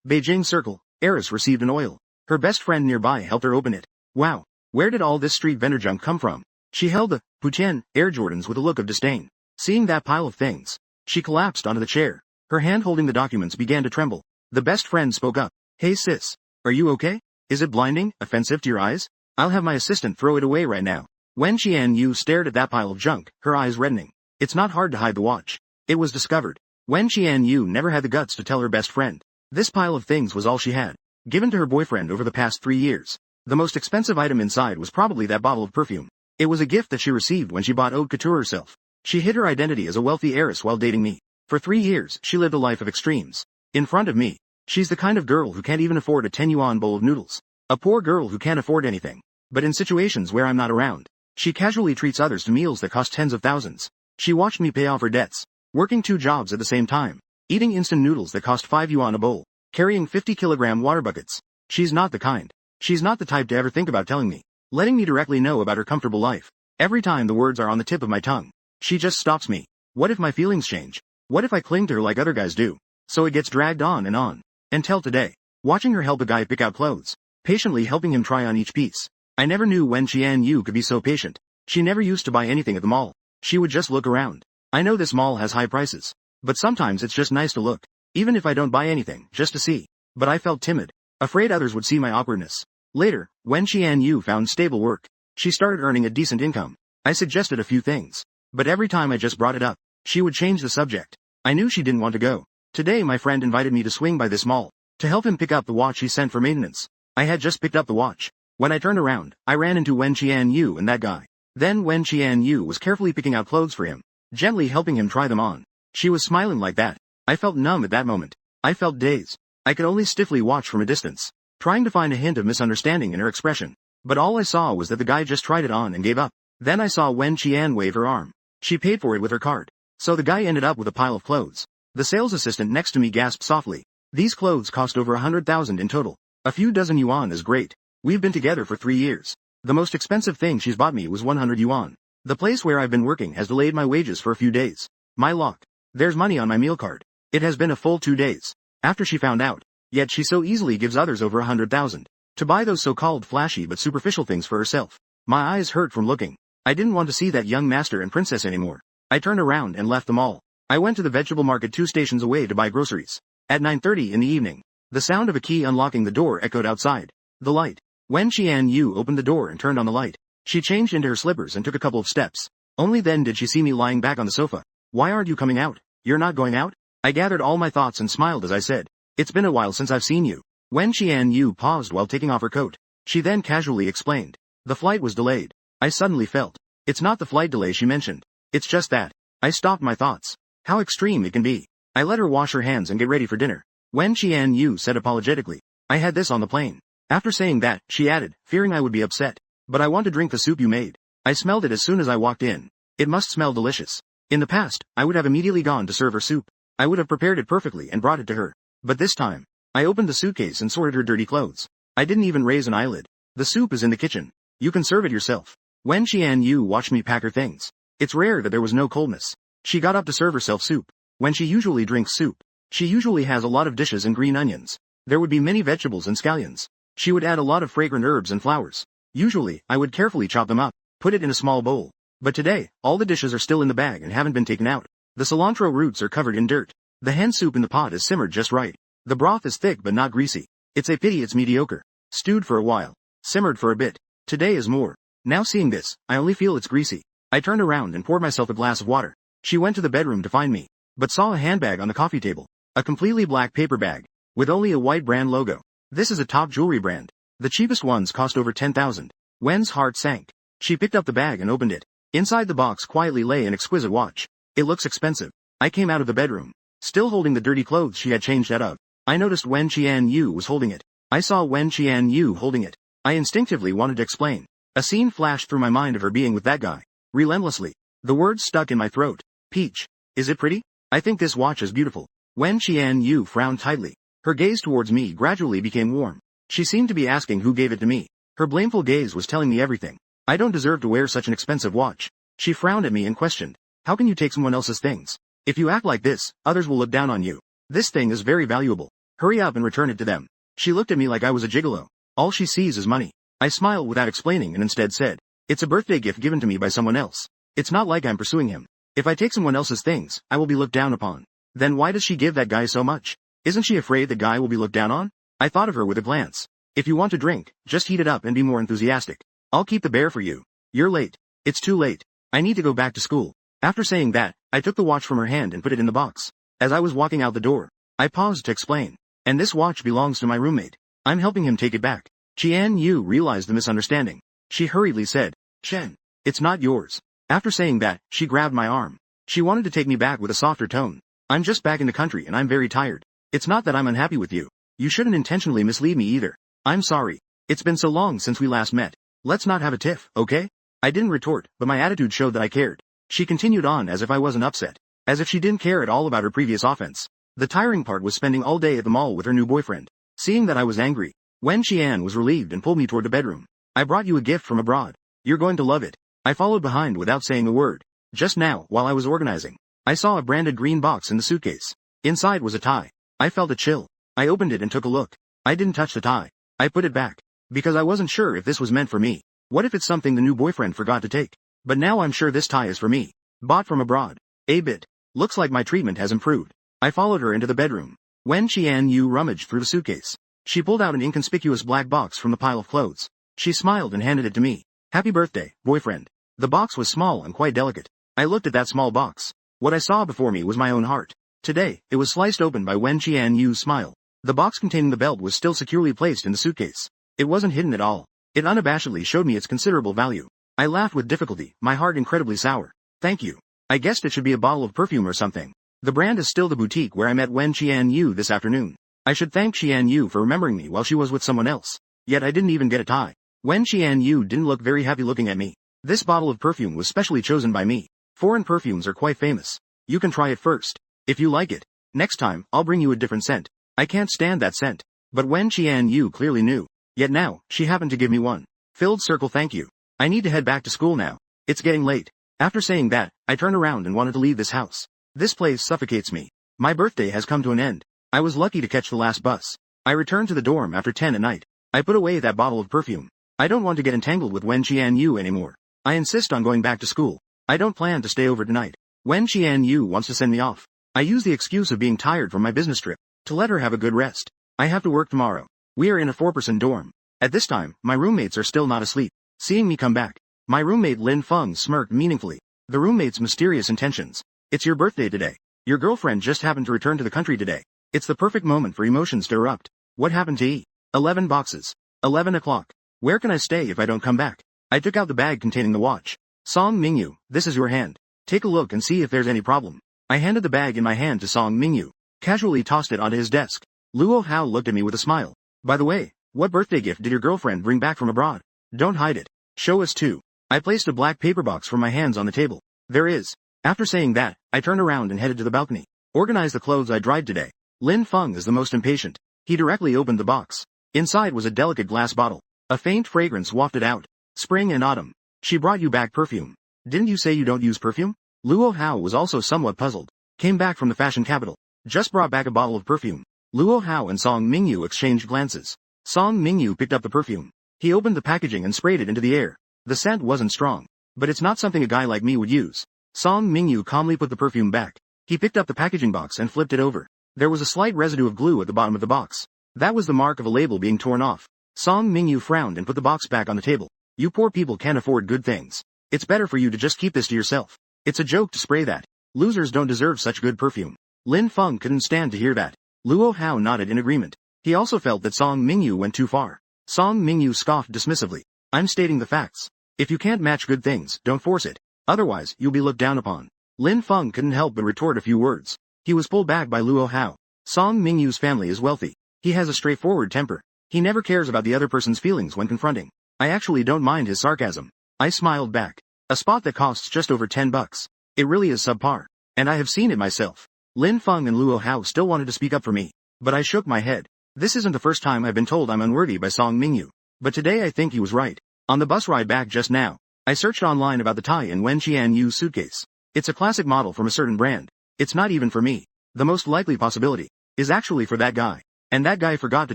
Beijing Circle, heiress received an oil. Her best friend nearby helped her open it. Wow, where did all this street vendor junk come from? She held the Putian Air Jordans with a look of disdain. Seeing that pile of things, she collapsed onto the chair. Her hand holding the documents began to tremble. The best friend spoke up. Hey sis, are you okay? Is it blinding, offensive to your eyes? I'll have my assistant throw it away right now. Wen Qianyu stared at that pile of junk, her eyes reddening. It's not hard to hide the watch. It was discovered. Wen Qianyu never had the guts to tell her best friend. This pile of things was all she had, given to her boyfriend over the past 3 years. The most expensive item inside was probably that bottle of perfume. It was a gift that she received when she bought haute couture herself. She hid her identity as a wealthy heiress while dating me. For 3 years, she lived a life of extremes. In front of me, she's the kind of girl who can't even afford a 10 yuan bowl of noodles. A poor girl who can't afford anything. But in situations where I'm not around, she casually treats others to meals that cost tens of thousands. She watched me pay off her debts, working 2 jobs at the same time, eating instant noodles that cost 5 yuan a bowl, carrying 50-kilogram water buckets. She's not the kind. She's not the type to ever think about telling me, letting me directly know about her comfortable life. Every time the words are on the tip of my tongue, she just stops me. What if my feelings change? What if I cling to her like other guys do? So it gets dragged on. Until today, watching her help a guy pick out clothes, patiently helping him try on each piece. I never knew Wen Qianyu could be so patient. She never used to buy anything at the mall. She would just look around. I know this mall has high prices, but sometimes it's just nice to look, even if I don't buy anything, just to see. But I felt timid, afraid others would see my awkwardness. Later, when Qianyu found stable work, she started earning a decent income. I suggested a few things, but every time I just brought it up, she would change the subject. I knew she didn't want to go. Today my friend invited me to swing by this mall, to help him pick up the watch he sent for maintenance. I had just picked up the watch. When I turned around, I ran into Wen Qianyu and that guy. Then Wen Qianyu was carefully picking out clothes for him, gently helping him try them on. She was smiling like that. I felt numb at that moment. I felt dazed. I could only stiffly watch from a distance, trying to find a hint of misunderstanding in her expression. But all I saw was that the guy just tried it on and gave up. Then I saw Wen Qian wave her arm. She paid for it with her card. So the guy ended up with a pile of clothes. The sales assistant next to me gasped softly. These clothes cost over 100,000 in total. A few dozen yuan is great. We've been together for 3 years. The most expensive thing she's bought me was 100 yuan. The place where I've been working has delayed my wages for a few days. My luck. There's money on my meal card. It has been a full 2 days. After she found out. Yet she so easily gives others over 100,000. To buy those so-called flashy but superficial things for herself. My eyes hurt from looking. I didn't want to see that young master and princess anymore. I turned around and left the mall. I went to the vegetable market 2 stations away to buy groceries. At 9:30 in the evening, the sound of a key unlocking the door echoed outside. The light. Wen Qianyu opened the door and turned on the light. She changed into her slippers and took a couple of steps. Only then did she see me lying back on the sofa. Why aren't you coming out? You're not going out? I gathered all my thoughts and smiled as I said, it's been a while since I've seen you. Wen Qianyu paused while taking off her coat. She then casually explained. The flight was delayed. I suddenly felt. It's not the flight delay she mentioned. It's just that. I stopped my thoughts. How extreme it can be. I let her wash her hands and get ready for dinner. Wen Qianyu said apologetically. I had this on the plane. After saying that, she added, fearing I would be upset. But I want to drink the soup you made. I smelled it as soon as I walked in. It must smell delicious. In the past, I would have immediately gone to serve her soup. I would have prepared it perfectly and brought it to her. But this time, I opened the suitcase and sorted her dirty clothes. I didn't even raise an eyelid. The soup is in the kitchen. You can serve it yourself. Wen Qianyu watched me pack her things. It's rare that there was no coldness. She got up to serve herself soup. When she usually drinks soup, she usually has a lot of dishes and green onions. There would be many vegetables and scallions. She would add a lot of fragrant herbs and flowers. Usually, I would carefully chop them up, put it in a small bowl. But today, all the dishes are still in the bag and haven't been taken out. The cilantro roots are covered in dirt. The hen soup in the pot is simmered just right. The broth is thick but not greasy. It's a pity it's mediocre. Stewed for a while. Simmered for a bit. Today is more. Now seeing this, I only feel it's greasy. I turned around and poured myself a glass of water. She went to the bedroom to find me, but saw a handbag on the coffee table. A completely black paper bag, with only a white brand logo. This is a top jewelry brand. The cheapest ones cost over 10,000. Wen's heart sank. She picked up the bag and opened it. Inside the box quietly lay an exquisite watch. It looks expensive. I came out of the bedroom, still holding the dirty clothes she had changed out of. I noticed Wen Qianyu was holding it. I saw Wen Qianyu holding it. I instinctively wanted to explain. A scene flashed through my mind of her being with that guy. Relentlessly. The words stuck in my throat. Peach. Is it pretty? I think this watch is beautiful. Wen Qianyu frowned tightly. Her gaze towards me gradually became warm. She seemed to be asking who gave it to me. Her blameful gaze was telling me everything. I don't deserve to wear such an expensive watch. She frowned at me and questioned. How can you take someone else's things? If you act like this, others will look down on you. This thing is very valuable. Hurry up and return it to them. She looked at me like I was a gigolo. All she sees is money. I smiled without explaining and instead said, it's a birthday gift given to me by someone else. It's not like I'm pursuing him. If I take someone else's things, I will be looked down upon. Then why does she give that guy so much? Isn't she afraid the guy will be looked down on? I thought of her with a glance. If you want to drink, just heat it up and be more enthusiastic. I'll keep the bear for you. You're late. It's too late. I need to go back to school. After saying that, I took the watch from her hand and put it in the box. As I was walking out the door, I paused to explain. And this watch belongs to my roommate. I'm helping him take it back. Qian Yu realized the misunderstanding. She hurriedly said, Chen, it's not yours. After saying that, she grabbed my arm. She wanted to take me back with a softer tone. I'm just back in the country and I'm very tired. It's not that I'm unhappy with you. You shouldn't intentionally mislead me either. I'm sorry. It's been so long since we last met. Let's not have a tiff, okay? I didn't retort, but my attitude showed that I cared. She continued on as if I wasn't upset. As if she didn't care at all about her previous offense. The tiring part was spending all day at the mall with her new boyfriend. Seeing that I was angry, Wen Qian was relieved and pulled me toward the bedroom. I brought you a gift from abroad. You're going to love it. I followed behind without saying a word. Just now, while I was organizing, I saw a branded green box in the suitcase. Inside was a tie. I felt a chill. I opened it and took a look. I didn't touch the tie. I put it back. Because I wasn't sure if this was meant for me. What if it's something the new boyfriend forgot to take? But now I'm sure this tie is for me. Bought from abroad. A bit. Looks like my treatment has improved. I followed her into the bedroom. Wen Qian Yu rummaged through the suitcase. She pulled out an inconspicuous black box from the pile of clothes. She smiled and handed it to me. Happy birthday, boyfriend. The box was small and quite delicate. I looked at that small box. What I saw before me was my own heart. Today, it was sliced open by Wen Qian Yu's smile. The box containing the belt was still securely placed in the suitcase. It wasn't hidden at all. It unabashedly showed me its considerable value. I laughed with difficulty, my heart incredibly sour. Thank you. I guessed it should be a bottle of perfume or something. The brand is still the boutique where I met Wen Qian Yu this afternoon. I should thank Qian Yu for remembering me while she was with someone else. Yet I didn't even get a tie. Wen Qian Yu didn't look very happy looking at me. This bottle of perfume was specially chosen by me. Foreign perfumes are quite famous. You can try it first. If you like it, next time, I'll bring you a different scent. I can't stand that scent. But Wen Qian Yu clearly knew. Yet now, she happened to give me one. Filled circle thank you. I need to head back to school now. It's getting late. After saying that, I turned around and wanted to leave this house. This place suffocates me. My birthday has come to an end. I was lucky to catch the last bus. I returned to the dorm after 10 at night. I put away that bottle of perfume. I don't want to get entangled with Wen Qian Yu anymore. I insist on going back to school. I don't plan to stay over tonight. Wen Qian Yu wants to send me off. I use the excuse of being tired from my business trip to let her have a good rest. I have to work tomorrow. We are in a 4-person dorm. At this time, my roommates are still not asleep. Seeing me come back, my roommate Lin Feng smirked meaningfully. The roommate's mysterious intentions. It's your birthday today. Your girlfriend just happened to return to the country today. It's the perfect moment for emotions to erupt. What happened to eat? 11 boxes. 11 o'clock. Where can I stay if I don't come back? I took out the bag containing the watch. Song Mingyu, this is your hand. Take a look and see if there's any problem. I handed the bag in my hand to Song Mingyu. Casually tossed it onto his desk. Luo Hao looked at me with a smile. By the way, what birthday gift did your girlfriend bring back from abroad? Don't hide it. Show us too. I placed a black paper box from my hands on the table. There is. After saying that, I turned around and headed to the balcony. Organize the clothes I dried today. Lin Feng is the most impatient. He directly opened the box. Inside was a delicate glass bottle. A faint fragrance wafted out. Spring and autumn. She brought you back perfume. Didn't you say you don't use perfume? Luo Hao was also somewhat puzzled. Came back from the fashion capital. Just brought back a bottle of perfume. Luo Hao and Song Mingyu exchanged glances. Song Mingyu picked up the perfume. He opened the packaging and sprayed it into the air. The scent wasn't strong. But it's not something a guy like me would use. Song Mingyu calmly put the perfume back. He picked up the packaging box and flipped it over. There was a slight residue of glue at the bottom of the box. That was the mark of a label being torn off. Song Mingyu frowned and put the box back on the table. You poor people can't afford good things. It's better for you to just keep this to yourself. It's a joke to spray that. Losers don't deserve such good perfume. Lin Feng couldn't stand to hear that. Luo Hao nodded in agreement. He also felt that Song Mingyu went too far. Song Mingyu scoffed dismissively. I'm stating the facts. If you can't match good things, don't force it. Otherwise, you'll be looked down upon. Lin Feng couldn't help but retort a few words. He was pulled back by Luo Hao. Song Mingyu's family is wealthy. He has a straightforward temper. He never cares about the other person's feelings when confronting. I actually don't mind his sarcasm. I smiled back. A spot that costs just over $10. It really is subpar. And I have seen it myself. Lin Feng and Luo Hao still wanted to speak up for me. But I shook my head. This isn't the first time I've been told I'm unworthy by Song Mingyu. But today I think he was right. On the bus ride back just now, I searched online about the tie in Wen Qian Yu's suitcase. It's a classic model from a certain brand. It's not even for me. The most likely possibility is actually for that guy. And that guy forgot to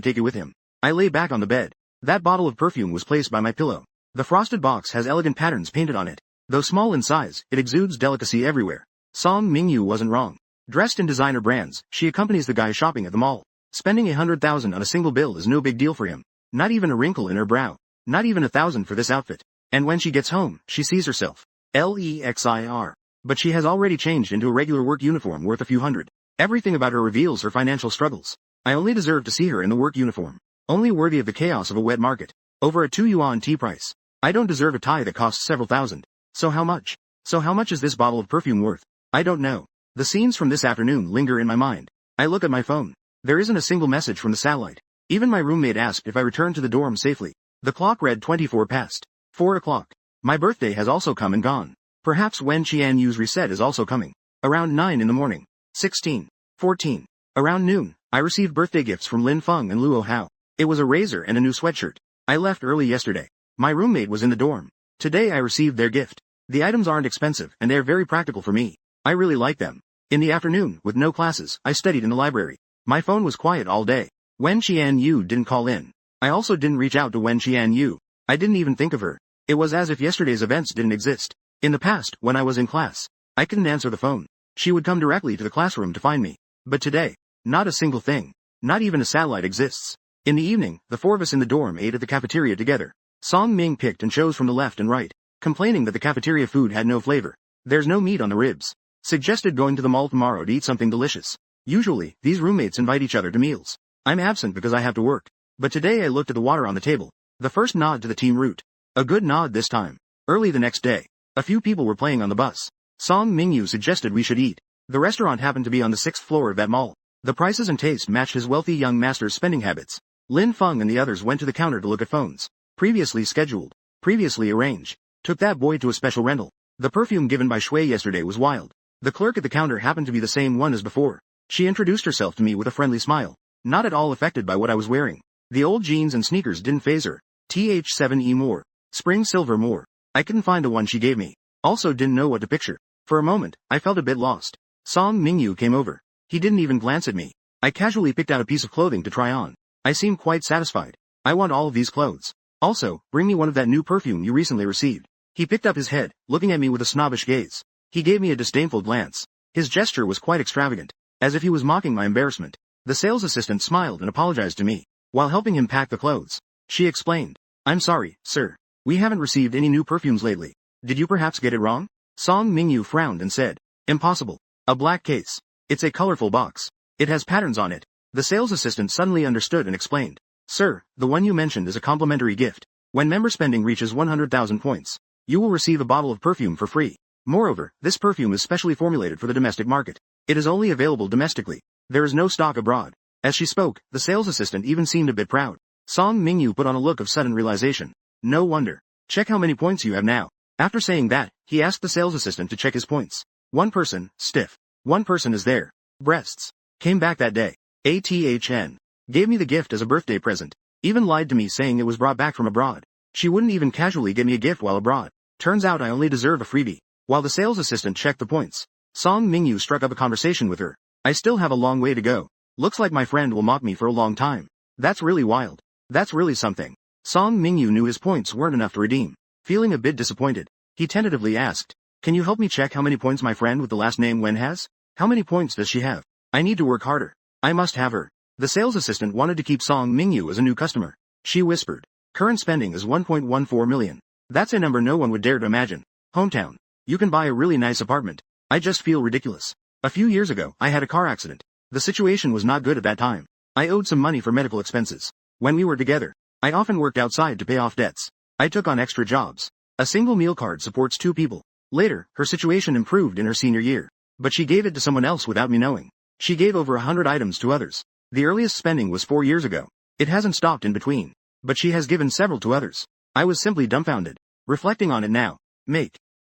take it with him. I lay back on the bed. That bottle of perfume was placed by my pillow. The frosted box has elegant patterns painted on it. Though small in size, it exudes delicacy everywhere. Song Mingyu wasn't wrong. Dressed in designer brands, she accompanies the guy shopping at the mall. Spending 100,000 on a single bill is no big deal for him. Not even a wrinkle in her brow. Not even 1,000 for this outfit. And when she gets home, she sees herself. LEXIR. But she has already changed into a regular work uniform worth a few hundred. Everything about her reveals her financial struggles. I only deserve to see her in the work uniform. Only worthy of the chaos of a wet market. Over a 2 yuan tea price. I don't deserve a tie that costs several thousand. So how much? So how much is this bottle of perfume worth? I don't know. The scenes from this afternoon linger in my mind. I look at my phone. There isn't a single message from the satellite. Even my roommate asked if I returned to the dorm safely. The clock read 24 past 4 o'clock. My birthday has also come and gone. Perhaps Wen Qianyu's reset is also coming. Around 9 in the morning. 16. 14. Around noon, I received birthday gifts from Lin Feng and Luo Hao. It was a razor and a new sweatshirt. I left early yesterday. My roommate was in the dorm. Today I received their gift. The items aren't expensive and they're very practical for me. I really like them. In the afternoon, with no classes, I studied in the library. My phone was quiet all day. Wen Qianyu didn't call in. I also didn't reach out to Wen Qianyu. I didn't even think of her. It was as if yesterday's events didn't exist. In the past, when I was in class, I couldn't answer the phone. She would come directly to the classroom to find me. But today, not a single thing. Not even a satellite exists. In the evening, the four of us in the dorm ate at the cafeteria together. Song Ming picked and chose from the left and right, complaining that the cafeteria food had no flavor. There's no meat on the ribs. Suggested going to the mall tomorrow to eat something delicious. Usually, these roommates invite each other to meals. I'm absent because I have to work. But today I looked at the water on the table. The first nod to the team route. A good nod this time. Early the next day, a few people were playing on the bus. Song Mingyu suggested we should eat. The restaurant happened to be on the 6th floor of that mall. The prices and taste matched his wealthy young master's spending habits. Lin Feng and the others went to the counter to look at phones. Previously scheduled. Previously arranged. Took that boy to a special rental. The perfume given by Shui yesterday was wild. The clerk at the counter happened to be the same one as before. She introduced herself to me with a friendly smile. Not at all affected by what I was wearing. The old jeans and sneakers didn't faze her. TH7E more. Spring silver more. I couldn't find the one she gave me. Also didn't know what to picture. For a moment, I felt a bit lost. Song Mingyu came over. He didn't even glance at me. I casually picked out a piece of clothing to try on. I seemed quite satisfied. I want all of these clothes. Also, bring me one of that new perfume you recently received. He picked up his head, looking at me with a snobbish gaze. He gave me a disdainful glance. His gesture was quite extravagant, as if he was mocking my embarrassment. The sales assistant smiled and apologized to me, while helping him pack the clothes. She explained, "I'm sorry, sir. We haven't received any new perfumes lately. Did you perhaps get it wrong?" Song Mingyu frowned and said, "Impossible. A black case. It's a colorful box. It has patterns on it." The sales assistant suddenly understood and explained, "Sir, the one you mentioned is a complimentary gift. When member spending reaches 100,000 points, you will receive a bottle of perfume for free. Moreover, this perfume is specially formulated for the domestic market. It is only available domestically. There is no stock abroad." As she spoke, the sales assistant even seemed a bit proud. Song Mingyu put on a look of sudden realization. No wonder. Check how many points you have now. After saying that, he asked the sales assistant to check his points. One person, stiff. One person is there. Breasts. Came back that day. ATHN. Gave me the gift as a birthday present. Even lied to me saying it was brought back from abroad. She wouldn't even casually get me a gift while abroad. Turns out I only deserve a freebie. While the sales assistant checked the points, Song Mingyu struck up a conversation with her. I still have a long way to go. Looks like my friend will mock me for a long time. That's really wild. That's really something. Song Mingyu knew his points weren't enough to redeem. Feeling a bit disappointed, he tentatively asked, "Can you help me check how many points my friend with the last name Wen has? How many points does she have? I need to work harder. I must have her." The sales assistant wanted to keep Song Mingyu as a new customer. She whispered, "Current spending is 1.14 million. That's a number no one would dare to imagine. Hometown. You can buy a really nice apartment. I just feel ridiculous. A few years ago, I had a car accident. The situation was not good at that time. I owed some money for medical expenses. When we were together, I often worked outside to pay off debts. I took on extra jobs. A single meal card supports 2 people. Later, her situation improved in her senior year. But she gave it to someone else without me knowing. She gave over 100 items to others. The earliest spending was 4 years ago. It hasn't stopped in between. But she has given several to others. I was simply dumbfounded. Reflecting on it now.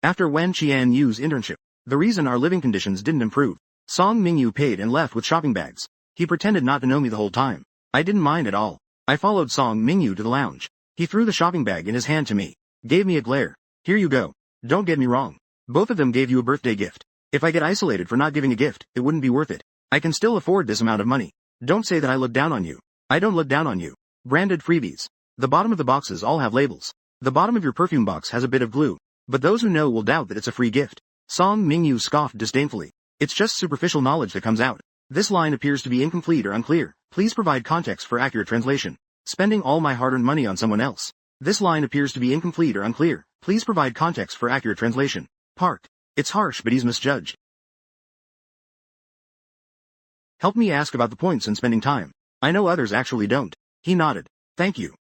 After Wen Qianyu's internship, the reason our living conditions didn't improve. Song Mingyu paid and left with shopping bags. He pretended not to know me the whole time. I didn't mind at all. I followed Song Mingyu to the lounge. He threw the shopping bag in his hand to me. Gave me a glare. "Here you go. Don't get me wrong. Both of them gave you a birthday gift. If I get isolated for not giving a gift, it wouldn't be worth it. I can still afford this amount of money. Don't say that I look down on you. I don't look down on you. Branded freebies. The bottom of the boxes all have labels. The bottom of your perfume box has a bit of glue, but those who know will doubt that it's a free gift. Song Mingyu scoffed disdainfully. It's just superficial knowledge that comes out. This line appears to be incomplete or unclear. Please provide context for accurate translation. Spending all my hard-earned money on someone else. This line appears to be incomplete or unclear. Please provide context for accurate translation. Park. It's harsh, but he's misjudged. Help me ask about the points in spending time. I know others actually don't. He nodded. Thank you.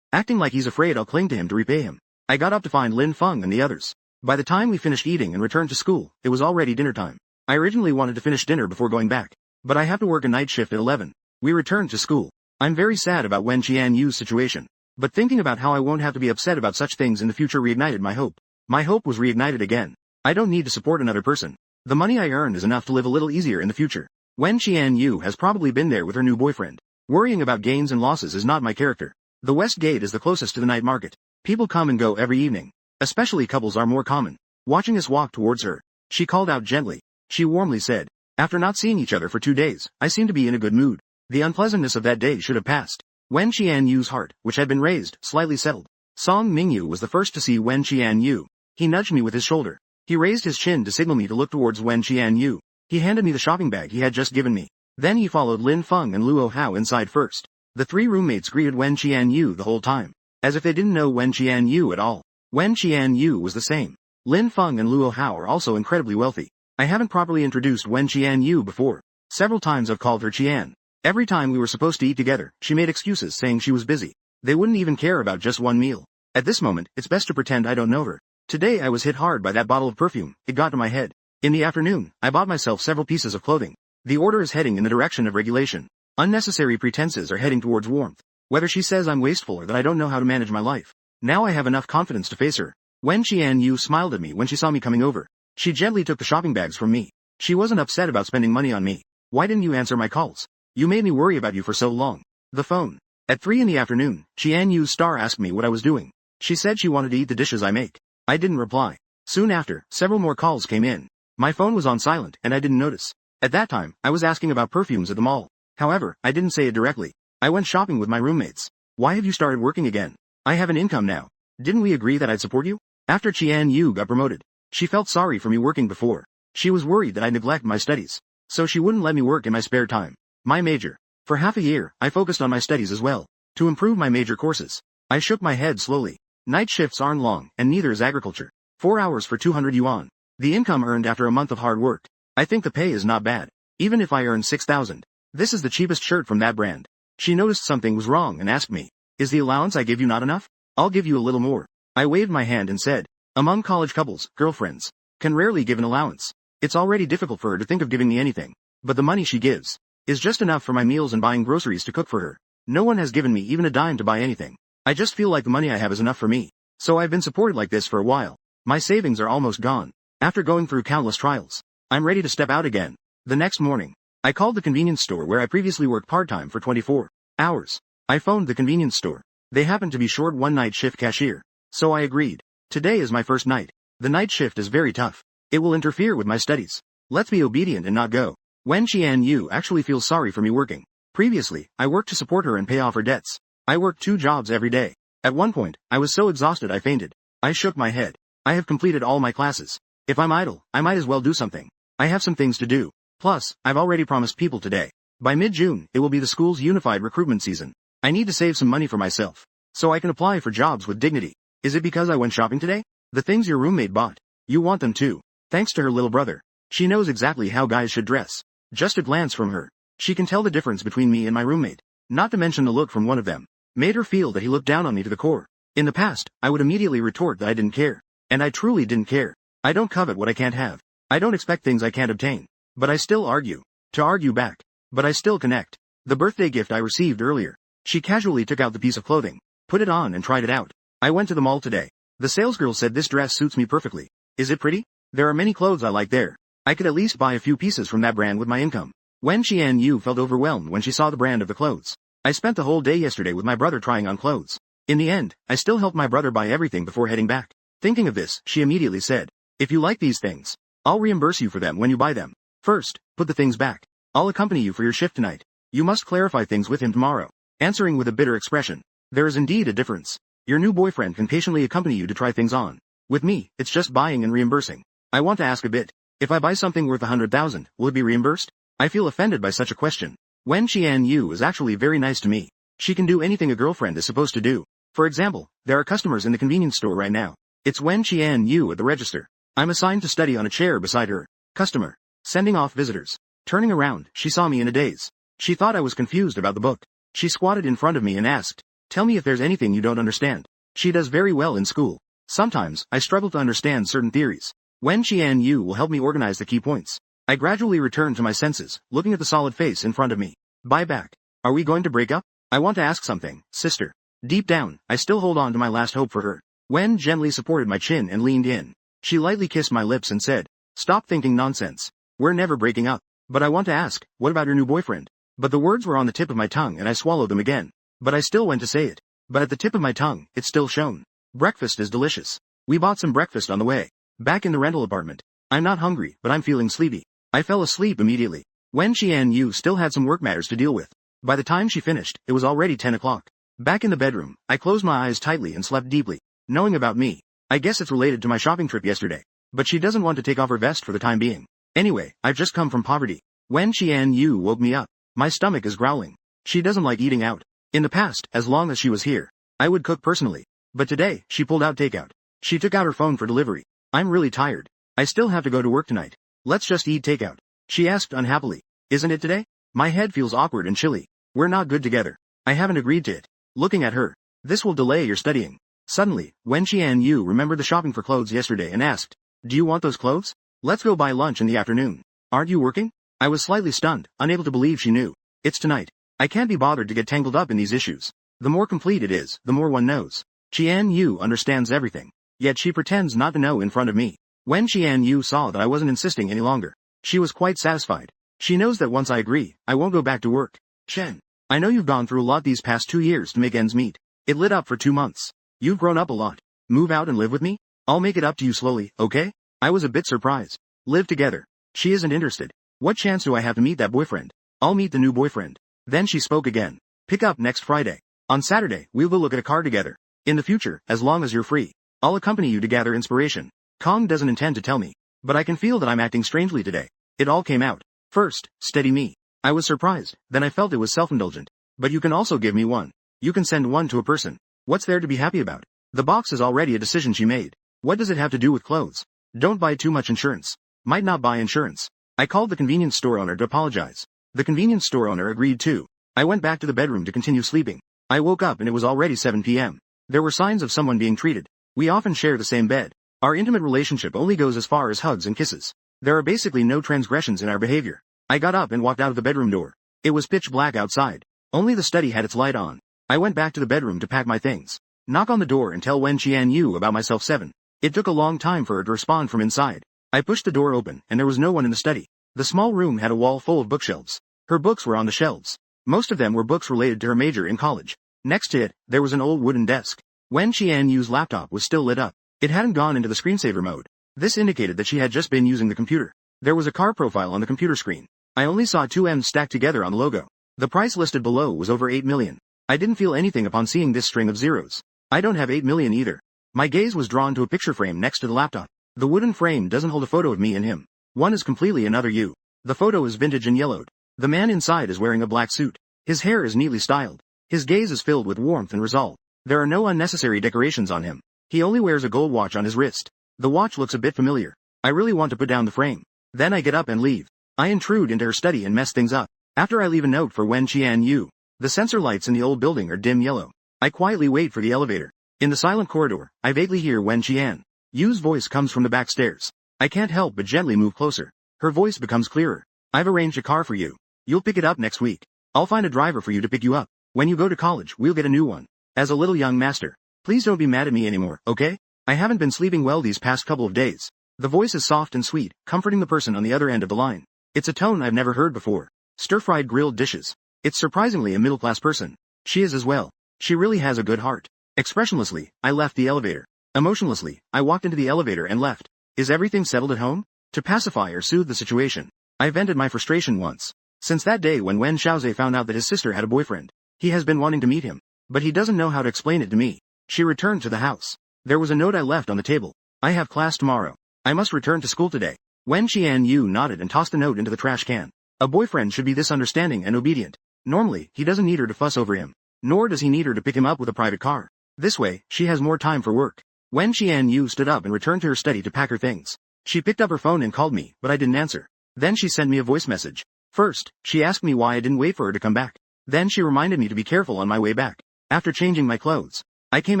Acting like he's afraid I'll cling to him to repay him. I got up to find Lin Feng and the others. By the time we finished eating and returned to school, it was already dinner time. I originally wanted to finish dinner before going back, but I have to work a night shift at 11. We returned to school. I'm very sad about Wen Qianyu's situation, but thinking about how I won't have to be upset about such things in the future reignited my hope. My hope was reignited again. I don't need to support another person. The money I earn is enough to live a little easier in the future. Wen Qianyu has probably been there with her new boyfriend. Worrying about gains and losses is not my character. The West Gate is the closest to the night market. People come and go every evening. Especially couples are more common. Watching us walk towards her, she called out gently. She warmly said, after not seeing each other for 2 days, I seem to be in a good mood. The unpleasantness of that day should have passed. Wen Qianyu's heart, which had been raised, slightly settled. Song Mingyu was the first to see Wen Qianyu. He nudged me with his shoulder. He raised his chin to signal me to look towards Wen Qianyu. He handed me the shopping bag he had just given me. Then he followed Lin Feng and Luo Hao inside first. The 3 roommates greeted Wen Qianyu the whole time, as if they didn't know Wen Qianyu at all. Wen Qianyu was the same. Lin Feng and Luo Hao are also incredibly wealthy. I haven't properly introduced Wen Qianyu before. Several times I've called her Qian. Every time we were supposed to eat together, she made excuses saying she was busy. They wouldn't even care about just one meal. At this moment, it's best to pretend I don't know her. Today I was hit hard by that bottle of perfume. It got to my head. In the afternoon, I bought myself several pieces of clothing. The order is heading in the direction of regulation. Unnecessary pretenses are heading towards warmth. Whether she says I'm wasteful or that I don't know how to manage my life. Now I have enough confidence to face her. Wen Qianyu smiled at me when she saw me coming over. She gently took the shopping bags from me. She wasn't upset about spending money on me. Why didn't you answer my calls? You made me worry about you for so long. The phone. At 3 in the afternoon, Qianyu's star asked me what I was doing. She said she wanted to eat the dishes I make. I didn't reply. Soon after, several more calls came in. My phone was on silent and I didn't notice. At that time, I was asking about perfumes at the mall. However, I didn't say it directly. I went shopping with my roommates. Why have you started working again? I have an income now. Didn't we agree that I'd support you? After Qianyu got promoted, she felt sorry for me working before. She was worried that I neglect my studies. So she wouldn't let me work in my spare time. My major. For half a year, I focused on my studies as well. To improve my major courses. I shook my head slowly. Night shifts aren't long, and neither is agriculture. 4 hours for 200 yuan. The income earned after a month of hard work. I think the pay is not bad. Even if I earn 6,000. This is the cheapest shirt from that brand. She noticed something was wrong and asked me, is the allowance I give you not enough? I'll give you a little more. I waved my hand and said, among college couples, girlfriends can rarely give an allowance. It's already difficult for her to think of giving me anything. But the money she gives is just enough for my meals and buying groceries to cook for her. No one has given me even a dime to buy anything. I just feel like the money I have is enough for me. So I've been supported like this for a while. My savings are almost gone. After going through countless trials, I'm ready to step out again. The next morning, I called the convenience store where I previously worked part-time for 24 hours. I phoned the convenience store. They happened to be short one night shift cashier. So I agreed. Today is my first night. The night shift is very tough. It will interfere with my studies. Let's be obedient and not go. Wen Qianyu actually feels sorry for me working. Previously, I worked to support her and pay off her debts. I worked 2 jobs every day. At one point, I was so exhausted I fainted. I shook my head. I have completed all my classes. If I'm idle, I might as well do something. I have some things to do. Plus, I've already promised people today. By mid-June, it will be the school's unified recruitment season. I need to save some money for myself, so I can apply for jobs with dignity. Is it because I went shopping today? The things your roommate bought. You want them too. Thanks to her little brother. She knows exactly how guys should dress. Just a glance from her, she can tell the difference between me and my roommate. Not to mention the look from one of them. Made her feel that he looked down on me to the core. In the past, I would immediately retort that I didn't care. And I truly didn't care. I don't covet what I can't have. I don't expect things I can't obtain. But I still argue. To argue back. But I still connect. The birthday gift I received earlier. She casually took out the piece of clothing, put it on and tried it out. I went to the mall today. The salesgirl said this dress suits me perfectly. Is it pretty? There are many clothes I like there. I could at least buy a few pieces from that brand with my income. Wen Qianyu felt overwhelmed when she saw the brand of the clothes. I spent the whole day yesterday with my brother trying on clothes. In the end, I still helped my brother buy everything before heading back. Thinking of this, she immediately said, if you like these things, I'll reimburse you for them when you buy them. First, put the things back. I'll accompany you for your shift tonight. You must clarify things with him tomorrow. Answering with a bitter expression. There is indeed a difference. Your new boyfriend can patiently accompany you to try things on. With me, it's just buying and reimbursing. I want to ask a bit. If I buy something worth 100,000, will it be reimbursed? I feel offended by such a question. Wen Qianyu is actually very nice to me. She can do anything a girlfriend is supposed to do. For example, there are customers in the convenience store right now. It's Wen Qianyu at the register. I'm assigned to study on a chair beside her. Customer. Sending off visitors. Turning around, she saw me in a daze. She thought I was confused about the book. She squatted in front of me and asked, "Tell me if there's anything you don't understand." She does very well in school. Sometimes, I struggle to understand certain theories. Wen Qianyu will help me organize the key points. I gradually return to my senses, looking at the solid face in front of me. Bye back. Are we going to break up? I want to ask something, sister. Deep down, I still hold on to my last hope for her. Wen gently supported my chin and leaned in. She lightly kissed my lips and said, "Stop thinking nonsense. We're never breaking up. But I want to ask, what about your new boyfriend?" But the words were on the tip of my tongue and I swallowed them again. But I still went to say it. But at the tip of my tongue, it still shone. Breakfast is delicious. We bought some breakfast on the way. Back in the rental apartment. I'm not hungry, but I'm feeling sleepy. I fell asleep immediately. Wen Qianyu still had some work matters to deal with. By the time she finished, it was already 10 o'clock. Back in the bedroom, I closed my eyes tightly and slept deeply. Knowing about me, I guess it's related to my shopping trip yesterday. But she doesn't want to take off her vest for the time being. Anyway, I've just come from poverty. Wen Qianyu woke me up. My stomach is growling. She doesn't like eating out. In the past, as long as she was here, I would cook personally. But today, she pulled out takeout. She took out her phone for delivery. I'm really tired. I still have to go to work tonight. Let's just eat takeout. She asked unhappily. Isn't it today? My head feels awkward and chilly. We're not good together. I haven't agreed to it. Looking at her. This will delay your studying. Suddenly, Wen Qianyu remembered the shopping for clothes yesterday and asked, "Do you want those clothes? Let's go buy lunch in the afternoon. Aren't you working?" I was slightly stunned, unable to believe she knew. It's tonight. I can't be bothered to get tangled up in these issues. The more complete it is, the more one knows. Qianyu understands everything. Yet she pretends not to know in front of me. When Qianyu saw that I wasn't insisting any longer, she was quite satisfied. She knows that once I agree, I won't go back to work. Chen, I know you've gone through a lot these past 2 years to make ends meet. It lit up for 2 months. You've grown up a lot. Move out and live with me? I'll make it up to you slowly, okay? I was a bit surprised. Live together. She isn't interested. What chance do I have to meet that boyfriend? I'll meet the new boyfriend. Then she spoke again. Pick up next Friday. On Saturday, we'll go look at a car together. In the future, as long as you're free, I'll accompany you to gather inspiration. Kong doesn't intend to tell me, but I can feel that I'm acting strangely today. It all came out. First, steady me. I was surprised, then I felt it was self-indulgent. But you can also give me one. You can send one to a person. What's there to be happy about? The box is already a decision she made. What does it have to do with clothes? Don't buy too much insurance. Might not buy insurance. I called the convenience store owner to apologize. The convenience store owner agreed too. I went back to the bedroom to continue sleeping. I woke up and it was already 7 p.m. There were signs of someone being treated. We often share the same bed. Our intimate relationship only goes as far as hugs and kisses. There are basically no transgressions in our behavior. I got up and walked out of the bedroom door. It was pitch black outside. Only the study had its light on. I went back to the bedroom to pack my things. Knock on the door and tell Wen Qianyu about myself 7. It took a long time for her to respond from inside. I pushed the door open and there was no one in the study. The small room had a wall full of bookshelves. Her books were on the shelves. Most of them were books related to her major in college. Next to it, there was an old wooden desk. Wen Qianyu's laptop was still lit up. It hadn't gone into the screensaver mode. This indicated that she had just been using the computer. There was a car profile on the computer screen. I only saw 2 M's stacked together on the logo. The price listed below was over 8 million. I didn't feel anything upon seeing this string of zeros. I don't have 8 million either. My gaze was drawn to a picture frame next to the laptop. The wooden frame doesn't hold a photo of me and him. One is completely another you. The photo is vintage and yellowed. The man inside is wearing a black suit. His hair is neatly styled. His gaze is filled with warmth and resolve. There are no unnecessary decorations on him. He only wears a gold watch on his wrist. The watch looks a bit familiar. I really want to put down the frame. Then I get up and leave. I intrude into her study and mess things up. After I leave a note for Wen Qianyu. The sensor lights in the old building are dim yellow. I quietly wait for the elevator. In the silent corridor, I vaguely hear Wen Qianyu's voice comes from the back stairs. I can't help but gently move closer. Her voice becomes clearer. I've arranged a car for you. You'll pick it up next week. I'll find a driver for you to pick you up. When you go to college, we'll get a new one. As a little young master. Please don't be mad at me anymore, okay? I haven't been sleeping well these past couple of days. The voice is soft and sweet, comforting the person on the other end of the line. It's a tone I've never heard before. Stir-fried grilled dishes. It's surprisingly a middle-class person. She is as well. She really has a good heart. Expressionlessly, I left the elevator. Emotionlessly, I walked into the elevator and left. Is everything settled at home? To pacify or soothe the situation, I vented my frustration once. Since that day when Wen Xiaoze found out that his sister had a boyfriend, he has been wanting to meet him, but he doesn't know how to explain it to me. She returned to the house. There was a note I left on the table. I have class tomorrow. I must return to school today. Wen Qianyu nodded and tossed the note into the trash can. A boyfriend should be this understanding and obedient. Normally, he doesn't need her to fuss over him. Nor does he need her to pick him up with a private car. This way, she has more time for work. Wen Qianyu stood up and returned to her study to pack her things. She picked up her phone and called me, but I didn't answer. Then she sent me a voice message. First, she asked me why I didn't wait for her to come back. Then she reminded me to be careful on my way back. After changing my clothes, I came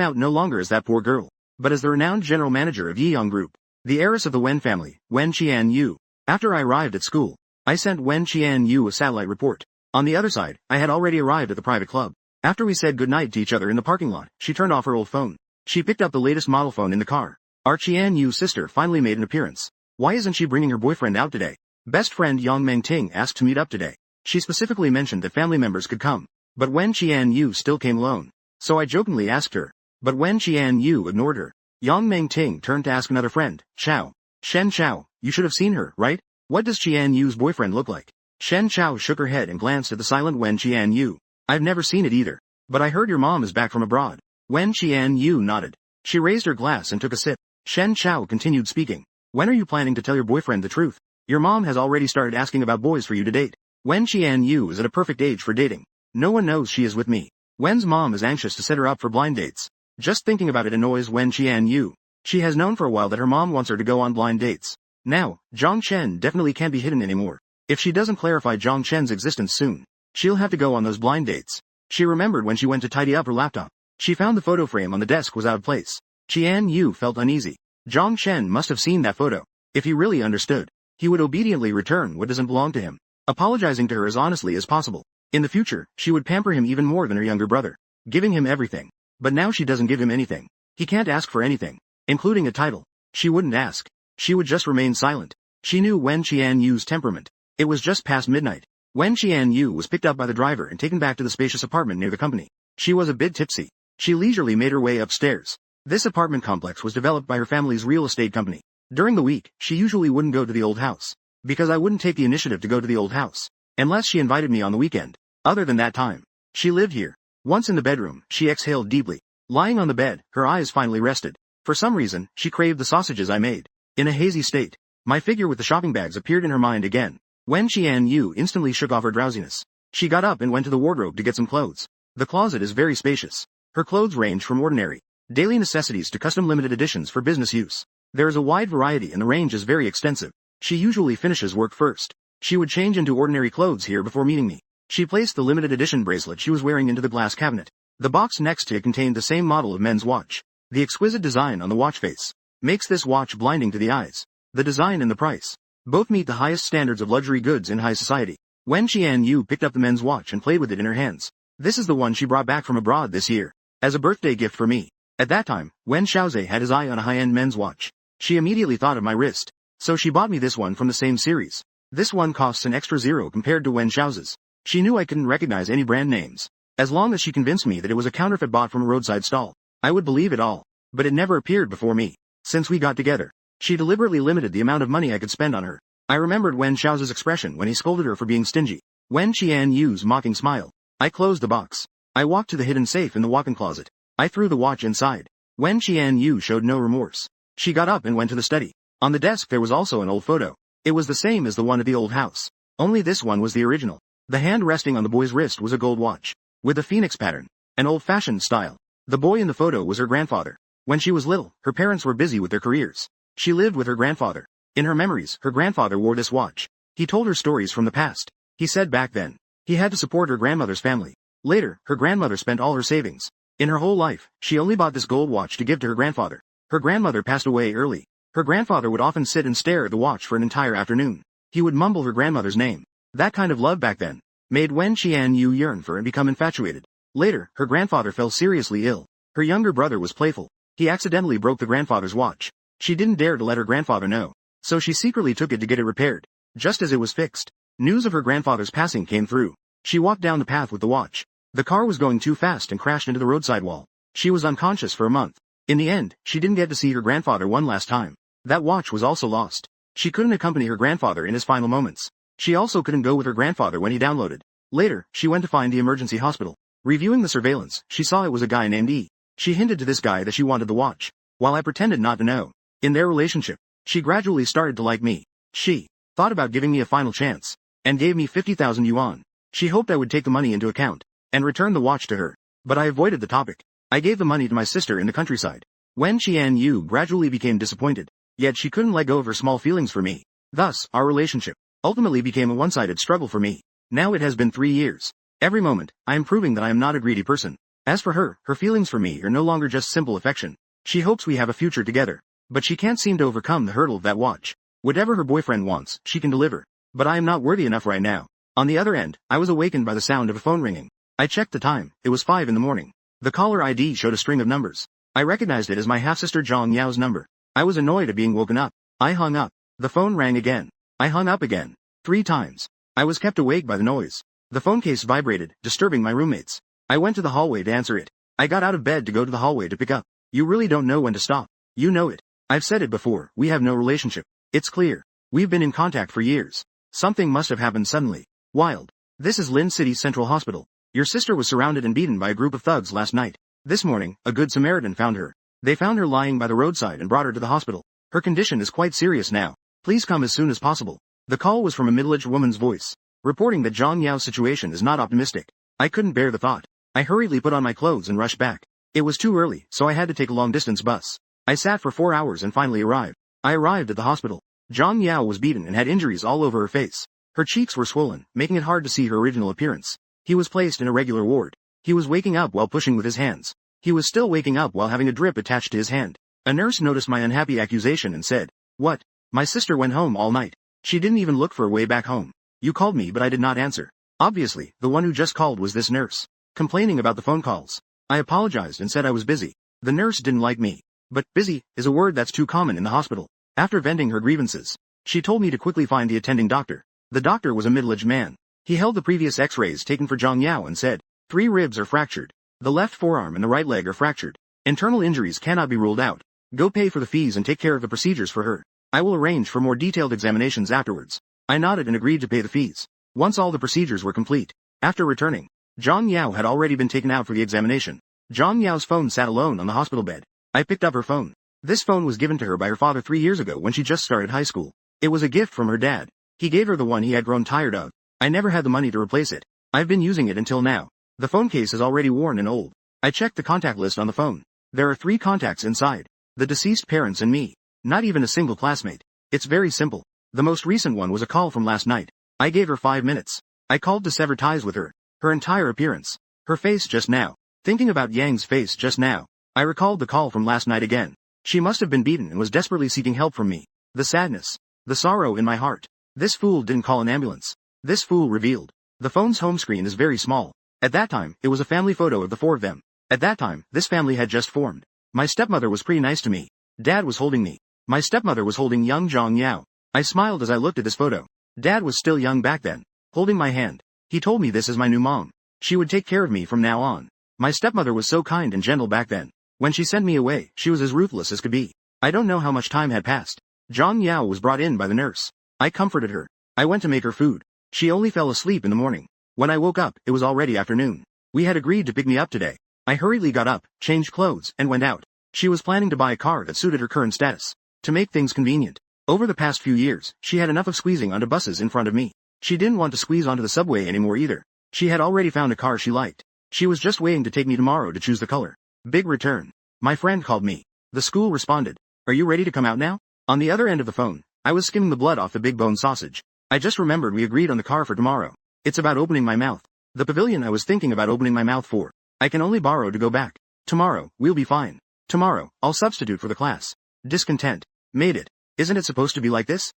out no longer as that poor girl, but as the renowned general manager of Yiyang Group, the heiress of the Wen family, Wen Qianyu. After I arrived at school, I sent Wen Qianyu a satellite report. On the other side, I had already arrived at the private club. After we said goodnight to each other in the parking lot, she turned off her old phone. She picked up the latest model phone in the car. Our Qianyu's sister finally made an appearance. Why isn't she bringing her boyfriend out today? Best friend Yang Mengting asked to meet up today. She specifically mentioned that family members could come. But Wen Qianyu still came alone. So I jokingly asked her. But Wen Qianyu ignored her. Yang Mengting turned to ask another friend, Chao. Shen Chao, you should have seen her, right? What does Qianyu's boyfriend look like? Shen Chao shook her head and glanced at the silent Wen Qianyu. I've never seen it either. But I heard your mom is back from abroad. Wen Qianyu nodded. She raised her glass and took a sip. Shen Chao continued speaking. When are you planning to tell your boyfriend the truth? Your mom has already started asking about boys for you to date. Wen Qianyu is at a perfect age for dating. No one knows she is with me. Wen's mom is anxious to set her up for blind dates. Just thinking about it annoys Wen Qianyu. She has known for a while that her mom wants her to go on blind dates. Now, Zhang Chen definitely can't be hidden anymore. If she doesn't clarify Zhang Chen's existence soon, she'll have to go on those blind dates. She remembered when she went to tidy up her laptop. She found the photo frame on the desk was out of place. Qianyu felt uneasy. Zhang Chen must have seen that photo. If he really understood, he would obediently return what doesn't belong to him, apologizing to her as honestly as possible. In the future, she would pamper him even more than her younger brother, giving him everything. But now she doesn't give him anything. He can't ask for anything, including a title. She wouldn't ask. She would just remain silent. She knew Wen Qianyu's temperament. It was just past midnight. Wen Qianyu was picked up by the driver and taken back to the spacious apartment near the company. She was a bit tipsy. She leisurely made her way upstairs. This apartment complex was developed by her family's real estate company. During the week, she usually wouldn't go to the old house, because I wouldn't take the initiative to go to the old house, unless she invited me on the weekend. Other than that time, she lived here. Once in the bedroom, she exhaled deeply. Lying on the bed, her eyes finally rested. For some reason, she craved the sausages I made. In a hazy state, my figure with the shopping bags appeared in her mind again. Wen Qianyu instantly shook off her drowsiness. She got up and went to the wardrobe to get some clothes. The closet is very spacious. Her clothes range from ordinary, daily necessities to custom limited editions for business use. There is a wide variety and the range is very extensive. She usually finishes work first. She would change into ordinary clothes here before meeting me. She placed the limited edition bracelet she was wearing into the glass cabinet. The box next to it contained the same model of men's watch. The exquisite design on the watch face makes this watch blinding to the eyes. The design and the price both meet the highest standards of luxury goods in high society. Wen Qianyu picked up the men's watch and played with it in her hands. This is the one she brought back from abroad this year, as a birthday gift for me. At that time, Wen Xiaoze had his eye on a high-end men's watch. She immediately thought of my wrist, so she bought me this one from the same series. This one costs an extra zero compared to Wen Xiaoze's. She knew I couldn't recognize any brand names. As long as she convinced me that it was a counterfeit bought from a roadside stall, I would believe it all. But it never appeared before me. Since we got together, she deliberately limited the amount of money I could spend on her. I remembered Wen Xiaoze's expression when he scolded her for being stingy. Wen Qianyu's mocking smile. I closed the box. I walked to the hidden safe in the walk-in closet. I threw the watch inside. Wen Qianyu showed no remorse. She got up and went to the study. On the desk there was also an old photo. It was the same as the one at the old house. Only this one was the original. The hand resting on the boy's wrist was a gold watch, with a phoenix pattern, an old-fashioned style. The boy in the photo was her grandfather. When she was little, her parents were busy with their careers. She lived with her grandfather. In her memories, her grandfather wore this watch. He told her stories from the past. He said back then, he had to support her grandmother's family. Later, her grandmother spent all her savings. In her whole life, she only bought this gold watch to give to her grandfather. Her grandmother passed away early. Her grandfather would often sit and stare at the watch for an entire afternoon. He would mumble her grandmother's name. That kind of love back then made Wen Qianyu yearn for and become infatuated. Later, her grandfather fell seriously ill. Her younger brother was playful. He accidentally broke the grandfather's watch. She didn't dare to let her grandfather know, so she secretly took it to get it repaired. Just as it was fixed, news of her grandfather's passing came through. She walked down the path with the watch. The car was going too fast and crashed into the roadside wall. She was unconscious for a month. In the end, she didn't get to see her grandfather one last time. That watch was also lost. She couldn't accompany her grandfather in his final moments. She also couldn't go with her grandfather when he downloaded. Later, she went to find the emergency hospital. Reviewing the surveillance, she saw it was a guy named E. She hinted to this guy that she wanted the watch, while I pretended not to know. In their relationship, she gradually started to like me. She thought about giving me a final chance, and gave me 50,000 yuan. She hoped I would take the money into account, and return the watch to her. But I avoided the topic. I gave the money to my sister in the countryside. Wen Qianyu gradually became disappointed, yet she couldn't let go of her small feelings for me. Thus, our relationship ultimately became a one-sided struggle for me. Now it has been 3 years. Every moment, I am proving that I am not a greedy person. As for her, her feelings for me are no longer just simple affection. She hopes we have a future together, but she can't seem to overcome the hurdle of that watch. Whatever her boyfriend wants, she can deliver. But I am not worthy enough right now. On the other end, I was awakened by the sound of a phone ringing. I checked the time, it was 5 in the morning. The caller ID showed a string of numbers. I recognized it as my half-sister Zhang Yao's number. I was annoyed at being woken up. I hung up. The phone rang again. I hung up again. 3 times. I was kept awake by the noise. The phone case vibrated, disturbing my roommates. I went to the hallway to answer it. I got out of bed to go to the hallway to pick up. You really don't know when to stop. You know it. I've said it before, we have no relationship. It's clear. We've been in contact for years. Something must have happened suddenly. Wild. This is Lin City Central Hospital. Your sister was surrounded and beaten by a group of thugs last night. This morning, a good Samaritan found her. They found her lying by the roadside and brought her to the hospital. Her condition is quite serious now. Please come as soon as possible. The call was from a middle-aged woman's voice, reporting that Zhang Yao's situation is not optimistic. I couldn't bear the thought. I hurriedly put on my clothes and rushed back. It was too early, so I had to take a long-distance bus. I sat for 4 hours and finally arrived. I arrived at the hospital. Zhang Yao was beaten and had injuries all over her face. Her cheeks were swollen, making it hard to see her original appearance. He was placed in a regular ward. He was waking up while pushing with his hands. He was still waking up while having a drip attached to his hand. A nurse noticed my unhappy accusation and said, "What? My sister went home all night. She didn't even look for a way back home. You called me but I did not answer." Obviously, the one who just called was this nurse, complaining about the phone calls. I apologized and said I was busy. The nurse didn't like me. But busy is a word that's too common in the hospital. After venting her grievances, she told me to quickly find the attending doctor. The doctor was a middle-aged man. He held the previous x-rays taken for Zhang Yao and said, 3 ribs are fractured. The left forearm and the right leg are fractured. Internal injuries cannot be ruled out. Go pay for the fees and take care of the procedures for her. I will arrange for more detailed examinations afterwards. I nodded and agreed to pay the fees. Once all the procedures were complete, after returning, Zhang Yao had already been taken out for the examination. Zhang Yao's phone sat alone on the hospital bed. I picked up her phone. This phone was given to her by her father 3 years ago when she just started high school. It was a gift from her dad. He gave her the one he had grown tired of. I never had the money to replace it. I've been using it until now. The phone case is already worn and old. I checked the contact list on the phone. There are 3 contacts inside. The deceased parents and me. Not even a single classmate. It's very simple. The most recent one was a call from last night. I gave her 5 minutes. I called to sever ties with her. Her entire appearance. Her face just now. Thinking about Yang's face just now, I recalled the call from last night again. She must have been beaten and was desperately seeking help from me. The sadness. The sorrow in my heart. This fool didn't call an ambulance. This fool revealed. The phone's home screen is very small. At that time, it was a family photo of the 4 of them. At that time, this family had just formed. My stepmother was pretty nice to me. Dad was holding me. My stepmother was holding young Zhang Yao. I smiled as I looked at this photo. Dad was still young back then, holding my hand. He told me this is my new mom. She would take care of me from now on. My stepmother was so kind and gentle back then. When she sent me away, she was as ruthless as could be. I don't know how much time had passed. Zhang Yao was brought in by the nurse. I comforted her. I went to make her food. She only fell asleep in the morning. When I woke up, it was already afternoon. We had agreed to pick me up today. I hurriedly got up, changed clothes, and went out. She was planning to buy a car that suited her current status. To make things convenient. Over the past few years, she had enough of squeezing onto buses in front of me. She didn't want to squeeze onto the subway anymore either. She had already found a car she liked. She was just waiting to take me tomorrow to choose the color. Big return. My friend called me. The school responded. Are you ready to come out now? On the other end of the phone, I was skimming the blood off the big bone sausage. I just remembered we agreed on the car for tomorrow. It's about opening my mouth. The pavilion I was thinking about opening my mouth for. I can only borrow to go back. Tomorrow, we'll be fine. Tomorrow, I'll substitute for the class. Discontent. Made it. Isn't it supposed to be like this?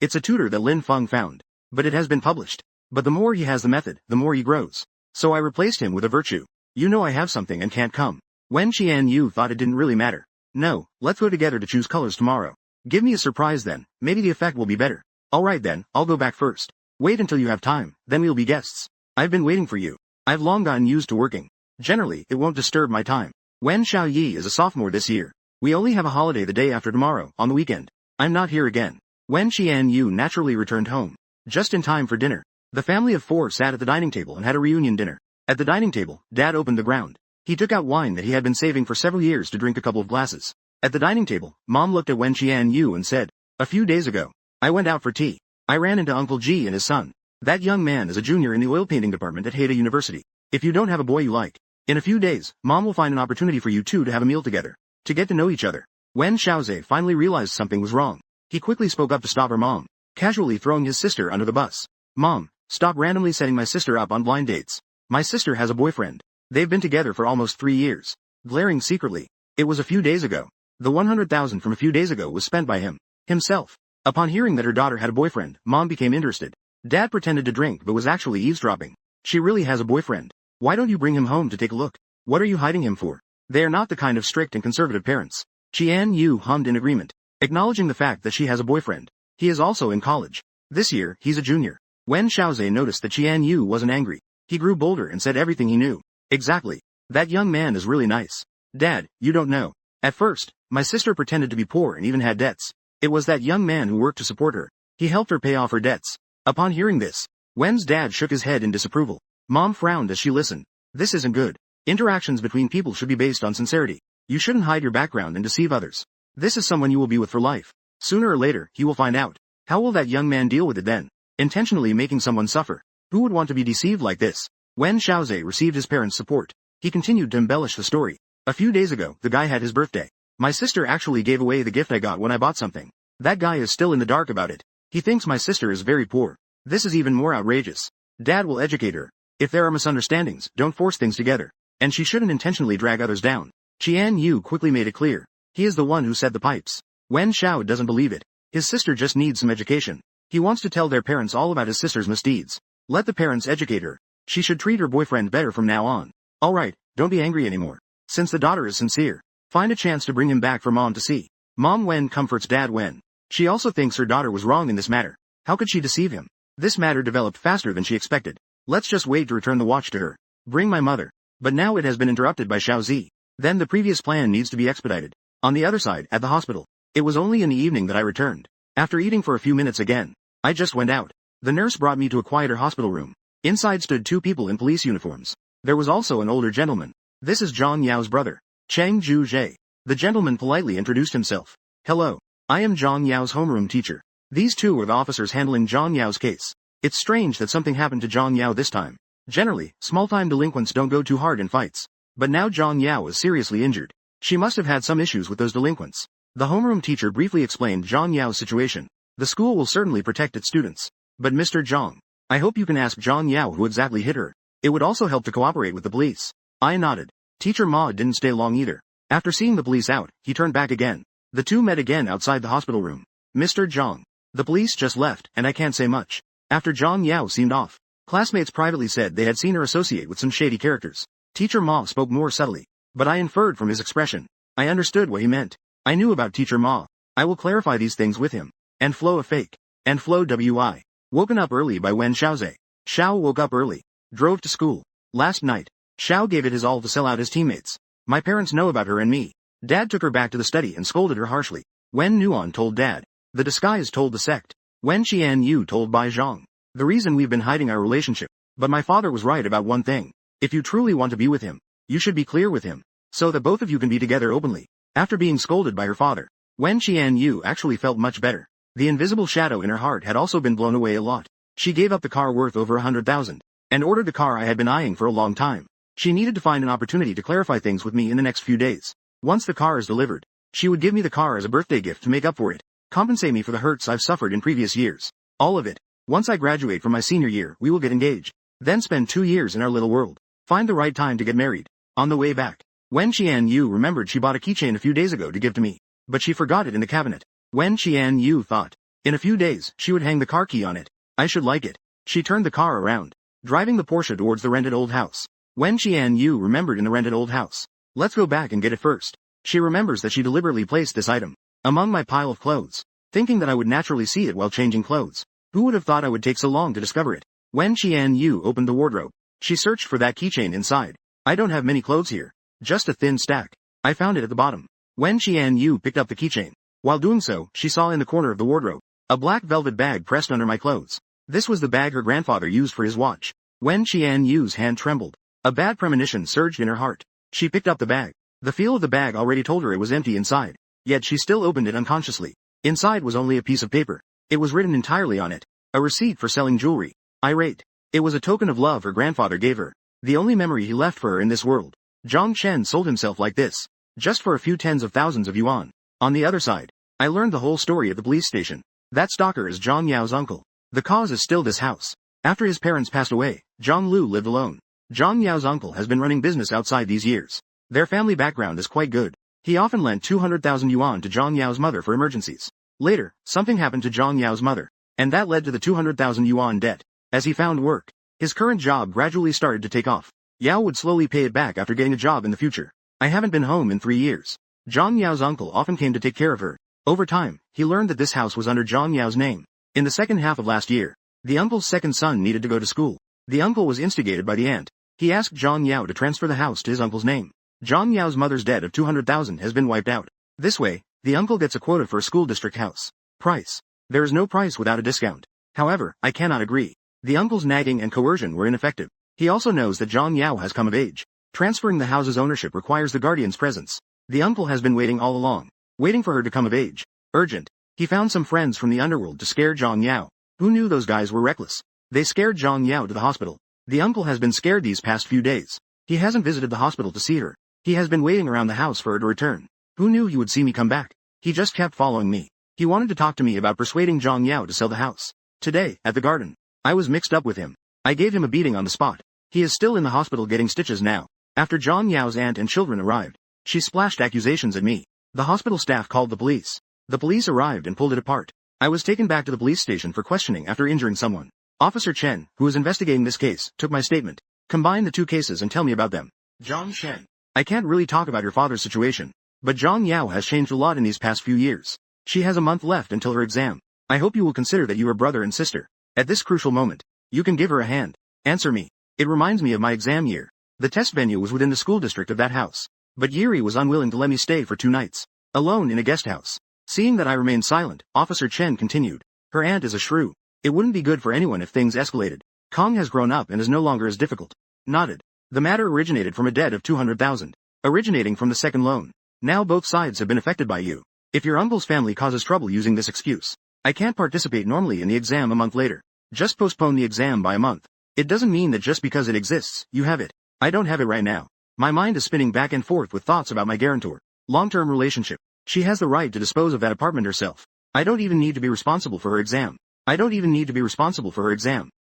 It's a tutor that Lin Feng found. But it has been published. But the more he has the method, the more he grows. So I replaced him with a virtue. You know I have something and can't come. Wen Qianyu thought it didn't really matter. No, let's go together to choose colors tomorrow. Give me a surprise then, maybe the effect will be better. Alright then, I'll go back first. Wait until you have time, then we'll be guests. I've been waiting for you. I've long gotten used to working. Generally, it won't disturb my time. Wen Xiaoyi is a sophomore this year. We only have a holiday the day after tomorrow, on the weekend. I'm not here again. Wen Qianyu naturally returned home, just in time for dinner. The family of 4 sat at the dining table and had a reunion dinner. At the dining table, Dad opened the ground. He took out wine that he had been saving for several years to drink a couple of glasses. At the dining table, Mom looked at Wen Qianyu and said, "A few days ago, I went out for tea. I ran into Uncle G and his son. That young man is a junior in the oil painting department at Haida University. If you don't have a boy you like, in a few days, Mom will find an opportunity for you two to have a meal together, to get to know each other." When Xiaozhe finally realized something was wrong, he quickly spoke up to stop her mom, casually throwing his sister under the bus. "Mom, stop randomly setting my sister up on blind dates. My sister has a boyfriend. They've been together for almost 3 years." Glaring secretly, "It was a few days ago. The 100,000 from a few days ago was spent by himself." Upon hearing that her daughter had a boyfriend, Mom became interested. Dad pretended to drink but was actually eavesdropping. "She really has a boyfriend. Why don't you bring him home to take a look? What are you hiding him for?" They are not the kind of strict and conservative parents. Qian Yu hummed in agreement, acknowledging the fact that she has a boyfriend. He is also in college. This year, he's a junior. When Xiaozhe noticed that Qian Yu wasn't angry, he grew bolder and said everything he knew. "Exactly. That young man is really nice. Dad, you don't know. At first, my sister pretended to be poor and even had debts. It was that young man who worked to support her. He helped her pay off her debts." Upon hearing this, Wen's dad shook his head in disapproval. Mom frowned as she listened. "This isn't good. Interactions between people should be based on sincerity. You shouldn't hide your background and deceive others. This is someone you will be with for life. Sooner or later, he will find out. How will that young man deal with it then? Intentionally making someone suffer. Who would want to be deceived like this?" When Xiaozhe received his parents' support, he continued to embellish the story. "A few days ago, the guy had his birthday. My sister actually gave away the gift I got when I bought something. That guy is still in the dark about it. He thinks my sister is very poor. This is even more outrageous. Dad will educate her. If there are misunderstandings, don't force things together. And she shouldn't intentionally drag others down." Qian Yu quickly made it clear. He is the one who set the pipes. Wen Xiao doesn't believe it. His sister just needs some education. He wants to tell their parents all about his sister's misdeeds. Let the parents educate her. She should treat her boyfriend better from now on. Alright, don't be angry anymore. Since the daughter is sincere, find a chance to bring him back for Mom to see. Mom Wen comforts Dad Wen. She also thinks her daughter was wrong in this matter. How could she deceive him? This matter developed faster than she expected. Let's just wait to return the watch to her. Bring my mother. But now it has been interrupted by Xiaozi. Then the previous plan needs to be expedited. On the other side, at the hospital. It was only in the evening that I returned. After eating for a few minutes again, I just went out. The nurse brought me to a quieter hospital room. Inside stood 2 people in police uniforms. There was also an older gentleman. "This is Zhang Yao's brother, Cheng Zhu. The gentleman politely introduced himself. "Hello. I am Zhang Yao's homeroom teacher." These 2 were the officers handling Zhang Yao's case. It's strange that something happened to Zhang Yao this time. Generally, small-time delinquents don't go too hard in fights. But now Zhang Yao is seriously injured. She must have had some issues with those delinquents. The homeroom teacher briefly explained Zhang Yao's situation. The school will certainly protect its students. But Mr. Zhang, I hope you can ask Zhang Yao who exactly hit her. It would also help to cooperate with the police. I nodded. Teacher Ma didn't stay long either. After seeing the police out, he turned back again. The 2 met again outside the hospital room. "Mr. Zhang, the police just left, and I can't say much." After Zhang Yao seemed off, classmates privately said they had seen her associate with some shady characters. Teacher Ma spoke more subtly, but I inferred from his expression. I understood what he meant. I knew about Teacher Ma. I will clarify these things with him. And Flo a fake. And Flo W.I. Woken up early by Wen Xiaozhe. Xiao woke up early. Drove to school. Last night, Xiao gave it his all to sell out his teammates. My parents know about her and me. Dad took her back to the study and scolded her harshly. Wen Nuan told Dad. The disguise told the sect. Wen Qian Yu told Bai Zhang. The reason we've been hiding our relationship. But my father was right about one thing. If you truly want to be with him, you should be clear with him, so that both of you can be together openly. After being scolded by her father, Wen Qian Yu actually felt much better. The invisible shadow in her heart had also been blown away a lot. She gave up the car worth over 100,000, and ordered the car I had been eyeing for a long time. She needed to find an opportunity to clarify things with me in the next few days. Once the car is delivered, she would give me the car as a birthday gift to make up for it. Compensate me for the hurts I've suffered in previous years. All of it. Once I graduate from my senior year, we will get engaged. Then spend 2 years in our little world. Find the right time to get married. On the way back, Wen Qian Yu remembered she bought a keychain a few days ago to give to me, but she forgot it in the cabinet. Wen Qian Yu thought, in a few days, she would hang the car key on it. I should like it. She turned the car around, driving the Porsche towards the rented old house. Wen Qian Yu remembered in the rented old house. Let's go back and get it first. She remembers that she deliberately placed this item among my pile of clothes, thinking that I would naturally see it while changing clothes. Who would have thought I would take so long to discover it? Wen Qian Yu opened the wardrobe. She searched for that keychain inside. I don't have many clothes here. Just a thin stack. I found it at the bottom. Wen Qian Yu picked up the keychain. While doing so, she saw in the corner of the wardrobe A black velvet bag pressed under my clothes. This was the bag her grandfather used for his watch. Wen Qianyu's hand trembled. A bad premonition surged in her heart. She picked up the bag. The feel of the bag already told her it was empty inside. Yet she still opened it unconsciously. Inside was only a piece of paper. It was written entirely on it. A receipt for selling jewelry. Irate. It was a token of love her grandfather gave her. The only memory he left for her in this world. Zhang Chen sold himself like this. Just for a few tens of thousands of yuan. On the other side, I learned the whole story at the police station. That stalker is Zhang Yao's uncle. The cause is still this house. After his parents passed away, Zhang Lu lived alone. Zhang Yao's uncle has been running business outside these years. Their family background is quite good. He often lent 200,000 yuan to Zhang Yao's mother for emergencies. Later, something happened to Zhang Yao's mother, and that led to the 200,000 yuan debt. As he found work, his current job gradually started to take off. Yao would slowly pay it back after getting a job in the future. I haven't been home in 3 years. Zhang Yao's uncle often came to take care of her. Over time, he learned that this house was under Zhang Yao's name. In the second half of last year, the uncle's second son needed to go to school. The uncle was instigated by the aunt. He asked Zhang Yao to transfer the house to his uncle's name. Zhang Yao's mother's debt of 200,000 has been wiped out. This way, the uncle gets a quota for a school district house. Price. There is no price without a discount. However, I cannot agree. The uncle's nagging and coercion were ineffective. He also knows that Zhang Yao has come of age. Transferring the house's ownership requires the guardian's presence. The uncle has been waiting all along. Waiting for her to come of age. Urgent. He found some friends from the underworld to scare Zhang Yao. Who knew those guys were reckless? They scared Zhang Yao to the hospital. The uncle has been scared these past few days. He hasn't visited the hospital to see her. He has been waiting around the house for her to return. Who knew he would see me come back? He just kept following me. He wanted to talk to me about persuading Zhang Yao to sell the house. Today, at the garden, I was mixed up with him. I gave him a beating on the spot. He is still in the hospital getting stitches now. After Zhang Yao's aunt and children arrived, she splashed accusations at me. The hospital staff called the police. The police arrived and pulled it apart. I was taken back to the police station for questioning after injuring someone. Officer Chen, who is investigating this case, took my statement. Combine the two cases and tell me about them. Zhang Chen. I can't really talk about your father's situation, but Zhang Yao has changed a lot in these past few years. She has a month left until her exam. I hope you will consider that you are brother and sister. At this crucial moment, you can give her a hand. Answer me. It reminds me of my exam year. The test venue was within the school district of that house. But Yuri was unwilling to let me stay for 2 nights. Alone in a guest house. Seeing that I remained silent, Officer Chen continued. Her aunt is a shrew. It wouldn't be good for anyone if things escalated. Kong has grown up and is no longer as difficult. Nodded. The matter originated from a debt of 200,000. Originating from the second loan. Now both sides have been affected by you. If your uncle's family causes trouble using this excuse, I can't participate normally in the exam a month later. Just postpone the exam by a month. It doesn't mean that just because it exists, you have it. I don't have it right now. My mind is spinning back and forth with thoughts about my guarantor. Long-term relationship. She has the right to dispose of that apartment herself. I don't even need to be responsible for her exam.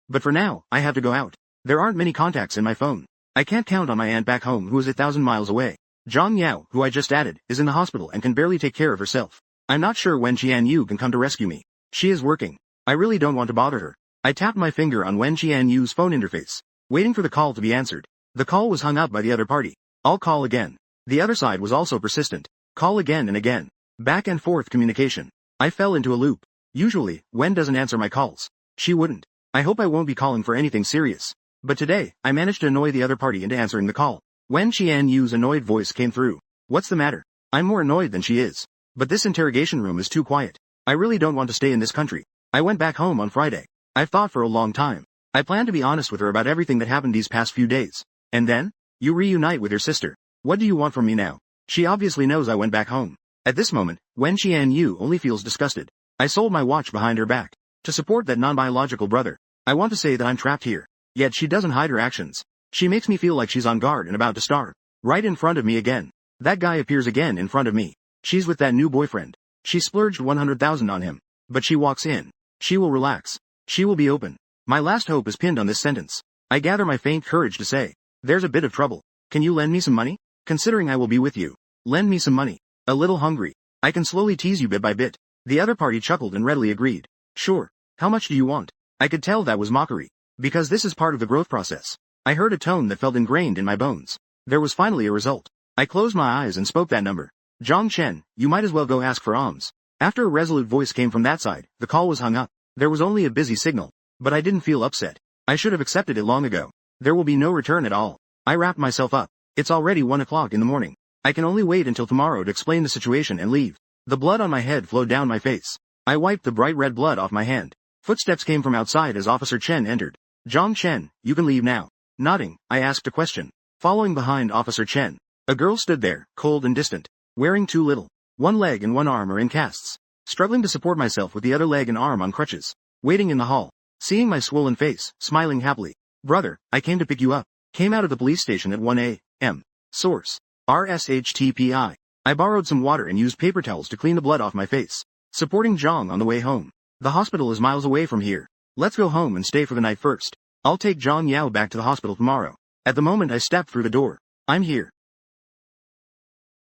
But for now, I have to go out. There aren't many contacts in my phone. I can't count on my aunt back home who is 1,000 miles away. Zhang Yao, who I just added, is in the hospital and can barely take care of herself. I'm not sure when Qianyu can come to rescue me. She is working. I really don't want to bother her. I tapped my finger on Wen Qianyu's phone interface, waiting for the call to be answered. The call was hung up by the other party. I'll call again. The other side was also persistent. Call again and again. Back and forth communication. I fell into a loop. Usually, Wen doesn't answer my calls. She wouldn't. I hope I won't be calling for anything serious. But today, I managed to annoy the other party into answering the call. Wen Qianyu's annoyed voice came through. What's the matter? I'm more annoyed than she is. But this interrogation room is too quiet. I really don't want to stay in this country. I went back home on Friday. I've thought for a long time. I plan to be honest with her about everything that happened these past few days. And then? You reunite with your sister. What do you want from me now? She obviously knows I went back home. At this moment, Wen Qianyu only feels disgusted. I sold my watch behind her back. To support that non-biological brother. I want to say that I'm trapped here. Yet she doesn't hide her actions. She makes me feel like she's on guard and about to starve. Right in front of me again. That guy appears again in front of me. She's with that new boyfriend. She splurged 100,000 on him. But she walks in. She will relax. She will be open. My last hope is pinned on this sentence. I gather my faint courage to say. There's a bit of trouble. Can you lend me some money? Considering I will be with you. Lend me some money. A little hungry. I can slowly tease you bit by bit. The other party chuckled and readily agreed. Sure. How much do you want? I could tell that was mockery. Because this is part of the growth process. I heard a tone that felt ingrained in my bones. There was finally a result. I closed my eyes and spoke that number. Zhang Chen, you might as well go ask for alms. After a resolute voice came from that side, the call was hung up. There was only a busy signal. But I didn't feel upset. I should have accepted it long ago. There will be no return at all. I wrapped myself up. It's already 1 o'clock in the morning. I can only wait until tomorrow to explain the situation and leave. The blood on my head flowed down my face. I wiped the bright red blood off my hand. Footsteps came from outside as Officer Chen entered. Zhang Chen, you can leave now. Nodding, I asked a question. Following behind Officer Chen, a girl stood there, cold and distant, wearing too little. One leg and one arm are in casts. Struggling to support myself with the other leg and arm on crutches. Waiting in the hall. Seeing my swollen face, smiling happily. Brother, I came to pick you up. Came out of the police station at 1 a.m. Source. RSHTPI. I borrowed some water and used paper towels to clean the blood off my face. Supporting Zhang on the way home. The hospital is miles away from here. Let's go home and stay for the night first. I'll take Zhang Yao back to the hospital tomorrow. At the moment I stepped through the door. I'm here.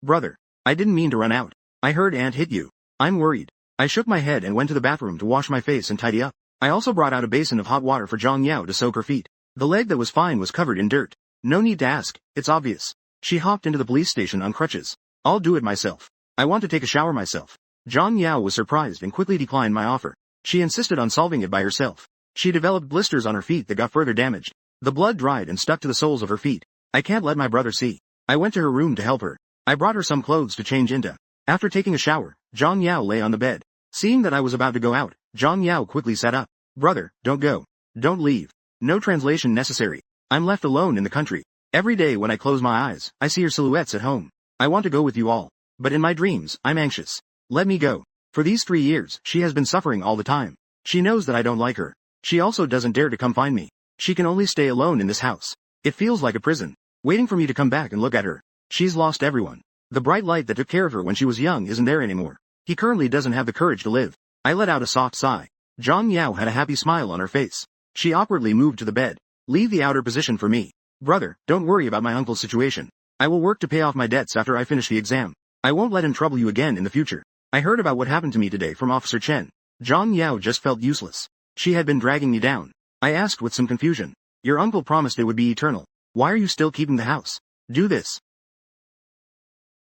Brother. I didn't mean to run out. I heard Aunt hit you. I'm worried. I shook my head and went to the bathroom to wash my face and tidy up. I also brought out a basin of hot water for Zhang Yao to soak her feet. The leg that was fine was covered in dirt. No need to ask, it's obvious. She hopped into the police station on crutches. I'll do it myself. I want to take a shower myself. Zhang Yao was surprised and quickly declined my offer. She insisted on solving it by herself. She developed blisters on her feet that got further damaged. The blood dried and stuck to the soles of her feet. I can't let my brother see. I went to her room to help her. I brought her some clothes to change into. After taking a shower, Zhang Yao lay on the bed. Seeing that I was about to go out, Zhang Yao quickly sat up. Brother, don't go. Don't leave. No translation necessary. I'm left alone in the country. Every day when I close my eyes, I see your silhouettes at home. I want to go with you all. But in my dreams, I'm anxious. Let me go. For these 3 years, she has been suffering all the time. She knows that I don't like her. She also doesn't dare to come find me. She can only stay alone in this house. It feels like a prison, waiting for me to come back and look at her. She's lost everyone. The bright light that took care of her when she was young isn't there anymore. He currently doesn't have the courage to live. I let out a soft sigh. Zhang Yao had a happy smile on her face. She awkwardly moved to the bed. Leave the outer position for me. Brother, don't worry about my uncle's situation. I will work to pay off my debts after I finish the exam. I won't let him trouble you again in the future. I heard about what happened to me today from Officer Chen. Zhang Yao just felt useless. She had been dragging me down. I asked with some confusion. Your uncle promised it would be eternal. Why are you still keeping the house? Do this.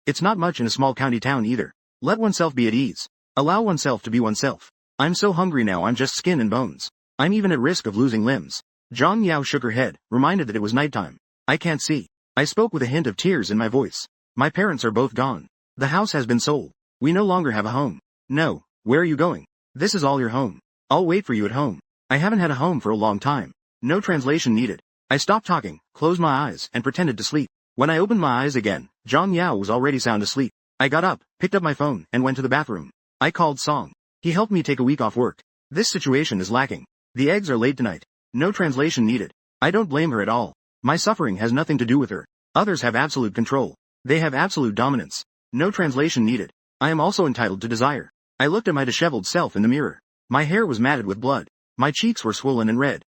It's not much in a small county town either. Let oneself be at ease. Allow oneself to be oneself. I'm so hungry now I'm just skin and bones. I'm even at risk of losing limbs. Zhang Yao shook her head, reminded that it was nighttime. I can't see. I spoke with a hint of tears in my voice. My parents are both gone. The house has been sold. We no longer have a home. No, where are you going? This is all your home. I'll wait for you at home. I haven't had a home for a long time. No translation needed. I stopped talking, closed my eyes, and pretended to sleep. When I opened my eyes again, Zhang Yao was already sound asleep. I got up, picked up my phone, and went to the bathroom. I called Song. He helped me take a week off work. This situation is lacking. The eggs are laid tonight. No translation needed. I don't blame her at all. My suffering has nothing to do with her. Others have absolute control. They have absolute dominance. No translation needed. I am also entitled to desire. I looked at my disheveled self in the mirror. My hair was matted with blood. My cheeks were swollen and red.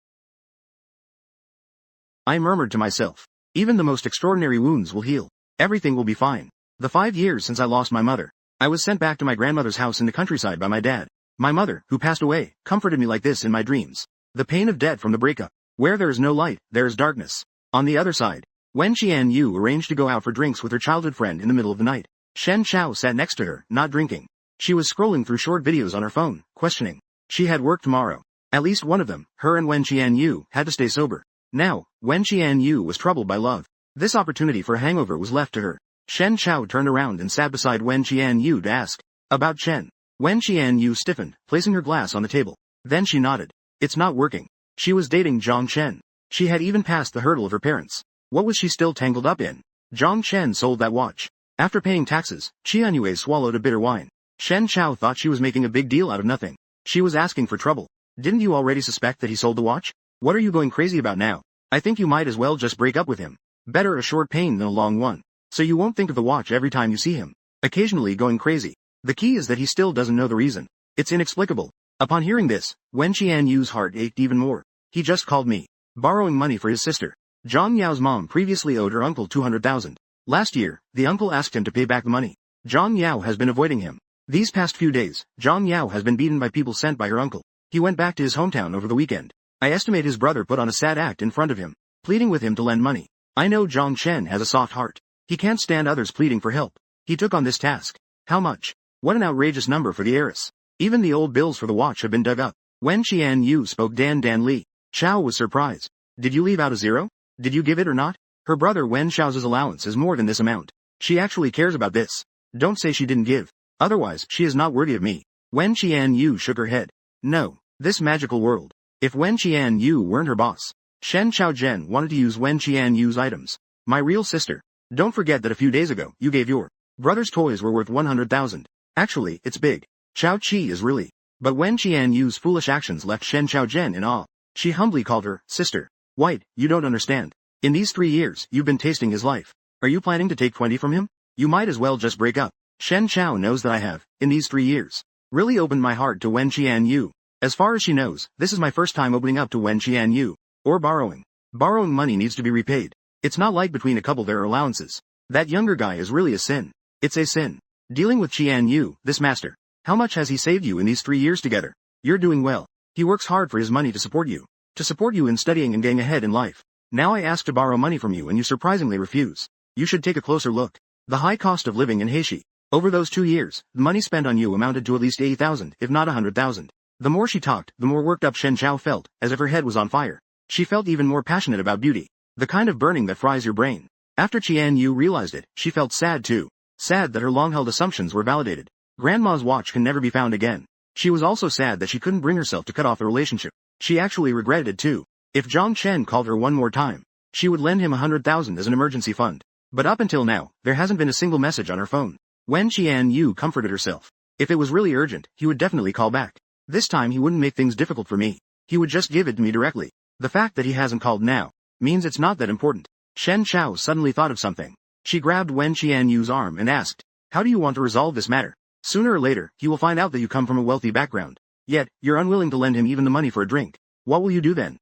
I murmured to myself. Even the most extraordinary wounds will heal. Everything will be fine. The 5 years since I lost my mother. I was sent back to my grandmother's house in the countryside by my dad. My mother, who passed away, comforted me like this in my dreams. The pain of death from the breakup. Where there is no light, there is darkness. On the other side, Wen Qianyu arranged to go out for drinks with her childhood friend in the middle of the night. Shen Chao sat next to her, not drinking. She was scrolling through short videos on her phone, questioning. She had work tomorrow. At least one of them, her and Wen Qianyu, had to stay sober. Now, Wen Qianyu was troubled by love. This opportunity for a hangover was left to her. Shen Chao turned around and sat beside Wen Qianyu to ask. About Chen. Wen Qianyu stiffened, placing her glass on the table. Then she nodded. It's not working. She was dating Zhang Chen. She had even passed the hurdle of her parents. What was she still tangled up in? Zhang Chen sold that watch. After paying taxes, Qianyue swallowed a bitter wine. Shen Chao thought she was making a big deal out of nothing. She was asking for trouble. Didn't you already suspect that he sold the watch? What are you going crazy about now? I think you might as well just break up with him. Better a short pain than a long one. So you won't think of the watch every time you see him. Occasionally going crazy. The key is that he still doesn't know the reason. It's inexplicable. Upon hearing this, Wen Qianyu's heart ached even more. He just called me. Borrowing money for his sister. Zhang Yao's mom previously owed her uncle 200,000. Last year, the uncle asked him to pay back the money. Zhang Yao has been avoiding him. These past few days, Zhang Yao has been beaten by people sent by her uncle. He went back to his hometown over the weekend. I estimate his brother put on a sad act in front of him, pleading with him to lend money. I know Zhang Chen has a soft heart. He can't stand others pleading for help. He took on this task. How much? What an outrageous number for the heiress. Even the old bills for the watch have been dug up. Wen Qianyu spoke Dan Li. Chao was surprised. Did you leave out a zero? Did you give it or not? Her brother Wen Xiao's allowance is more than this amount. She actually cares about this. Don't say she didn't give. Otherwise, she is not worthy of me. Wen Qianyu shook her head. No, this magical world. If Wen Qianyu weren't her boss, Shen Chaozhen wanted to use Wen Qianyu's items. My real sister. Don't forget that a few days ago, you gave your brother's toys were worth 100,000. Actually, it's big. Chao Qi is really. But Wen Qianyu's foolish actions left Shen Chaozhen in awe. She humbly called her, sister. White, you don't understand. In these 3 years, you've been tasting his life. Are you planning to take 20 from him? You might as well just break up. Shen Chao knows that I have, in these 3 years, really opened my heart to Wen Qianyu. As far as she knows, this is my first time opening up to Wen Qianyu. Or borrowing. Borrowing money needs to be repaid. It's not like between a couple there are allowances. That younger guy is really a sin. It's a sin. Dealing with Qianyu, this master. How much has he saved you in these 3 years together? You're doing well. He works hard for his money to support you. To support you in studying and getting ahead in life. Now I ask to borrow money from you and you surprisingly refuse. You should take a closer look. The high cost of living in Heishi. Over those 2 years, the money spent on you amounted to at least 80,000, if not 100,000. The more she talked, the more worked up Shen Chao felt, as if her head was on fire. She felt even more passionate about beauty. The kind of burning that fries your brain. After Qianyu realized it, she felt sad too. Sad that her long-held assumptions were validated. Grandma's watch can never be found again. She was also sad that she couldn't bring herself to cut off the relationship. She actually regretted it too. If Zhang Chen called her one more time, she would lend him 100,000 as an emergency fund. But up until now, there hasn't been a single message on her phone. Wen Qianyu comforted herself. If it was really urgent, he would definitely call back. This time he wouldn't make things difficult for me. He would just give it to me directly. The fact that he hasn't called now means it's not that important. Shen Chao suddenly thought of something. She grabbed Wen Qianyu's arm and asked, how do you want to resolve this matter? Sooner or later, he will find out that you come from a wealthy background. Yet, you're unwilling to lend him even the money for a drink. What will you do then?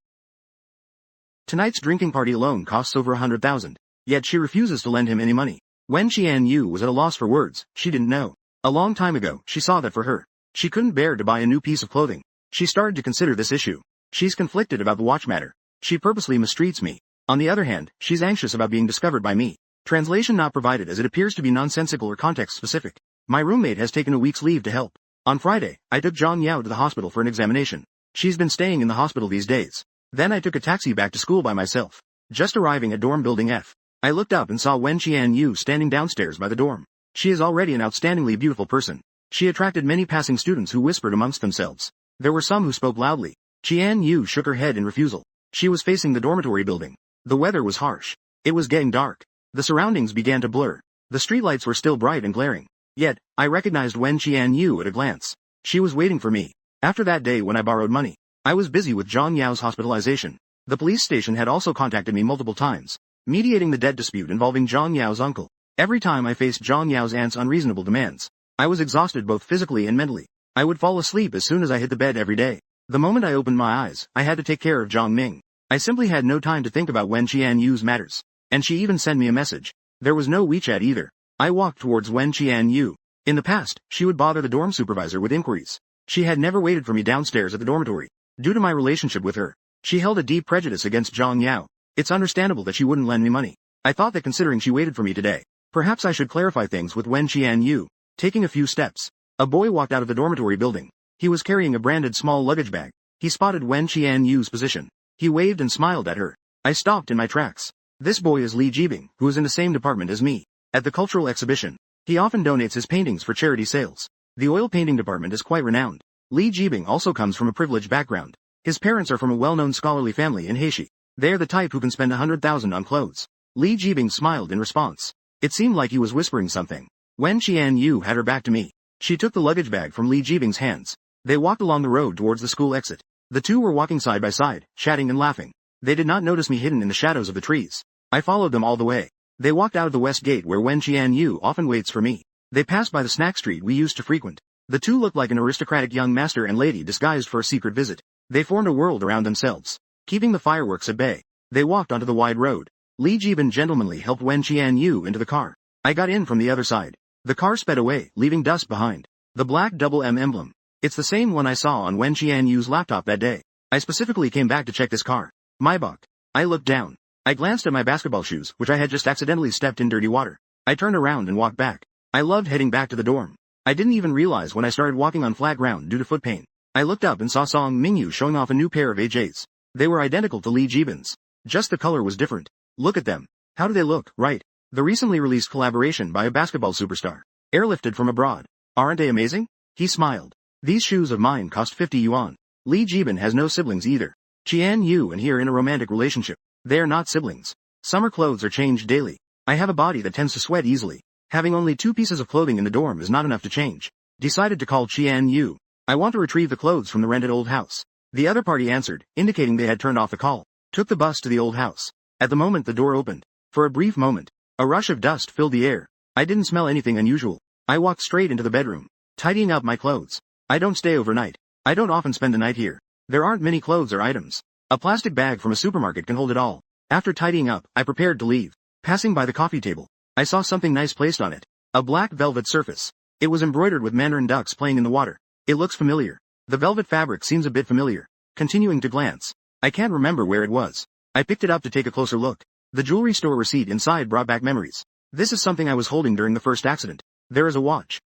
Tonight's drinking party alone costs over 100,000. Yet she refuses to lend him any money. Wen Qianyu was at a loss for words. She didn't know. A long time ago, she saw that for her, she couldn't bear to buy a new piece of clothing. She started to consider this issue. She's conflicted about the watch matter. She purposely mistreats me. On the other hand, she's anxious about being discovered by me. Translation not provided as it appears to be nonsensical or context-specific. My roommate has taken a week's leave to help. On Friday, I took Zhang Yao to the hospital for an examination. She's been staying in the hospital these days. Then I took a taxi back to school by myself. Just arriving at dorm building F, I looked up and saw Wen Qianyu standing downstairs by the dorm. She is already an outstandingly beautiful person. She attracted many passing students who whispered amongst themselves. There were some who spoke loudly. Qianyu shook her head in refusal. She was facing the dormitory building. The weather was harsh. It was getting dark. The surroundings began to blur. The streetlights were still bright and glaring. Yet, I recognized Wen Qianyu at a glance. She was waiting for me. After that day when I borrowed money, I was busy with Zhang Yao's hospitalization. The police station had also contacted me multiple times, mediating the debt dispute involving Zhang Yao's uncle. Every time I faced Zhang Yao's aunt's unreasonable demands, I was exhausted both physically and mentally. I would fall asleep as soon as I hit the bed every day. The moment I opened my eyes, I had to take care of Zhang Ming. I simply had no time to think about Wen Qianyu's matters. And she even sent me a message. There was no WeChat either. I walked towards Wen Qianyu. In the past, she would bother the dorm supervisor with inquiries. She had never waited for me downstairs at the dormitory. Due to my relationship with her, she held a deep prejudice against Zhang Yao. It's understandable that she wouldn't lend me money. I thought that considering she waited for me today, perhaps I should clarify things with Wen Qianyu. Taking a few steps, a boy walked out of the dormitory building. He was carrying a branded small luggage bag. He spotted Wen Qianyu's position. He waved and smiled at her. I stopped in my tracks. This boy is Li Jibing, who is in the same department as me. At the cultural exhibition, he often donates his paintings for charity sales. The oil painting department is quite renowned. Li Jibing also comes from a privileged background. His parents are from a well-known scholarly family in Heishi. They are the type who can spend 100,000 on clothes. Li Jibing smiled in response. It seemed like he was whispering something. Wen Qianyu had her back to me. She took the luggage bag from Li Jibing's hands. They walked along the road towards the school exit. The two were walking side by side, chatting and laughing. They did not notice me hidden in the shadows of the trees. I followed them all the way. They walked out of the west gate where Wen Qianyu often waits for me. They passed by the snack street we used to frequent. The two looked like an aristocratic young master and lady disguised for a secret visit. They formed a world around themselves, keeping the fireworks at bay. They walked onto the wide road. Li Jibin gentlemanly helped Wen Qianyu into the car. I got in from the other side. The car sped away, leaving dust behind. The black double M emblem. It's the same one I saw on Wen Qianyu's laptop that day. I specifically came back to check this car. Maybach. I looked down. I glanced at my basketball shoes, which I had just accidentally stepped in dirty water. I turned around and walked back. I loved heading back to the dorm. I didn't even realize when I started walking on flat ground due to foot pain. I looked up and saw Song Mingyu showing off a new pair of AJs. They were identical to Li Jibin's. Just the color was different. Look at them. How do they look, right? The recently released collaboration by a basketball superstar. Airlifted from abroad. Aren't they amazing? He smiled. These shoes of mine cost 50 yuan. Li Jibin has no siblings either. Qian Yu and he are in a romantic relationship. They are not siblings. Summer clothes are changed daily. I have a body that tends to sweat easily. Having only 2 pieces of clothing in the dorm is not enough to change. Decided to call Qian Yu. I want to retrieve the clothes from the rented old house. The other party answered, indicating they had turned off the call. Took the bus to the old house. At the moment the door opened. For a brief moment, a rush of dust filled the air. I didn't smell anything unusual. I walked straight into the bedroom, tidying up my clothes. I don't stay overnight. I don't often spend the night here. There aren't many clothes or items. A plastic bag from a supermarket can hold it all. After tidying up, I prepared to leave. Passing by the coffee table, I saw something nice placed on it. A black velvet surface. It was embroidered with mandarin ducks playing in the water. It looks familiar. The velvet fabric seems a bit familiar. Continuing to glance. I can't remember where it was. I picked it up to take a closer look. The jewelry store receipt inside brought back memories. This is something I was holding during the first accident. There is a watch.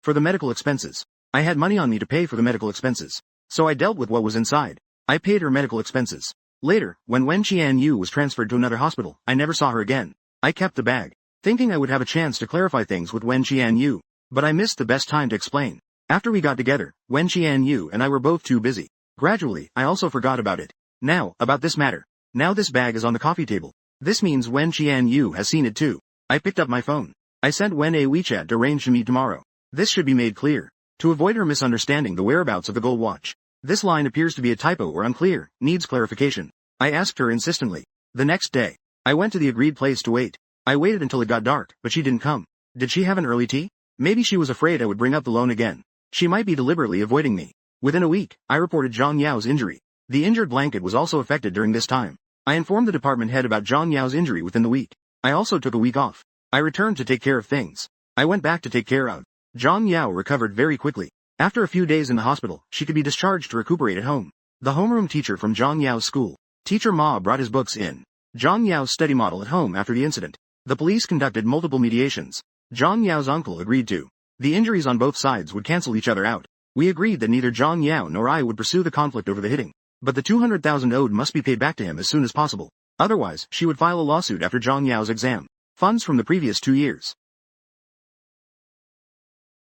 For the medical expenses. I had money on me to pay for the medical expenses. So I dealt with what was inside. I paid her medical expenses. Later, when Wen Qian Yu was transferred to another hospital, I never saw her again. I kept the bag, thinking I would have a chance to clarify things with Wen Qian Yu. But I missed the best time to explain. After we got together, Wen Qian Yu and I were both too busy. Gradually, I also forgot about it. Now, about this matter. Now this bag is on the coffee table. This means Wen Qian Yu has seen it too. I picked up my phone. I sent Wen a WeChat to arrange to meet tomorrow. This should be made clear. To avoid her misunderstanding the whereabouts of the gold watch. This line appears to be a typo or unclear, needs clarification. I asked her insistently. The next day, I went to the agreed place to wait. I waited until it got dark, but she didn't come. Did she have an early tea? Maybe she was afraid I would bring up the loan again. She might be deliberately avoiding me. Within a week, I reported Zhang Yao's injury. The injured blanket was also affected during this time. I informed the department head about Zhang Yao's injury within the week. I also took a week off. I returned to take care of things. I went back to take care of. Zhang Yao recovered very quickly. After a few days in the hospital, she could be discharged to recuperate at home. The homeroom teacher from Zhang Yao's school. Teacher Ma brought his books in. Zhang Yao's study model at home after the incident. The police conducted multiple mediations. Zhang Yao's uncle agreed to. The injuries on both sides would cancel each other out. We agreed that neither Zhang Yao nor I would pursue the conflict over the hitting. But the 200,000 owed must be paid back to him as soon as possible. Otherwise, she would file a lawsuit after Zhang Yao's exam. Funds from the previous 2 years.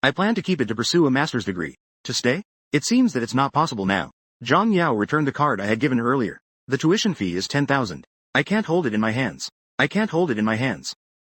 I plan to keep it to pursue a master's degree. To stay? It seems that it's not possible now. Zhang Yao returned the card I had given her earlier. The tuition fee is 10,000. I can't hold it in my hands.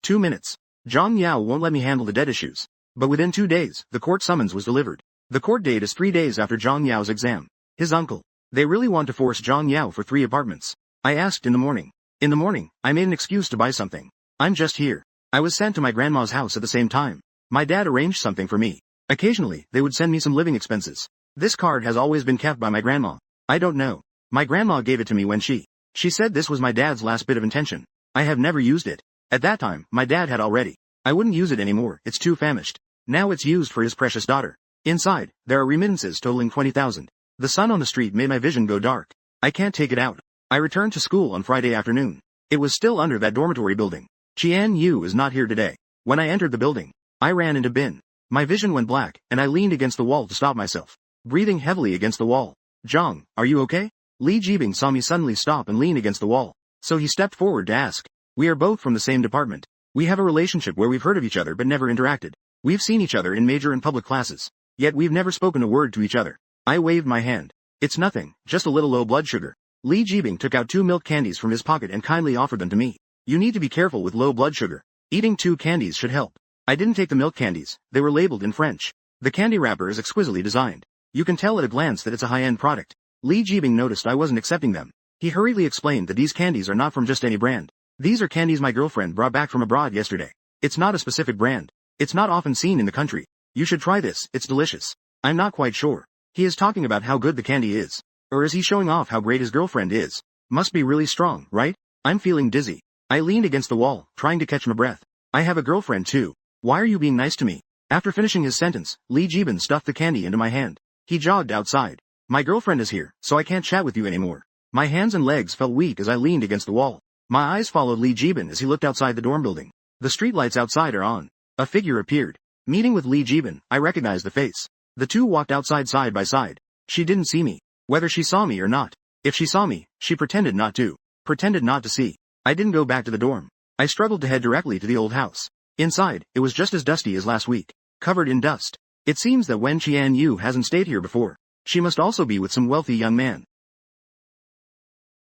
2 minutes. Zhang Yao won't let me handle the debt issues. But within 2 days, the court summons was delivered. The court date is 3 days after Zhang Yao's exam. His uncle. They really want to force Zhang Yao for 3 apartments. I asked in the morning. In the morning, I made an excuse to buy something. I'm just here. I was sent to my grandma's house at the same time. My dad arranged something for me. Occasionally, they would send me some living expenses. This card has always been kept by my grandma. I don't know. My grandma gave it to me when she said this was my dad's last bit of intention. I have never used it. At that time, my dad had already. I wouldn't use it anymore, it's too famished. Now it's used for his precious daughter. Inside, there are remittances totaling 20,000. The sun on the street made my vision go dark. I can't take it out. I returned to school on Friday afternoon. It was still under that dormitory building. Qian Yu is not here today. When I entered the building, I ran into bin. My vision went black, and I leaned against the wall to stop myself. Breathing heavily against the wall. Zhang, are you okay? Li Jibing saw me suddenly stop and lean against the wall. So he stepped forward to ask. We are both from the same department. We have a relationship where we've heard of each other but never interacted. We've seen each other in major and public classes. Yet we've never spoken a word to each other. I waved my hand. It's nothing, just a little low blood sugar. Li Jibing took out 2 milk candies from his pocket and kindly offered them to me. You need to be careful with low blood sugar. Eating 2 candies should help. I didn't take the milk candies, they were labeled in French. The candy wrapper is exquisitely designed. You can tell at a glance that it's a high-end product. Li Jibing noticed I wasn't accepting them. He hurriedly explained that these candies are not from just any brand. These are candies my girlfriend brought back from abroad yesterday. It's not a specific brand. It's not often seen in the country. You should try this, it's delicious. I'm not quite sure. He is talking about how good the candy is. Or is he showing off how great his girlfriend is? Must be really strong, right? I'm feeling dizzy. I leaned against the wall, trying to catch my breath. I have a girlfriend too. Why are you being nice to me? After finishing his sentence, Li Jibin stuffed the candy into my hand. He jogged outside. My girlfriend is here, so I can't chat with you anymore. My hands and legs felt weak as I leaned against the wall. My eyes followed Li Jibin as he looked outside the dorm building. The streetlights outside are on. A figure appeared. Meeting with Li Jibin, I recognized the face. The two walked outside side by side. She didn't see me. Whether she saw me or not. If she saw me, she pretended not to. Pretended not to see. I didn't go back to the dorm. I struggled to head directly to the old house. Inside, it was just as dusty as last week. Covered in dust. It seems that Wen Qianyu hasn't stayed here before. She must also be with some wealthy young man.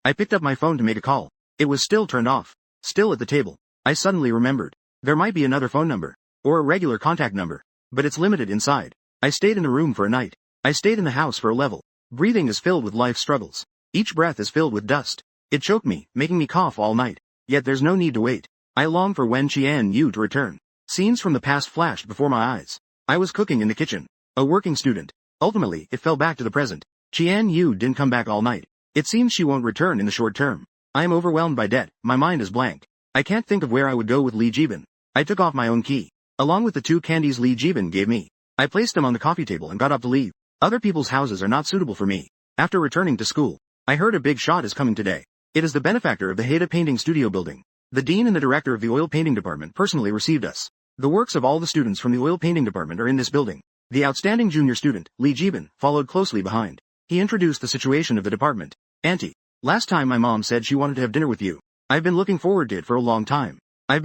I picked up my phone to make a call. It was still turned off. Still at the table. I suddenly remembered. There might be another phone number. Or a regular contact number. But it's limited inside. I stayed in the room for a night. I stayed in the house for a level. Breathing is filled with life struggles. Each breath is filled with dust. It choked me, making me cough all night. Yet there's no need to wait. I long for Wen Qianyu to return. Scenes from the past flashed before my eyes. I was cooking in the kitchen. A working student. Ultimately, it fell back to the present. Qianyu didn't come back all night. It seems she won't return in the short term. I am overwhelmed by debt. My mind is blank. I can't think of where I would go with Li Jiban. I took off my own key. Along with the 2 candies Li Jiban gave me. I placed them on the coffee table and got up to leave. Other people's houses are not suitable for me. After returning to school, I heard a big shot is coming today. It is the benefactor of the Haida Painting Studio building. The dean and the director of the oil painting department personally received us. The works of all the students from the oil painting department are in this building. The outstanding junior student, Li Jiban, followed closely behind. He introduced the situation of the department. Auntie, last time my mom said she wanted to have dinner with you. I've been looking forward to it for a long time. Li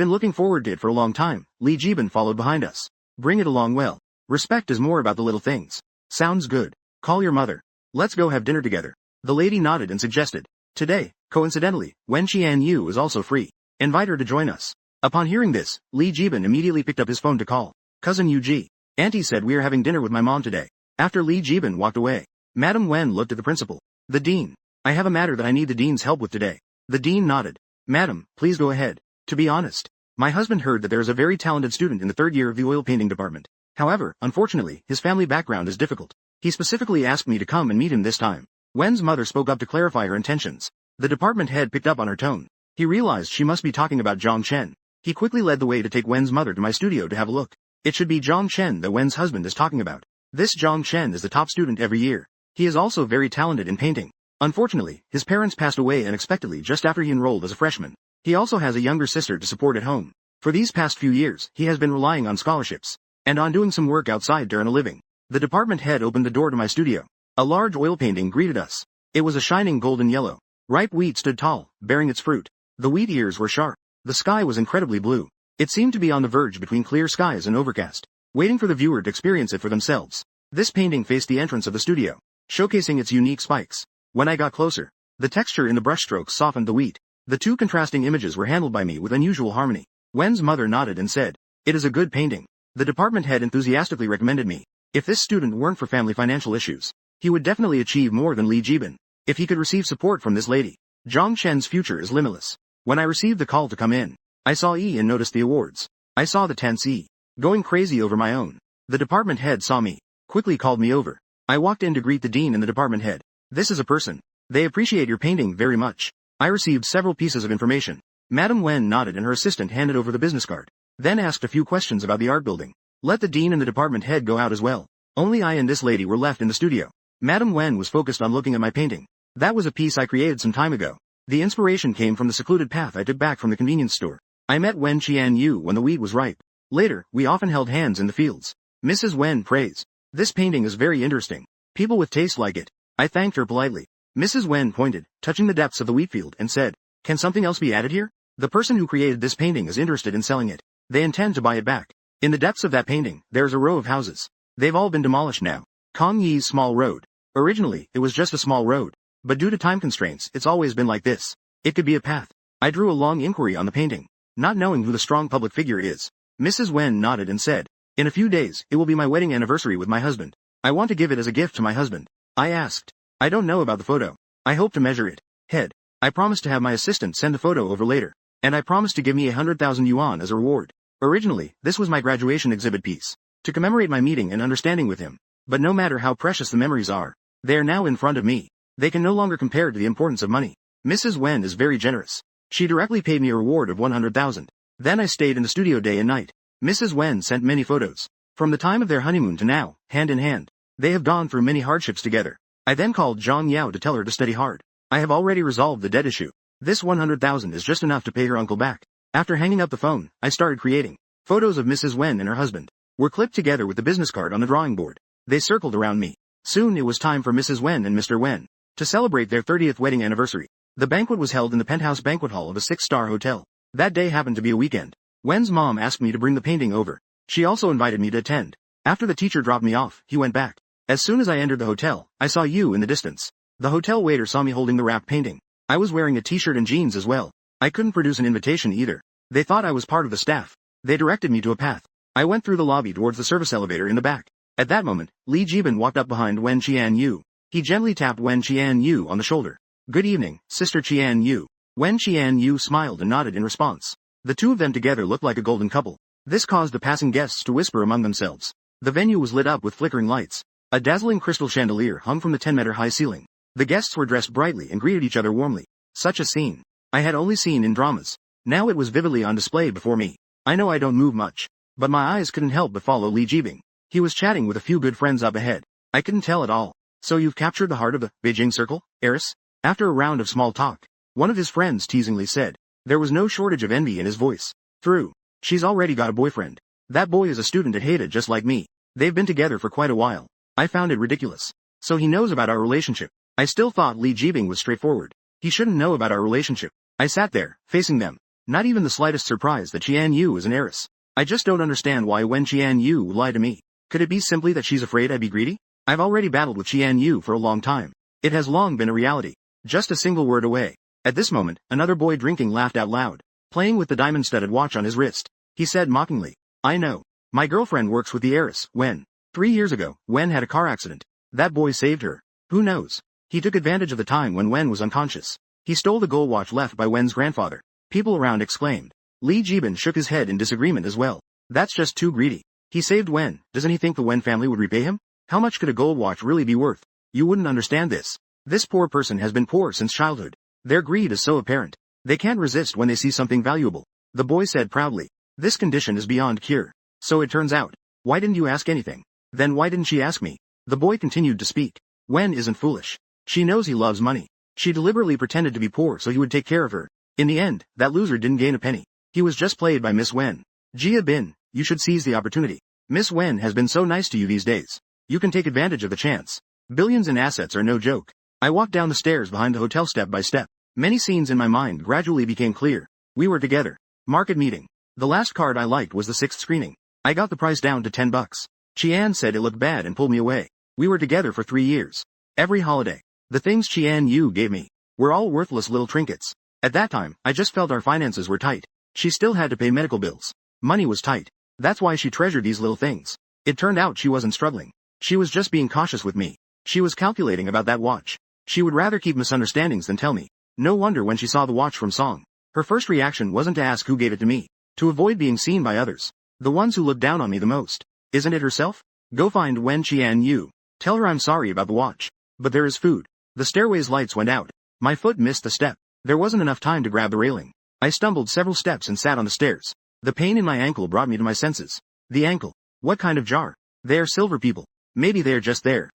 Jiban followed behind us. Bring it along well. Respect is more about the little things. Sounds good. Call your mother. Let's go have dinner together. The lady nodded and suggested. Today, coincidentally, Wen Qianyu is also free. Invite her to join us. Upon hearing this, Li Jiban immediately picked up his phone to call. Cousin Yu. Auntie said we are having dinner with my mom today. After Li Jiban walked away, Madam Wen looked at the principal. The dean. I have a matter that I need the dean's help with today. The dean nodded. Madam, please go ahead. To be honest, my husband heard that there is a very talented student in the 3rd year of the oil painting department. However, unfortunately, his family background is difficult. He specifically asked me to come and meet him this time. Wen's mother spoke up to clarify her intentions. The department head picked up on her tone. He realized she must be talking about Zhang Chen. He quickly led the way to take Wen's mother to my studio to have a look. It should be Zhang Chen that Wen's husband is talking about. This Zhang Chen is the top student every year. He is also very talented in painting. Unfortunately, his parents passed away unexpectedly just after he enrolled as a freshman. He also has a younger sister to support at home. For these past few years, he has been relying on scholarships and on doing some work outside to earn a living. The department head opened the door to my studio. A large oil painting greeted us. It was a shining golden yellow. Ripe wheat stood tall, bearing its fruit. The wheat ears were sharp. The sky was incredibly blue. It seemed to be on the verge between clear skies and overcast, waiting for the viewer to experience it for themselves. This painting faced the entrance of the studio, showcasing its unique spikes. When I got closer, the texture in the brushstrokes softened the wheat. The 2 contrasting images were handled by me with unusual harmony. Wen's mother nodded and said, "It is a good painting." The department head enthusiastically recommended me. If this student weren't for family financial issues, he would definitely achieve more than Li Jiban. If he could receive support from this lady, Zhang Chen's future is limitless. When I received the call to come in, I saw E and noticed the awards. I saw the tense E, going crazy over my own. The department head saw me, quickly called me over. I walked in to greet the dean and the department head. This is a person. They appreciate your painting very much. I received several pieces of information. Madam Wen nodded and her assistant handed over the business card, then asked a few questions about the art building. Let the dean and the department head go out as well. Only I and this lady were left in the studio. Madam Wen was focused on looking at my painting. That was a piece I created some time ago. The inspiration came from the secluded path I took back from the convenience store. I met Wen Qianyu when the wheat was ripe. Later, we often held hands in the fields. Mrs. Wen praised. This painting is very interesting. People with taste like it. I thanked her politely. Mrs. Wen pointed, touching the depths of the wheat field, and said, "Can something else be added here?" The person who created this painting is interested in selling it. They intend to buy it back. In the depths of that painting, there's a row of houses. They've all been demolished now. Kong Yi's small road. Originally, it was just a small road. But due to time constraints, it's always been like this. It could be a path. I drew a long inquiry on the painting, not knowing who the strong public figure is. Mrs. Wen nodded and said, "In a few days, it will be my wedding anniversary with my husband. I want to give it as a gift to my husband." I asked, "I don't know about the photo. I hope to measure it." Head. I promised to have my assistant send the photo over later. And I promised to give me 100,000 yuan as a reward. Originally, this was my graduation exhibit piece, to commemorate my meeting and understanding with him. But no matter how precious the memories are, they are now in front of me. They can no longer compare to the importance of money. Mrs. Wen is very generous. She directly paid me a reward of 100,000. Then I stayed in the studio day and night. Mrs. Wen sent many photos. From the time of their honeymoon to now, hand in hand. They have gone through many hardships together. I then called Zhang Yao to tell her to study hard. I have already resolved the debt issue. This 100,000 is just enough to pay her uncle back. After hanging up the phone, I started creating. Photos of Mrs. Wen and her husband were clipped together with the business card on the drawing board. They circled around me. Soon it was time for Mrs. Wen and Mr. Wen to celebrate their 30th wedding anniversary. The banquet was held in the penthouse banquet hall of a 6-star hotel. That day happened to be a weekend. Wen's mom asked me to bring the painting over. She also invited me to attend. After the teacher dropped me off, he went back. As soon as I entered the hotel, I saw you in the distance. The hotel waiter saw me holding the wrapped painting. I was wearing a t-shirt and jeans as well. I couldn't produce an invitation either. They thought I was part of the staff. They directed me to a path. I went through the lobby towards the service elevator in the back. At that moment, Li Jibin walked up behind Wen Qianyu. He gently tapped Wen Qianyu on the shoulder. "Good evening, Sister Qianyu." Wen Qianyu smiled and nodded in response. The two of them together looked like a golden couple. This caused the passing guests to whisper among themselves. The venue was lit up with flickering lights. A dazzling crystal chandelier hung from the 10-meter-high ceiling. The guests were dressed brightly and greeted each other warmly. Such a scene I had only seen in dramas. Now it was vividly on display before me. I know I don't move much, but my eyes couldn't help but follow Li Jibing. He was chatting with a few good friends up ahead. I couldn't tell at all. "So you've captured the heart of the Beijing circle, heiress?" After a round of small talk, one of his friends teasingly said. There was no shortage of envy in his voice. "Through. She's already got a boyfriend. That boy is a student at Haida just like me. They've been together for quite a while." I found it ridiculous. So he knows about our relationship. I still thought Li Jibing was straightforward. He shouldn't know about our relationship. I sat there, facing them. Not even the slightest surprise that Qian Yu is an heiress. I just don't understand why Wen Qian Yu would lie to me. Could it be simply that she's afraid I'd be greedy? I've already battled with Qian Yu for a long time. It has long been a reality. Just a single word away. At this moment, another boy drinking laughed out loud, playing with the diamond-studded watch on his wrist. He said mockingly, "I know. My girlfriend works with the heiress, Wen. 3 years ago, Wen had a car accident. That boy saved her. Who knows? He took advantage of the time when Wen was unconscious. He stole the gold watch left by Wen's grandfather." People around exclaimed. Li Jibin shook his head in disagreement as well. "That's just too greedy. He saved Wen. Doesn't he think the Wen family would repay him? How much could a gold watch really be worth? You wouldn't understand this. This poor person has been poor since childhood. Their greed is so apparent. They can't resist when they see something valuable." The boy said proudly. "This condition is beyond cure. So it turns out. Why didn't you ask anything? Then why didn't she ask me?" The boy continued to speak. "Wen isn't foolish. She knows he loves money. She deliberately pretended to be poor so he would take care of her. In the end, that loser didn't gain a penny. He was just played by Miss Wen. Jia Bin, you should seize the opportunity. Miss Wen has been so nice to you these days. You can take advantage of the chance. Billions in assets are no joke." I walked down the stairs behind the hotel step by step. Many scenes in my mind gradually became clear. We were together. Market meeting. The last card I liked was the 6th screening. I got the price down to $10. Qian said it looked bad and pulled me away. We were together for 3 years. Every holiday. The things Qian Yu gave me were all worthless little trinkets. At that time, I just felt our finances were tight. She still had to pay medical bills. Money was tight. That's why she treasured these little things. It turned out she wasn't struggling. She was just being cautious with me. She was calculating about that watch. She would rather keep misunderstandings than tell me. No wonder when she saw the watch from Song, her first reaction wasn't to ask who gave it to me. To avoid being seen by others. The ones who looked down on me the most. Isn't it herself? Go find Wen Qian Yu. Tell her I'm sorry about the watch. But there is food. The stairway's lights went out. My foot missed the step. There wasn't enough time to grab the railing. I stumbled several steps and sat on the stairs. The pain in my ankle brought me to my senses. The ankle. What kind of jar? They are silver people. Maybe they are just there.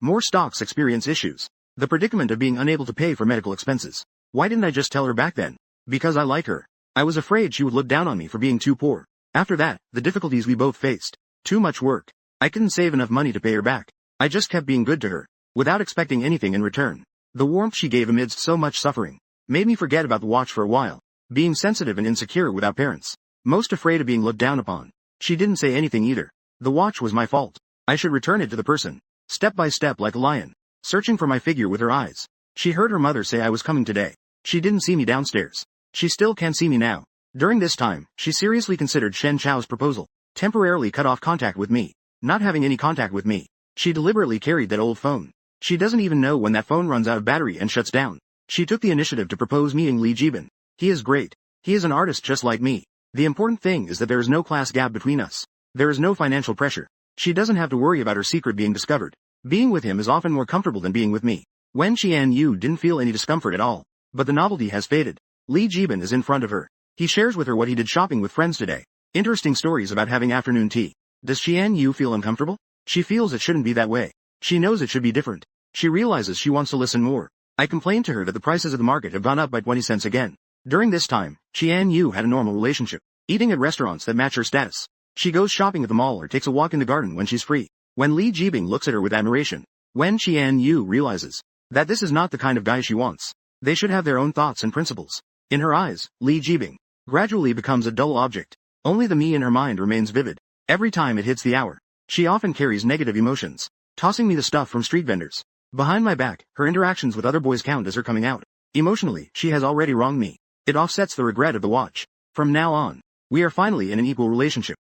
More stocks experience issues. The predicament of being unable to pay for medical expenses. Why didn't I just tell her back then? Because I like her. I was afraid she would look down on me for being too poor. After that, the difficulties we both faced. Too much work. I couldn't save enough money to pay her back. I just kept being good to her, without expecting anything in return. The warmth she gave amidst so much suffering made me forget about the watch for a while. Being sensitive and insecure without parents. Most afraid of being looked down upon. She didn't say anything either. The watch was my fault. I should return it to the person. Step by step like a lion. Searching for my figure with her eyes. She heard her mother say I was coming today. She didn't see me downstairs. She still can't see me now. During this time, she seriously considered Shen Chao's proposal. Temporarily cut off contact with me. Not having any contact with me. She deliberately carried that old phone. She doesn't even know when that phone runs out of battery and shuts down. She took the initiative to propose meeting Li Jibin. He is great. He is an artist just like me. The important thing is that there is no class gap between us. There is no financial pressure. She doesn't have to worry about her secret being discovered. Being with him is often more comfortable than being with me. Wen Qian Yu didn't feel any discomfort at all. But the novelty has faded. Li Jibin is in front of her. He shares with her what he did shopping with friends today. Interesting stories about having afternoon tea. Does Qian Yu feel uncomfortable? She feels it shouldn't be that way. She knows it should be different. She realizes she wants to listen more. I complained to her that the prices of the market have gone up by 20 cents again. During this time, Qian Yu had a normal relationship. Eating at restaurants that match her status. She goes shopping at the mall or takes a walk in the garden when she's free. When Li Jibing looks at her with admiration, Wen Qian Yu realizes that this is not the kind of guy she wants. They should have their own thoughts and principles. In her eyes, Li Jibing gradually becomes a dull object. Only the me in her mind remains vivid. Every time it hits the hour. She often carries negative emotions, tossing me the stuff from street vendors. Behind my back, her interactions with other boys count as her coming out. Emotionally, she has already wronged me. It offsets the regret of the watch. From now on, we are finally in an equal relationship.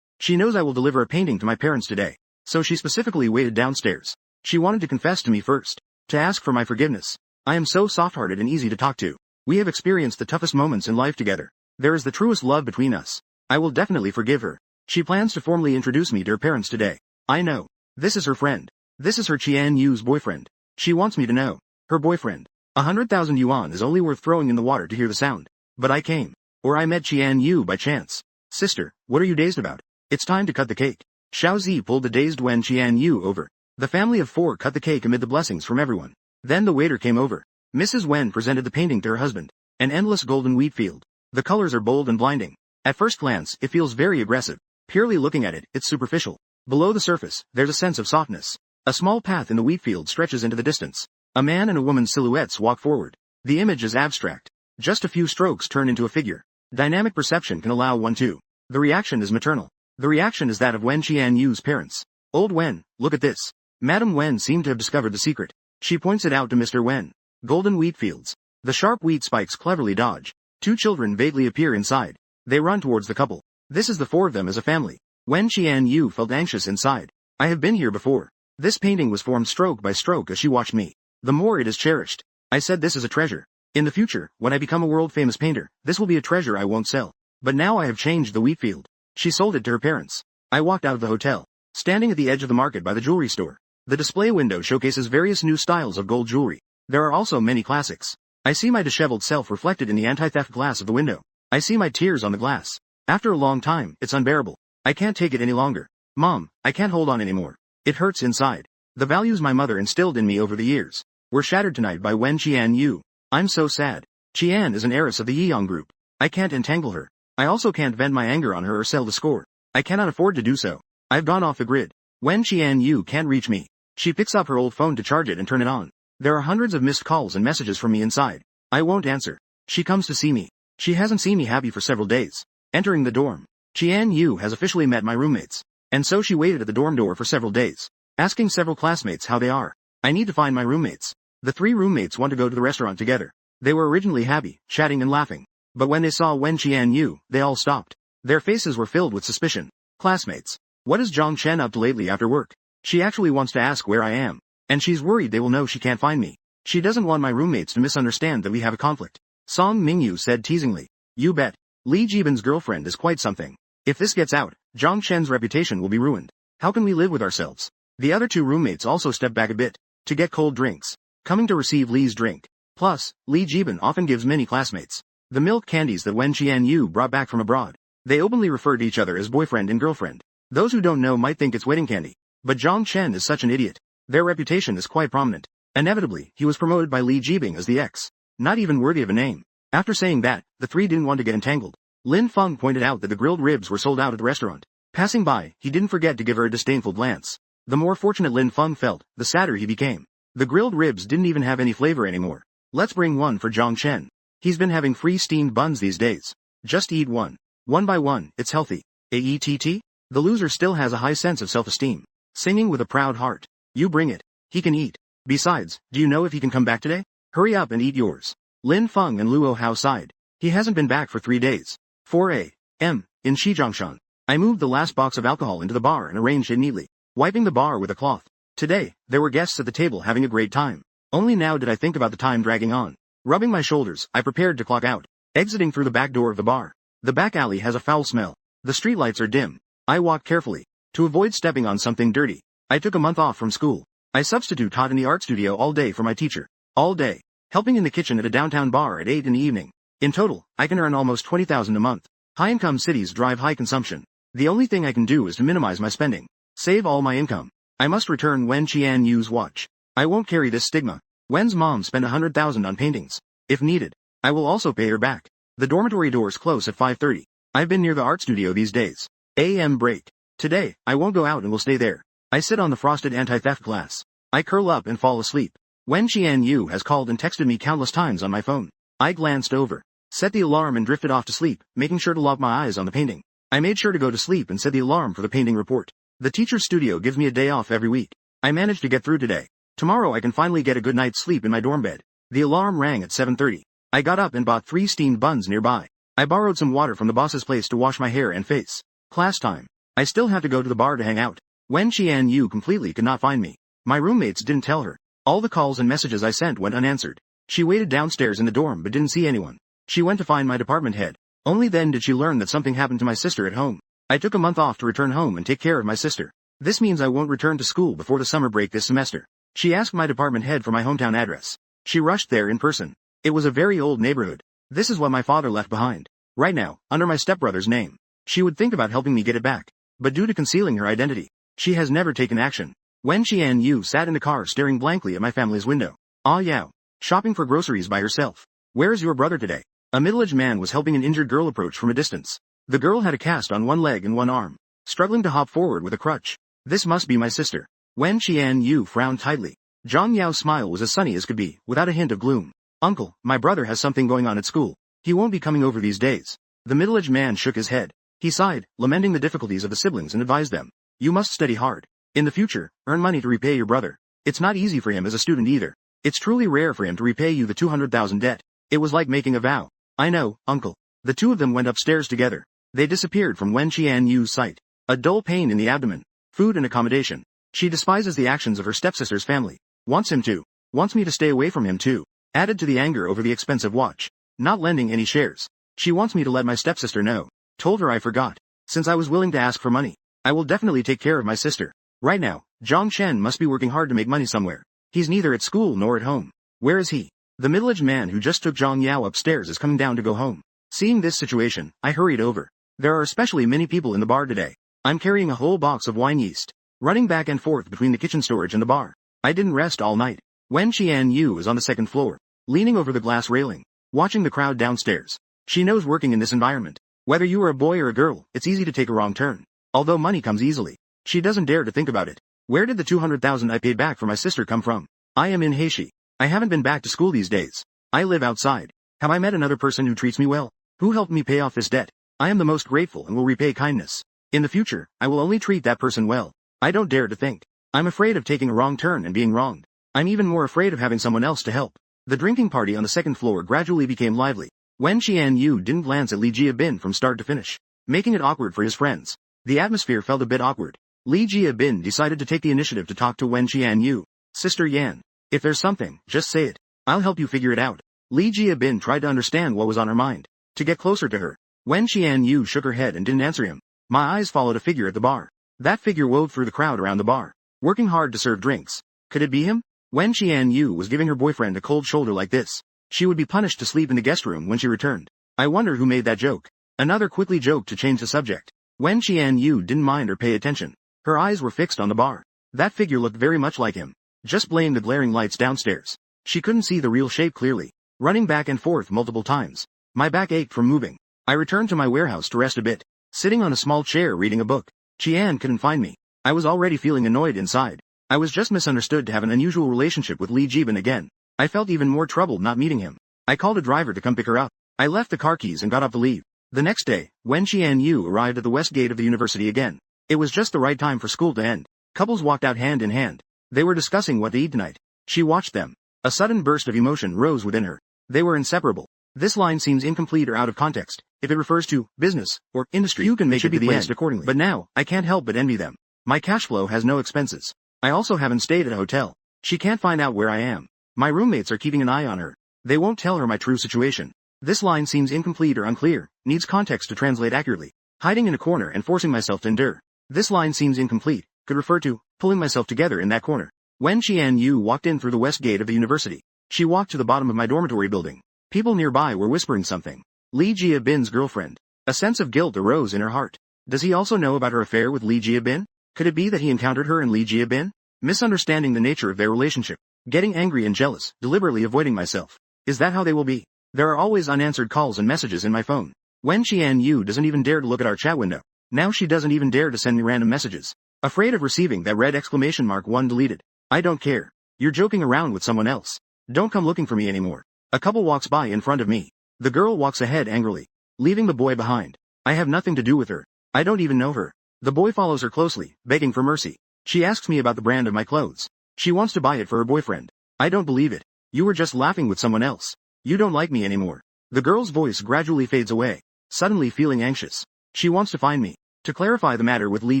She knows I will deliver a painting to my parents today, so she specifically waited downstairs. She wanted to confess to me first, to ask for my forgiveness. I am so soft-hearted and easy to talk to. We have experienced the toughest moments in life together. There is the truest love between us. I will definitely forgive her. She plans to formally introduce me to her parents today. I know. This is her friend. This is her Qian Yu's boyfriend. She wants me to know. Her boyfriend. 100,000 yuan is only worth throwing in the water to hear the sound. But I came. Or I met Qian Yu by chance. Sister, what are you dazed about? It's time to cut the cake. Xiao Zi pulled the dazed Wen Qian Yu over. The family of four cut the cake amid the blessings from everyone. Then the waiter came over. Mrs. Wen presented the painting to her husband. An endless golden wheat field. The colors are bold and blinding. At first glance, it feels very aggressive. Purely looking at it, it's superficial. Below the surface, there's a sense of softness. A small path in the wheat field stretches into the distance. A man and a woman's silhouettes walk forward. The image is abstract. Just a few strokes turn into a figure. Dynamic perception can allow one to. The reaction is maternal. The reaction is that of Wen Qian Yu's parents. Old Wen, look at this. Madam Wen seemed to have discovered the secret. She points it out to Mr. Wen. Golden wheat fields. The sharp wheat spikes cleverly dodge. Two children vaguely appear inside. They run towards the couple. This is the four of them as a family. Wen Qian Yu felt anxious inside. I have been here before. This painting was formed stroke by stroke as she watched me. The more it is cherished. I said this is a treasure. In the future, when I become a world-famous painter, this will be a treasure I won't sell. But now I have changed the wheat field. She sold it to her parents. I walked out of the hotel. Standing at the edge of the market by the jewelry store. The display window showcases various new styles of gold jewelry. There are also many classics. I see my disheveled self reflected in the anti-theft glass of the window. I see my tears on the glass. After a long time, it's unbearable. I can't take it any longer. Mom, I can't hold on anymore. It hurts inside. The values my mother instilled in me over the years were shattered tonight by Wen Qian Yu. I'm so sad. Qian is an heiress of the Yiyang group. I can't entangle her. I also can't vent my anger on her or sell the score. I cannot afford to do so. I've gone off the grid. Wen Qian Yu can't reach me. She picks up her old phone to charge it and turn it on. There are hundreds of missed calls and messages from me inside. I won't answer. She comes to see me. She hasn't seen me happy for several days. Entering the dorm. Qian Yu has officially met my roommates. And so she waited at the dorm door for several days, asking several classmates how they are. I need to find my roommates. The three roommates want to go to the restaurant together. They were originally happy, chatting and laughing. But when they saw Wen Qian Yu, they all stopped. Their faces were filled with suspicion. Classmates. What is Zhang Chen up to lately after work? She actually wants to ask where I am. And she's worried they will know she can't find me. She doesn't want my roommates to misunderstand that we have a conflict. Song Mingyu said teasingly. You bet. Li Jibin's girlfriend is quite something. If this gets out, Zhang Chen's reputation will be ruined. How can we live with ourselves? The other two roommates also stepped back a bit, to get cold drinks, coming to receive Li's drink. Plus, Li Jibin often gives many classmates the milk candies that Wen Qian Yu brought back from abroad. They openly refer to each other as boyfriend and girlfriend. Those who don't know might think it's wedding candy. But Zhang Chen is such an idiot. Their reputation is quite prominent. Inevitably, he was promoted by Li Jibing as the ex. Not even worthy of a name. After saying that, the three didn't want to get entangled. Lin Feng pointed out that the grilled ribs were sold out at the restaurant. Passing by, he didn't forget to give her a disdainful glance. The more fortunate Lin Feng felt, the sadder he became. The grilled ribs didn't even have any flavor anymore. Let's bring one for Zhang Chen. He's been having free steamed buns these days. Just eat one. One by one, it's healthy. AETT? The loser still has a high sense of self-esteem. Singing with a proud heart. You bring it. He can eat. Besides, do you know if he can come back today? Hurry up and eat yours. Lin Feng and Luo Hao sighed. He hasn't been back for 3 days. 4 a.m. in Shijiangshan. I moved the last box of alcohol into the bar and arranged it neatly, wiping the bar with a cloth. Today, there were guests at the table having a great time. Only now did I think about the time dragging on. Rubbing my shoulders, I prepared to clock out, exiting through the back door of the bar. The back alley has a foul smell. The streetlights are dim. I walk carefully, to avoid stepping on something dirty. I took a month off from school. I substitute taught in the art studio all day for my teacher. All day. Helping in the kitchen at a downtown bar at 8 in the evening. In total, I can earn almost 20,000 a month. High-income cities drive high consumption. The only thing I can do is to minimize my spending. Save all my income. I must return Wen Qian Yu's watch. I won't carry this stigma. Wen's mom spent 100,000 on paintings. If needed, I will also pay her back. The dormitory doors close at 5:30. I've been near the art studio these days. AM break. Today, I won't go out and will stay there. I sit on the frosted anti-theft glass. I curl up and fall asleep. Wen Qian Yu has called and texted me countless times on my phone. I glanced over, set the alarm and drifted off to sleep, making sure to lock my eyes on the painting. I made sure to go to sleep and set the alarm for the painting report. The teacher's studio gives me a day off every week. I managed to get through today. Tomorrow I can finally get a good night's sleep in my dorm bed. The alarm rang at 7:30. I got up and bought 3 steamed buns nearby. I borrowed some water from the boss's place to wash my hair and face. Class time. I still have to go to the bar to hang out. Wen Qianyu completely could not find me. My roommates didn't tell her. All the calls and messages I sent went unanswered. She waited downstairs in the dorm but didn't see anyone. She went to find my department head. Only then did she learn that something happened to my sister at home. I took a month off to return home and take care of my sister. This means I won't return to school before the summer break this semester. She asked my department head for my hometown address. She rushed there in person. It was a very old neighborhood. This is what my father left behind. Right now, under my stepbrother's name. She would think about helping me get it back. But due to concealing her identity, she has never taken action. Wen Qianyu sat in the car staring blankly at my family's window. Ah Yao. Shopping for groceries by herself. Where is your brother today? A middle-aged man was helping an injured girl approach from a distance. The girl had a cast on one leg and one arm, struggling to hop forward with a crutch. This must be my sister. Wen Qianyu frowned tightly. Zhang Yao's smile was as sunny as could be, without a hint of gloom. Uncle, my brother has something going on at school. He won't be coming over these days. The middle-aged man shook his head. He sighed, lamenting the difficulties of the siblings and advised them. You must study hard. In the future, earn money to repay your brother. It's not easy for him as a student either. It's truly rare for him to repay you the 200,000 debt. It was like making a vow. I know, uncle. The two of them went upstairs together. They disappeared from Wen Qianyu's sight. A dull pain in the abdomen. Food and accommodation. She despises the actions of her stepsister's family. Wants me to stay away from him too. Added to the anger over the expensive watch. Not lending any shares. She wants me to let my stepsister know. Told her I forgot. Since I was willing to ask for money, I will definitely take care of my sister. Right now, Zhang Chen must be working hard to make money somewhere. He's neither at school nor at home. Where is he? The middle-aged man who just took Zhang Yao upstairs is coming down to go home. Seeing this situation, I hurried over. There are especially many people in the bar today. I'm carrying a whole box of wine yeast. Running back and forth between the kitchen storage and the bar. I didn't rest all night. Wen Qianyu is on the second floor, leaning over the glass railing, watching the crowd downstairs. She knows working in this environment. Whether you are a boy or a girl, it's easy to take a wrong turn. Although money comes easily, she doesn't dare to think about it. Where did the 200,000 I paid back for my sister come from? I am in Heishi. I haven't been back to school these days. I live outside. Have I met another person who treats me well? Who helped me pay off this debt? I am the most grateful and will repay kindness. In the future, I will only treat that person well. I don't dare to think. I'm afraid of taking a wrong turn and being wronged. I'm even more afraid of having someone else to help. The drinking party on the second floor gradually became lively. Wen Qianyu didn't glance at Li Jiabin from start to finish, making it awkward for his friends. The atmosphere felt a bit awkward. Li Jiabin decided to take the initiative to talk to Wen Qianyu. Sister Yan, if there's something, just say it. I'll help you figure it out. Li Jiabin tried to understand what was on her mind. To get closer to her, Wen Qianyu shook her head and didn't answer him. My eyes followed a figure at the bar. That figure wove through the crowd around the bar, working hard to serve drinks. Could it be him? Wen Qianyu was giving her boyfriend a cold shoulder like this. She would be punished to sleep in the guest room when she returned. I wonder who made that joke. Another quickly joked to change the subject. Wen Qianyu didn't mind or pay attention. Her eyes were fixed on the bar. That figure looked very much like him. Just blame the glaring lights downstairs. She couldn't see the real shape clearly. Running back and forth multiple times. My back ached from moving. I returned to my warehouse to rest a bit. Sitting on a small chair reading a book. Qian couldn't find me. I was already feeling annoyed inside. I was just misunderstood to have an unusual relationship with Li Jiban again. I felt even more troubled not meeting him. I called a driver to come pick her up. I left the car keys and got up to leave. The next day, Wen Qianyu arrived at the west gate of the university again. It was just the right time for school to end. Couples walked out hand in hand. They were discussing what to eat tonight. She watched them. A sudden burst of emotion rose within her. They were inseparable. This line seems incomplete or out of context. If it refers to business or industry, you can make it be placed accordingly. But now, I can't help but envy them. My cash flow has no expenses. I also haven't stayed at a hotel. She can't find out where I am. My roommates are keeping an eye on her. They won't tell her my true situation. This line seems incomplete or unclear, needs context to translate accurately. Hiding in a corner and forcing myself to endure. This line seems incomplete, could refer to pulling myself together in that corner. Wen Qianyu walked in through the west gate of the university. She walked to the bottom of my dormitory building. People nearby were whispering something. Li Jiabin's girlfriend. A sense of guilt arose in her heart. Does he also know about her affair with Li Jiabin? Could it be that he encountered her and Li Jiabin? Misunderstanding the nature of their relationship. Getting angry and jealous, deliberately avoiding myself. Is that how they will be? There are always unanswered calls and messages in my phone. Wen Qianyu doesn't even dare to look at our chat window. Now she doesn't even dare to send me random messages. Afraid of receiving that red exclamation mark one deleted. I don't care. You're joking around with someone else. Don't come looking for me anymore. A couple walks by in front of me. The girl walks ahead angrily, leaving the boy behind. I have nothing to do with her. I don't even know her. The boy follows her closely, begging for mercy. She asks me about the brand of my clothes. She wants to buy it for her boyfriend. I don't believe it. You were just laughing with someone else. You don't like me anymore. The girl's voice gradually fades away, suddenly feeling anxious. She wants to find me. To clarify the matter with Lee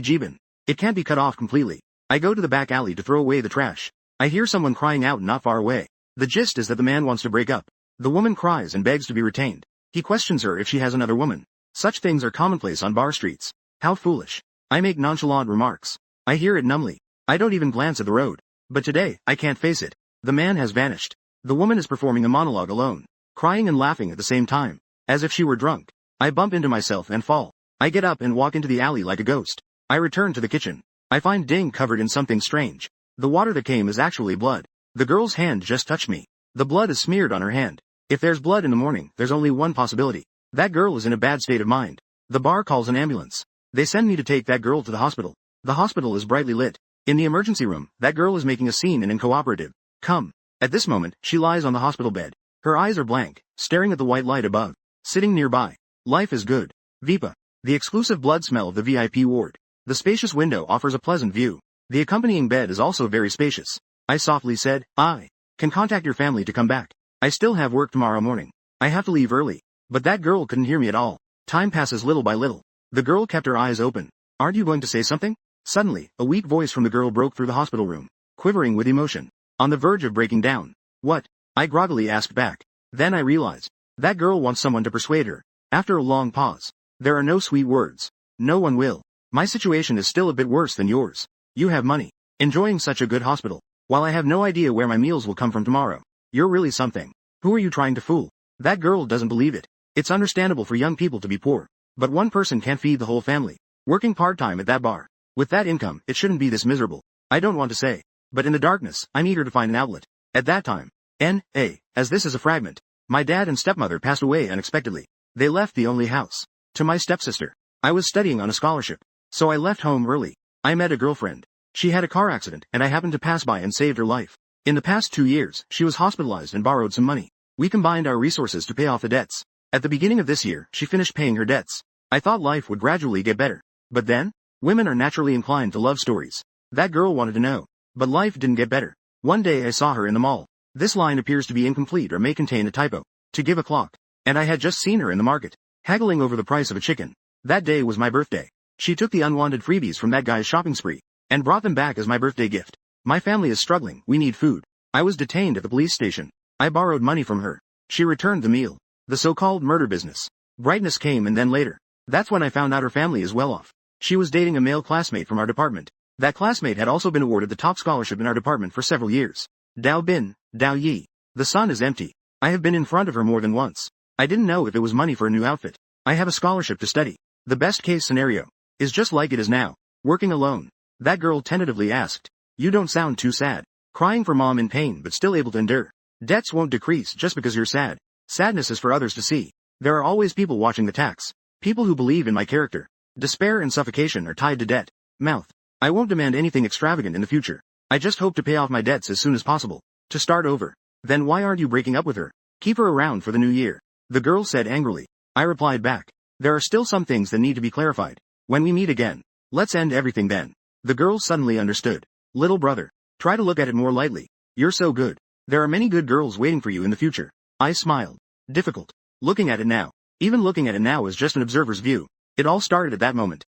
Jibin. It can't be cut off completely. I go to the back alley to throw away the trash. I hear someone crying out not far away. The gist is that the man wants to break up. The woman cries and begs to be retained. He questions her if she has another woman. Such things are commonplace on bar streets. How foolish. I make nonchalant remarks. I hear it numbly. I don't even glance at the road. But today, I can't face it. The man has vanished. The woman is performing a monologue alone, crying and laughing at the same time, as if she were drunk. I bump into myself and fall. I get up and walk into the alley like a ghost. I return to the kitchen. I find Ding covered in something strange. The water that came is actually blood. The girl's hand just touched me. The blood is smeared on her hand. If there's blood in the morning, there's only one possibility. That girl is in a bad state of mind. The bar calls an ambulance. They send me to take that girl to the hospital. The hospital is brightly lit. In the emergency room, that girl is making a scene and uncooperative. Come. At this moment, she lies on the hospital bed. Her eyes are blank, staring at the white light above. Sitting nearby. Life is good. Vipa. The exclusive blood smell of the VIP ward. The spacious window offers a pleasant view. The accompanying bed is also very spacious. I softly said, I can contact your family to come back. I still have work tomorrow morning. I have to leave early. But that girl couldn't hear me at all. Time passes little by little. The girl kept her eyes open. Aren't you going to say something? Suddenly, a weak voice from the girl broke through the hospital room, quivering with emotion. On the verge of breaking down. What? I groggily asked back. Then I realized. That girl wants someone to persuade her. After a long pause. There are no sweet words. No one will. My situation is still a bit worse than yours. You have money. Enjoying such a good hospital. While I have no idea where my meals will come from tomorrow. You're really something. Who are you trying to fool? That girl doesn't believe it. It's understandable for young people to be poor. But one person can't feed the whole family. Working part-time at that bar. With that income, it shouldn't be this miserable. I don't want to say. But in the darkness, I'm eager to find an outlet. At that time. As this is a fragment. My dad and stepmother passed away unexpectedly. They left the only house. To my stepsister. I was studying on a scholarship. So I left home early. I met a girlfriend. She had a car accident and I happened to pass by and saved her life. In the past 2 years, she was hospitalized and borrowed some money. We combined our resources to pay off the debts. At the beginning of this year, she finished paying her debts. I thought life would gradually get better. But then, women are naturally inclined to love stories. That girl wanted to know. But life didn't get better. One day I saw her in the mall. This line appears to be incomplete or may contain a typo. To give a clock. And I had just seen her in the market, haggling over the price of a chicken. That day was my birthday. She took the unwanted freebies from that guy's shopping spree, and brought them back as my birthday gift. My family is struggling, we need food. I was detained at the police station. I borrowed money from her. She returned the meal. The so-called murder business. Brightness came and then later. That's when I found out her family is well off. She was dating a male classmate from our department. That classmate had also been awarded the top scholarship in our department for several years. Dao Bin, Dao Yi. The sun is empty. I have been in front of her more than once. I didn't know if it was money for a new outfit. I have a scholarship to study. The best case scenario is just like it is now. Working alone. That girl tentatively asked. You don't sound too sad. Crying for mom in pain but still able to endure. Debts won't decrease just because you're sad. Sadness is for others to see. There are always people watching the tax. People who believe in my character. Despair and suffocation are tied to debt. Mouth. I won't demand anything extravagant in the future. I just hope to pay off my debts as soon as possible. To start over. Then why aren't you breaking up with her? Keep her around for the new year. The girl said angrily. I replied back. There are still some things that need to be clarified. When we meet again. Let's end everything then. The girl suddenly understood. Little brother. Try to look at it more lightly. You're so good. There are many good girls waiting for you in the future. I smiled. Difficult. Looking at it now. Even looking at it now is just an observer's view. It all started at that moment.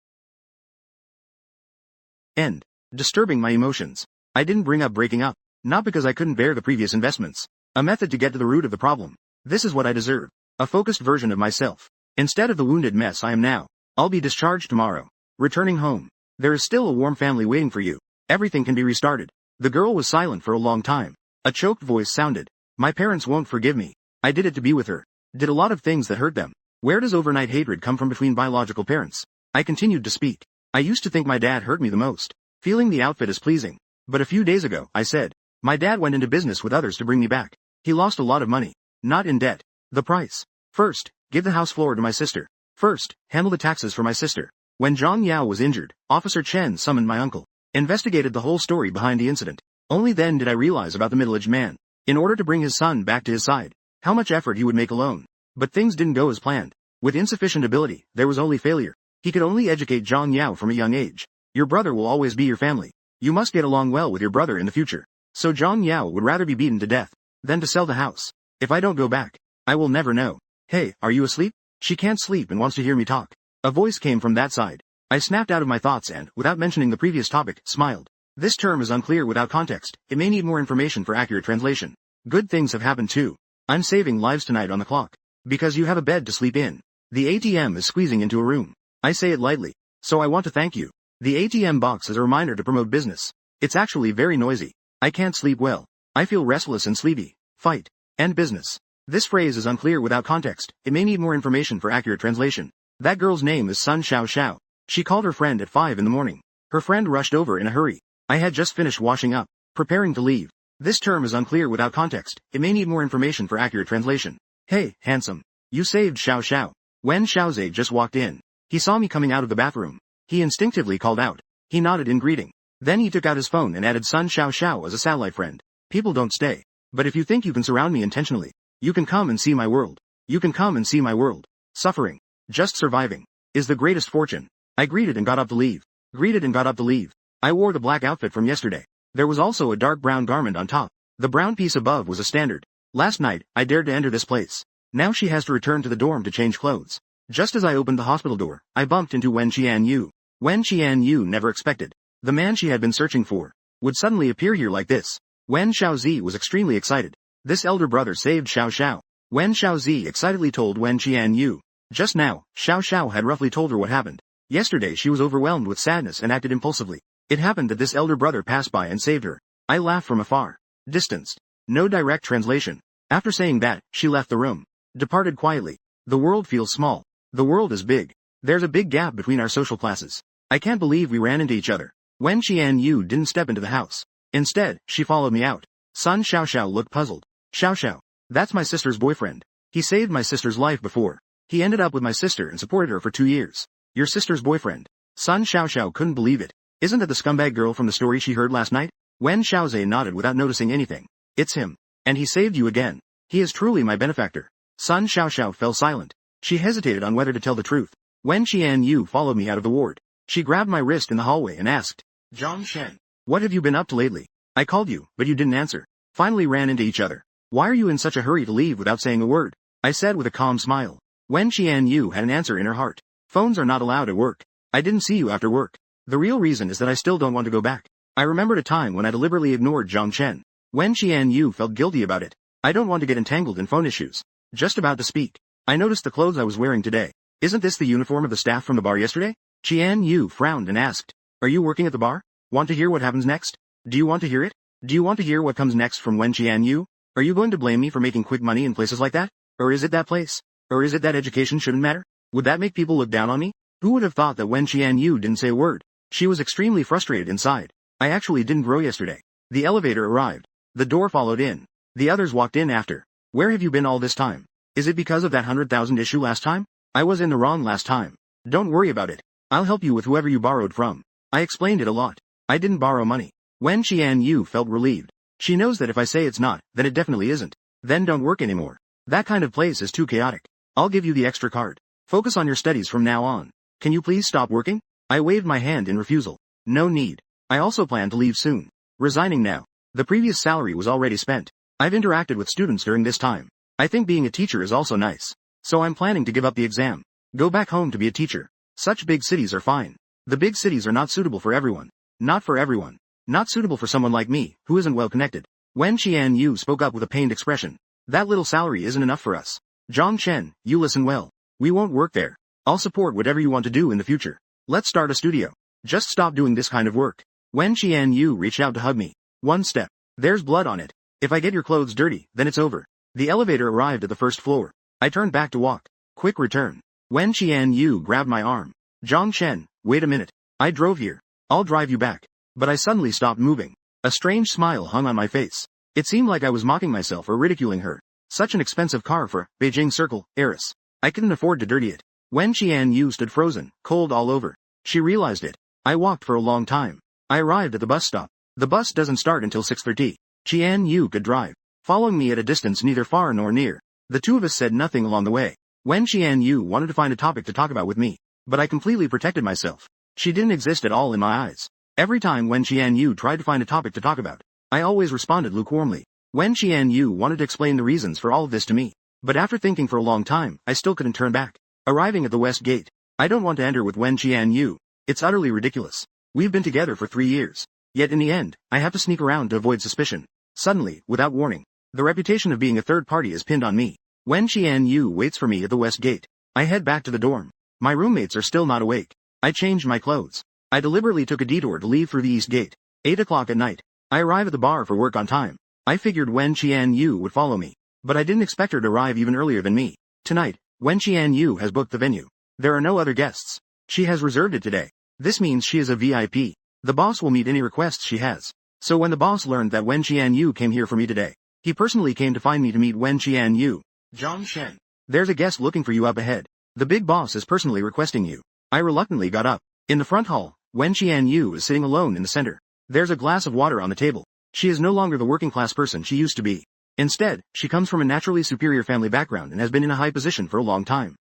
End. Disturbing my emotions. I didn't bring up breaking up. Not because I couldn't bear the previous investments. A method to get to the root of the problem. This is what I deserve. A focused version of myself. Instead of the wounded mess I am now. I'll be discharged tomorrow. Returning home. There is still a warm family waiting for you. Everything can be restarted. The girl was silent for a long time. A choked voice sounded. My parents won't forgive me. I did it to be with her. Did a lot of things that hurt them. Where does overnight hatred come from between biological parents? I continued to speak. I used to think my dad hurt me the most. Feeling the outfit is pleasing. But a few days ago, I said. My dad went into business with others to bring me back. He lost a lot of money. Not in debt. The price. First, give the house floor to my sister. First, handle the taxes for my sister. When Zhang Yao was injured, Officer Chen summoned my uncle. Investigated the whole story behind the incident. Only then did I realize about the middle-aged man. In order to bring his son back to his side. How much effort he would make alone. But things didn't go as planned. With insufficient ability, there was only failure. He could only educate Zhang Yao from a young age. Your brother will always be your family. You must get along well with your brother in the future. So Zhang Yao would rather be beaten to death than to sell the house. If I don't go back, I will never know. Hey, are you asleep? She can't sleep and wants to hear me talk. A voice came from that side. I snapped out of my thoughts and, without mentioning the previous topic, smiled. This term is unclear without context. It may need more information for accurate translation. Good things have happened too. I'm saving lives tonight on the clock. Because you have a bed to sleep in. The ATM is squeezing into a room. I say it lightly. So I want to thank you. The ATM box is a reminder to promote business. It's actually very noisy. I can't sleep well. I feel restless and sleepy. Fight. End business. This phrase is unclear without context. It may need more information for accurate translation. That girl's name is Sun Xiao Xiao. She called her friend at 5 in the morning. Her friend rushed over in a hurry. I had just finished washing up, preparing to leave. This term is unclear without context. It may need more information for accurate translation. Hey, handsome. You saved Xiao Xiao. When Xiaozhe just walked in, he saw me coming out of the bathroom. He instinctively called out. He nodded in greeting. Then he took out his phone and added Sun Xiao Xiao as a satellite friend. People don't stay. But if you think you can surround me intentionally, you can come and see my world. You can come and see my world. Suffering, just surviving, is the greatest fortune. I greeted and got up to leave. Greeted and got up to leave. I wore the black outfit from yesterday. There was also a dark brown garment on top. The brown piece above was a standard. Last night, I dared to enter this place. Now she has to return to the dorm to change clothes. Just as I opened the hospital door, I bumped into Wen Qianyu. Wen Qianyu never expected. The man she had been searching for would suddenly appear here like this. Wen Xiaozi was extremely excited. This elder brother saved Xiao Xiao. Wen Xiaozi excitedly told Wen Qianyu. Just now, Xiao Xiao had roughly told her what happened. Yesterday she was overwhelmed with sadness and acted impulsively. It happened that this elder brother passed by and saved her. I laughed from afar. Distanced. No direct translation. After saying that, she left the room. Departed quietly. The world feels small. The world is big. There's a big gap between our social classes. I can't believe we ran into each other. Wen Qianyu didn't step into the house. Instead, she followed me out. Sun Xiao Xiao looked puzzled. Xiao Xiao. That's my sister's boyfriend. He saved my sister's life before. He ended up with my sister and supported her for 2 years. Your sister's boyfriend. Sun Xiao Xiao couldn't believe it. Isn't that the scumbag girl from the story she heard last night? Wen Xiaozhe nodded without noticing anything. It's him. And he saved you again. He is truly my benefactor. Sun Xiao Xiao fell silent. She hesitated on whether to tell the truth. Wen Qianyu followed me out of the ward. She grabbed my wrist in the hallway and asked, Zhang Shen, what have you been up to lately? I called you, but you didn't answer. Finally ran into each other. Why are you in such a hurry to leave without saying a word? I said with a calm smile. Wen Qianyu had an answer in her heart. Phones are not allowed at work. I didn't see you after work. The real reason is that I still don't want to go back. I remembered a time when I deliberately ignored Zhang Chen. Wen Qianyu felt guilty about it. I don't want to get entangled in phone issues. Just about to speak. I noticed the clothes I was wearing today. Isn't this the uniform of the staff from the bar yesterday? Qianyu frowned and asked. Are you working at the bar? Want to hear what happens next? Do you want to hear it? Do you want to hear what comes next from Wen Qianyu? Are you going to blame me for making quick money in places like that? Or is it that place? Or is it that education shouldn't matter? Would that make people look down on me? Who would have thought that Wen Qianyu didn't say a word? She was extremely frustrated inside. I actually didn't grow yesterday. The elevator arrived. The door followed in. The others walked in after. Where have you been all this time? Is it because of that 100,000 issue last time? I was in the wrong last time. Don't worry about it. I'll help you with whoever you borrowed from. I explained it a lot. I didn't borrow money. Wen Qianyu felt relieved. She knows that if I say it's not, then it definitely isn't. Then don't work anymore. That kind of place is too chaotic. I'll give you the extra card. Focus on your studies from now on. Can you please stop working? I waved my hand in refusal. No need. I also plan to leave soon. Resigning now. The previous salary was already spent. I've interacted with students during this time. I think being a teacher is also nice. So I'm planning to give up the exam. Go back home to be a teacher. Such big cities are fine. The big cities are not suitable for everyone. Not for everyone. Not suitable for someone like me, who isn't well connected. Wen Qianyu spoke up with a pained expression. That little salary isn't enough for us. Zhang Chen, you listen well. We won't work there. I'll support whatever you want to do in the future. Let's start a studio. Just stop doing this kind of work. Wen Qianyu reached out to hug me. One step. There's blood on it. If I get your clothes dirty, then it's over. The elevator arrived at the first floor. I turned back to walk. Quick return. Wen Qianyu grabbed my arm. Zhang Chen, wait a minute. I drove here. I'll drive you back. But I suddenly stopped moving. A strange smile hung on my face. It seemed like I was mocking myself or ridiculing her. Such an expensive car for Beijing Circle, heiress. I couldn't afford to dirty it. Wen Qianyu stood frozen, cold all over. She realized it. I walked for a long time. I arrived at the bus stop. The bus doesn't start until 6:30. Qianyu could drive, following me at a distance neither far nor near. The two of us said nothing along the way. Wen Qianyu wanted to find a topic to talk about with me. but I completely protected myself. She didn't exist at all in my eyes. Every time Wen Qianyu tried to find a topic to talk about, I always responded lukewarmly. Wen Qianyu wanted to explain the reasons for all of this to me, but after thinking for a long time, I still couldn't turn back. Arriving at the west gate, I don't want to enter with Wen Qianyu. It's utterly ridiculous. We've been together for 3 years. Yet in the end, I have to sneak around to avoid suspicion. Suddenly, without warning, the reputation of being a third party is pinned on me. Wen Qianyu waits for me at the west gate. I head back to the dorm. My roommates are still not awake. I changed my clothes. I deliberately took a detour to leave through the east gate. 8 o'clock at night. I arrive at the bar for work on time. I figured Wen Qianyu would follow me, but I didn't expect her to arrive even earlier than me. Tonight, Wen Qianyu has booked the venue. There are no other guests. She has reserved it today. This means she is a VIP. The boss will meet any requests she has. So when the boss learned that Wen Qianyu came here for me today, he personally came to find me to meet Wen Qianyu. Zhang Shen. There's a guest looking for you up ahead. The big boss is personally requesting you. I reluctantly got up. In the front hall, Wen Qianyu is sitting alone in the center. There's a glass of water on the table. She is no longer the working class person she used to be. Instead, she comes from a naturally superior family background and has been in a high position for a long time.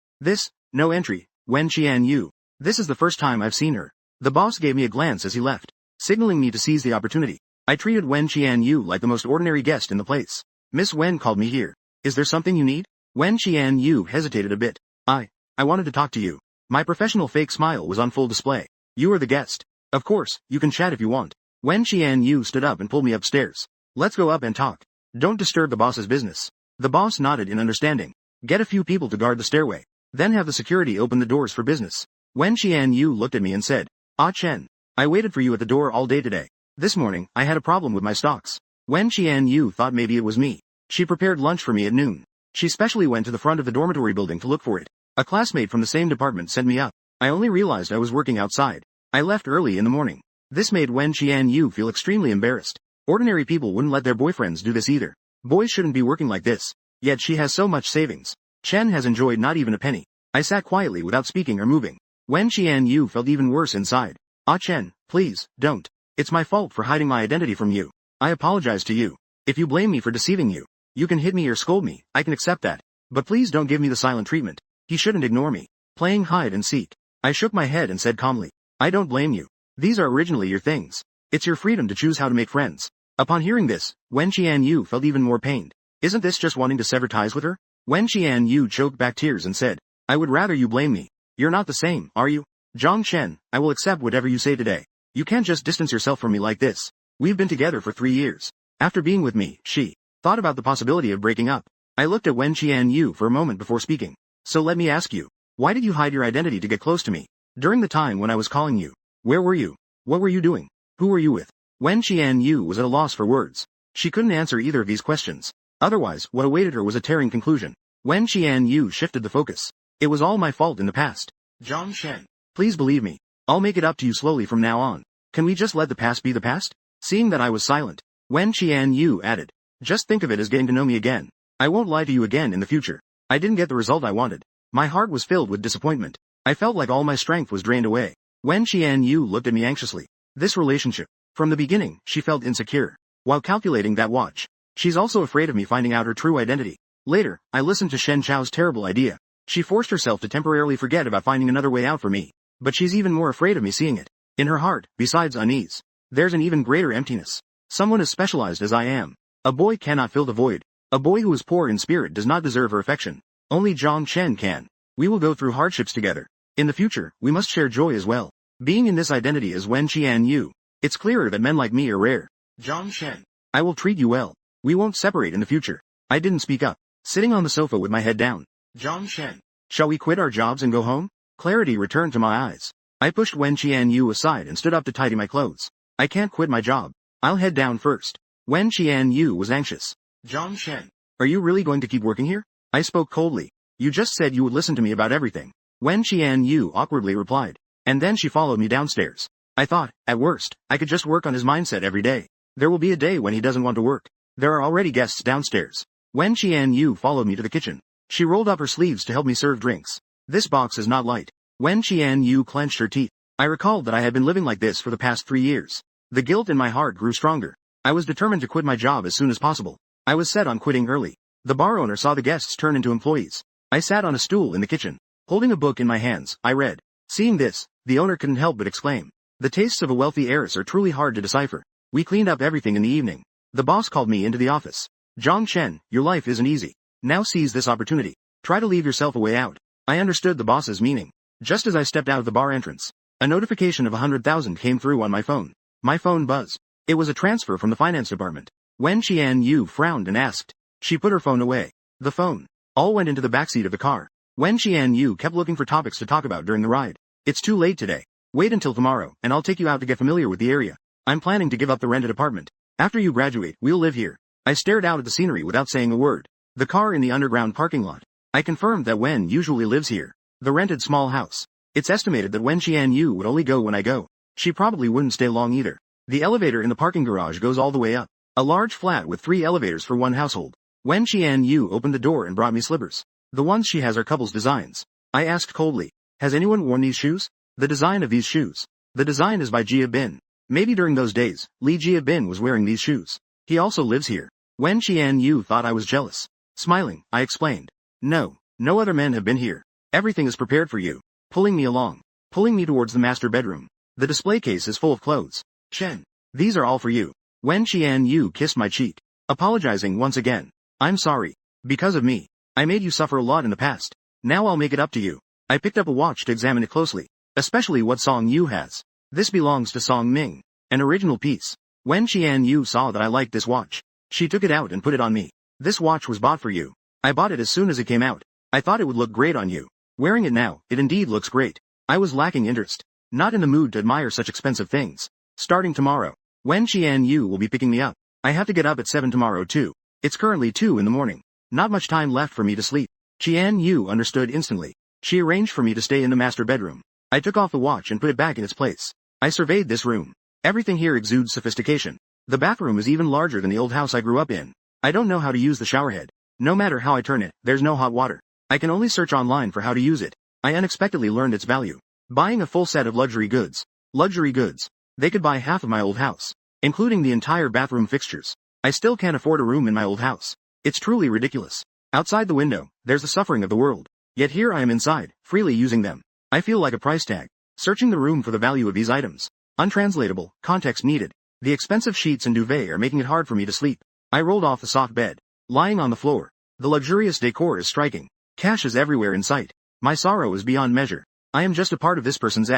No entry, Wen Qianyu. This is the first time I've seen her. The boss gave me a glance as he left, signaling me to seize the opportunity. I treated Wen Qianyu like the most ordinary guest in the place. Miss Wen called me here. Is there something you need? Wen Qianyu hesitated a bit. I wanted to talk to you. My professional fake smile was on full display. You are the guest. Of course, you can chat if you want. Wen Qianyu stood up and pulled me upstairs. Let's go up and talk. Don't disturb the boss's business. The boss nodded in understanding. Get a few people to guard the stairway. Then have the security open the doors for business. Wen Qianyu looked at me and said, Ah Chen, I waited for you at the door all day today. This morning, I had a problem with my stocks. Wen Qianyu thought maybe it was me. She prepared lunch for me at noon. She specially went to the front of the dormitory building to look for it. A classmate from the same department sent me up. I only realized I was working outside. I left early in the morning. This made Wen Qianyu feel extremely embarrassed. Ordinary people wouldn't let their boyfriends do this either. Boys shouldn't be working like this. Yet she has so much savings. Chen has enjoyed not even a penny. I sat quietly without speaking or moving. Wen Qianyu felt even worse inside. Ah Chen, please, don't. It's my fault for hiding my identity from you. I apologize to you. If you blame me for deceiving you, you can hit me or scold me, I can accept that. But please don't give me the silent treatment. He shouldn't ignore me. Playing hide and seek. I shook my head and said calmly, I don't blame you. These are originally your things. It's your freedom to choose how to make friends. Upon hearing this, Wen Qianyu felt even more pained. Isn't this just wanting to sever ties with her? Wen Qianyu choked back tears and said, I would rather you blame me. You're not the same, are you? Zhang Shen, I will accept whatever you say today. You can't just distance yourself from me like this. We've been together for 3 years. After being with me, she thought about the possibility of breaking up. I looked at Wen Qianyu for a moment before speaking. So let me ask you, why did you hide your identity to get close to me? During the time when I was calling you, where were you? What were you doing? Who were you with? Wen Qianyu was at a loss for words. She couldn't answer either of these questions. Otherwise, what awaited her was a tearing conclusion. Wen Qianyu shifted the focus. It was all my fault in the past. Zhang Shen, please believe me. I'll make it up to you slowly from now on. Can we just let the past be the past? Seeing that I was silent, Wen Qianyu added, just think of it as getting to know me again. I won't lie to you again in the future. I didn't get the result I wanted. My heart was filled with disappointment. I felt like all my strength was drained away. Wen Qianyu looked at me anxiously. This relationship. From the beginning, she felt insecure. While calculating that watch, she's also afraid of me finding out her true identity. Later, I listened to Shen Chao's terrible idea. She forced herself to temporarily forget about finding another way out for me. But she's even more afraid of me seeing it. In her heart, besides unease, there's an even greater emptiness. Someone as specialized as I am. A boy cannot fill the void. A boy who is poor in spirit does not deserve her affection. Only Zhang Chen can. We will go through hardships together. In the future, we must share joy as well. Being in this identity as Wen Qianyu, it's clearer that men like me are rare. Zhang Shen, I will treat you well. We won't separate in the future. I didn't speak up, sitting on the sofa with my head down. Zhang Shen, shall we quit our jobs and go home? Clarity returned to my eyes. I pushed Wen Qianyu aside and stood up to tidy my clothes. I can't quit my job. I'll head down first. Wen Qianyu was anxious. Zhang Shen, are you really going to keep working here? I spoke coldly. You just said you would listen to me about everything. Wen Qianyu awkwardly replied. And then she followed me downstairs. I thought, at worst, I could just work on his mindset every day. There will be a day when he doesn't want to work. There are already guests downstairs. Wen Qianyu followed me to the kitchen. She rolled up her sleeves to help me serve drinks. This box is not light. Wen Qianyu clenched her teeth. I recalled that I had been living like this for the past 3 years. The guilt in my heart grew stronger. I was determined to quit my job as soon as possible. I was set on quitting early. The bar owner saw the guests turn into employees. I sat on a stool in the kitchen. Holding a book in my hands, I read. Seeing this, the owner couldn't help but exclaim. The tastes of a wealthy heiress are truly hard to decipher. We cleaned up everything in the evening. The boss called me into the office. Zhang Chen, your life isn't easy. Now seize this opportunity. Try to leave yourself a way out. I understood the boss's meaning. Just as I stepped out of the bar entrance, a notification of 100,000 came through on my phone. My phone buzzed. It was a transfer from the finance department. Wen Qianyu frowned and asked. She put her phone away. The phone. All went into the backseat of the car. Wen Qianyu kept looking for topics to talk about during the ride. It's too late today. Wait until tomorrow, and I'll take you out to get familiar with the area. I'm planning to give up the rented apartment. After you graduate, we'll live here. I stared out at the scenery without saying a word. The car in the underground parking lot. I confirmed that Wen usually lives here. The rented small house. It's estimated that Wen Qianyu would only go when I go. She probably wouldn't stay long either. The elevator in the parking garage goes all the way up. A large flat with 3 elevators for one household. Wen Qianyu opened the door and brought me slippers. The ones she has are couples designs. I asked coldly, has anyone worn these shoes? The design of these shoes. The design is by Jia Bin. Maybe during those days, Li Jia Bin was wearing these shoes. He also lives here. Wen Qianyu thought I was jealous. Smiling, I explained. No other men have been here. Everything is prepared for you. Pulling me along. Pulling me towards the master bedroom. The display case is full of clothes. Chen. These are all for you. Wen Qianyu kissed my cheek. Apologizing once again. I'm sorry. Because of me. I made you suffer a lot in the past. Now I'll make it up to you. I picked up a watch to examine it closely. Especially what Song Yu has. This belongs to Song Ming. An original piece. Wen Qianyu saw that I liked this watch. She took it out and put it on me. This watch was bought for you. I bought it as soon as it came out. I thought it would look great on you. Wearing it now, it indeed looks great. I was lacking interest. Not in the mood to admire such expensive things. Starting tomorrow, Wen Qianyu will be picking me up. I have to get up at 7 tomorrow too. It's currently 2 in the morning. Not much time left for me to sleep. Qianyu understood instantly. She arranged for me to stay in the master bedroom. I took off the watch and put it back in its place. I surveyed this room. Everything here exudes sophistication. The bathroom is even larger than the old house I grew up in. I don't know how to use the showerhead. No matter how I turn it, there's no hot water. I can only search online for how to use it. I unexpectedly learned its value. Buying a full set of luxury goods. Luxury goods. They could buy half of my old house, including the entire bathroom fixtures. I still can't afford a room in my old house. It's truly ridiculous. Outside the window, there's the suffering of the world. Yet here I am inside, freely using them. I feel like a price tag. Searching the room for the value of these items. Untranslatable, context needed. The expensive sheets and duvet are making it hard for me to sleep. I rolled off the soft bed. Lying on the floor. The luxurious decor is striking. Cash is everywhere in sight. My sorrow is beyond measure. I am just a part of this person's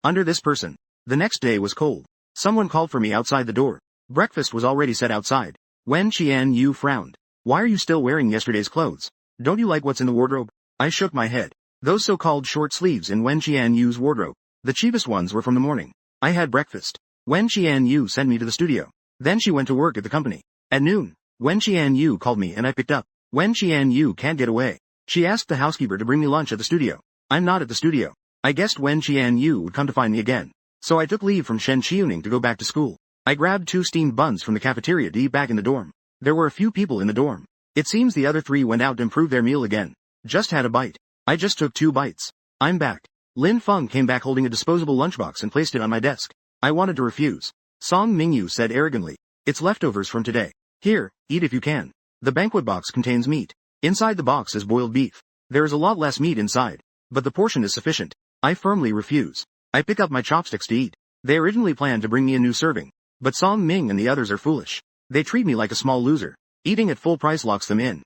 under this person. The next day was cold. Someone called for me outside the door. Breakfast was already set outside. Wen Qianyu frowned. Why are you still wearing yesterday's clothes? Don't you like what's in the wardrobe? I shook my head. Those so-called short sleeves in Wen Qianyu's wardrobe. The cheapest ones were from the morning. I had breakfast. Wen Qianyu sent me to the studio. Then she went to work at the company. At noon, Wen Qianyu called me and I picked up. Wen Qianyu can't get away. She asked the housekeeper to bring me lunch at the studio. I'm not at the studio. I guessed Wen Qianyu would come to find me again. So I took leave from Shen Qiuning to go back to school. I grabbed 2 steamed buns from the cafeteria to eat back in the dorm. There were a few people in the dorm. It seems the other 3 went out to improve their meal again. Just had a bite. I just took 2 bites. I'm back. Lin Feng came back holding a disposable lunchbox and placed it on my desk. I wanted to refuse. Song Mingyu said arrogantly. It's leftovers from today. Here, eat if you can. The banquet box contains meat. Inside the box is boiled beef. There is a lot less meat inside, but the portion is sufficient. I firmly refuse. I pick up my chopsticks to eat. They originally planned to bring me a new serving, but Song Ming and the others are foolish. They treat me like a small loser. Eating at full price locks them in.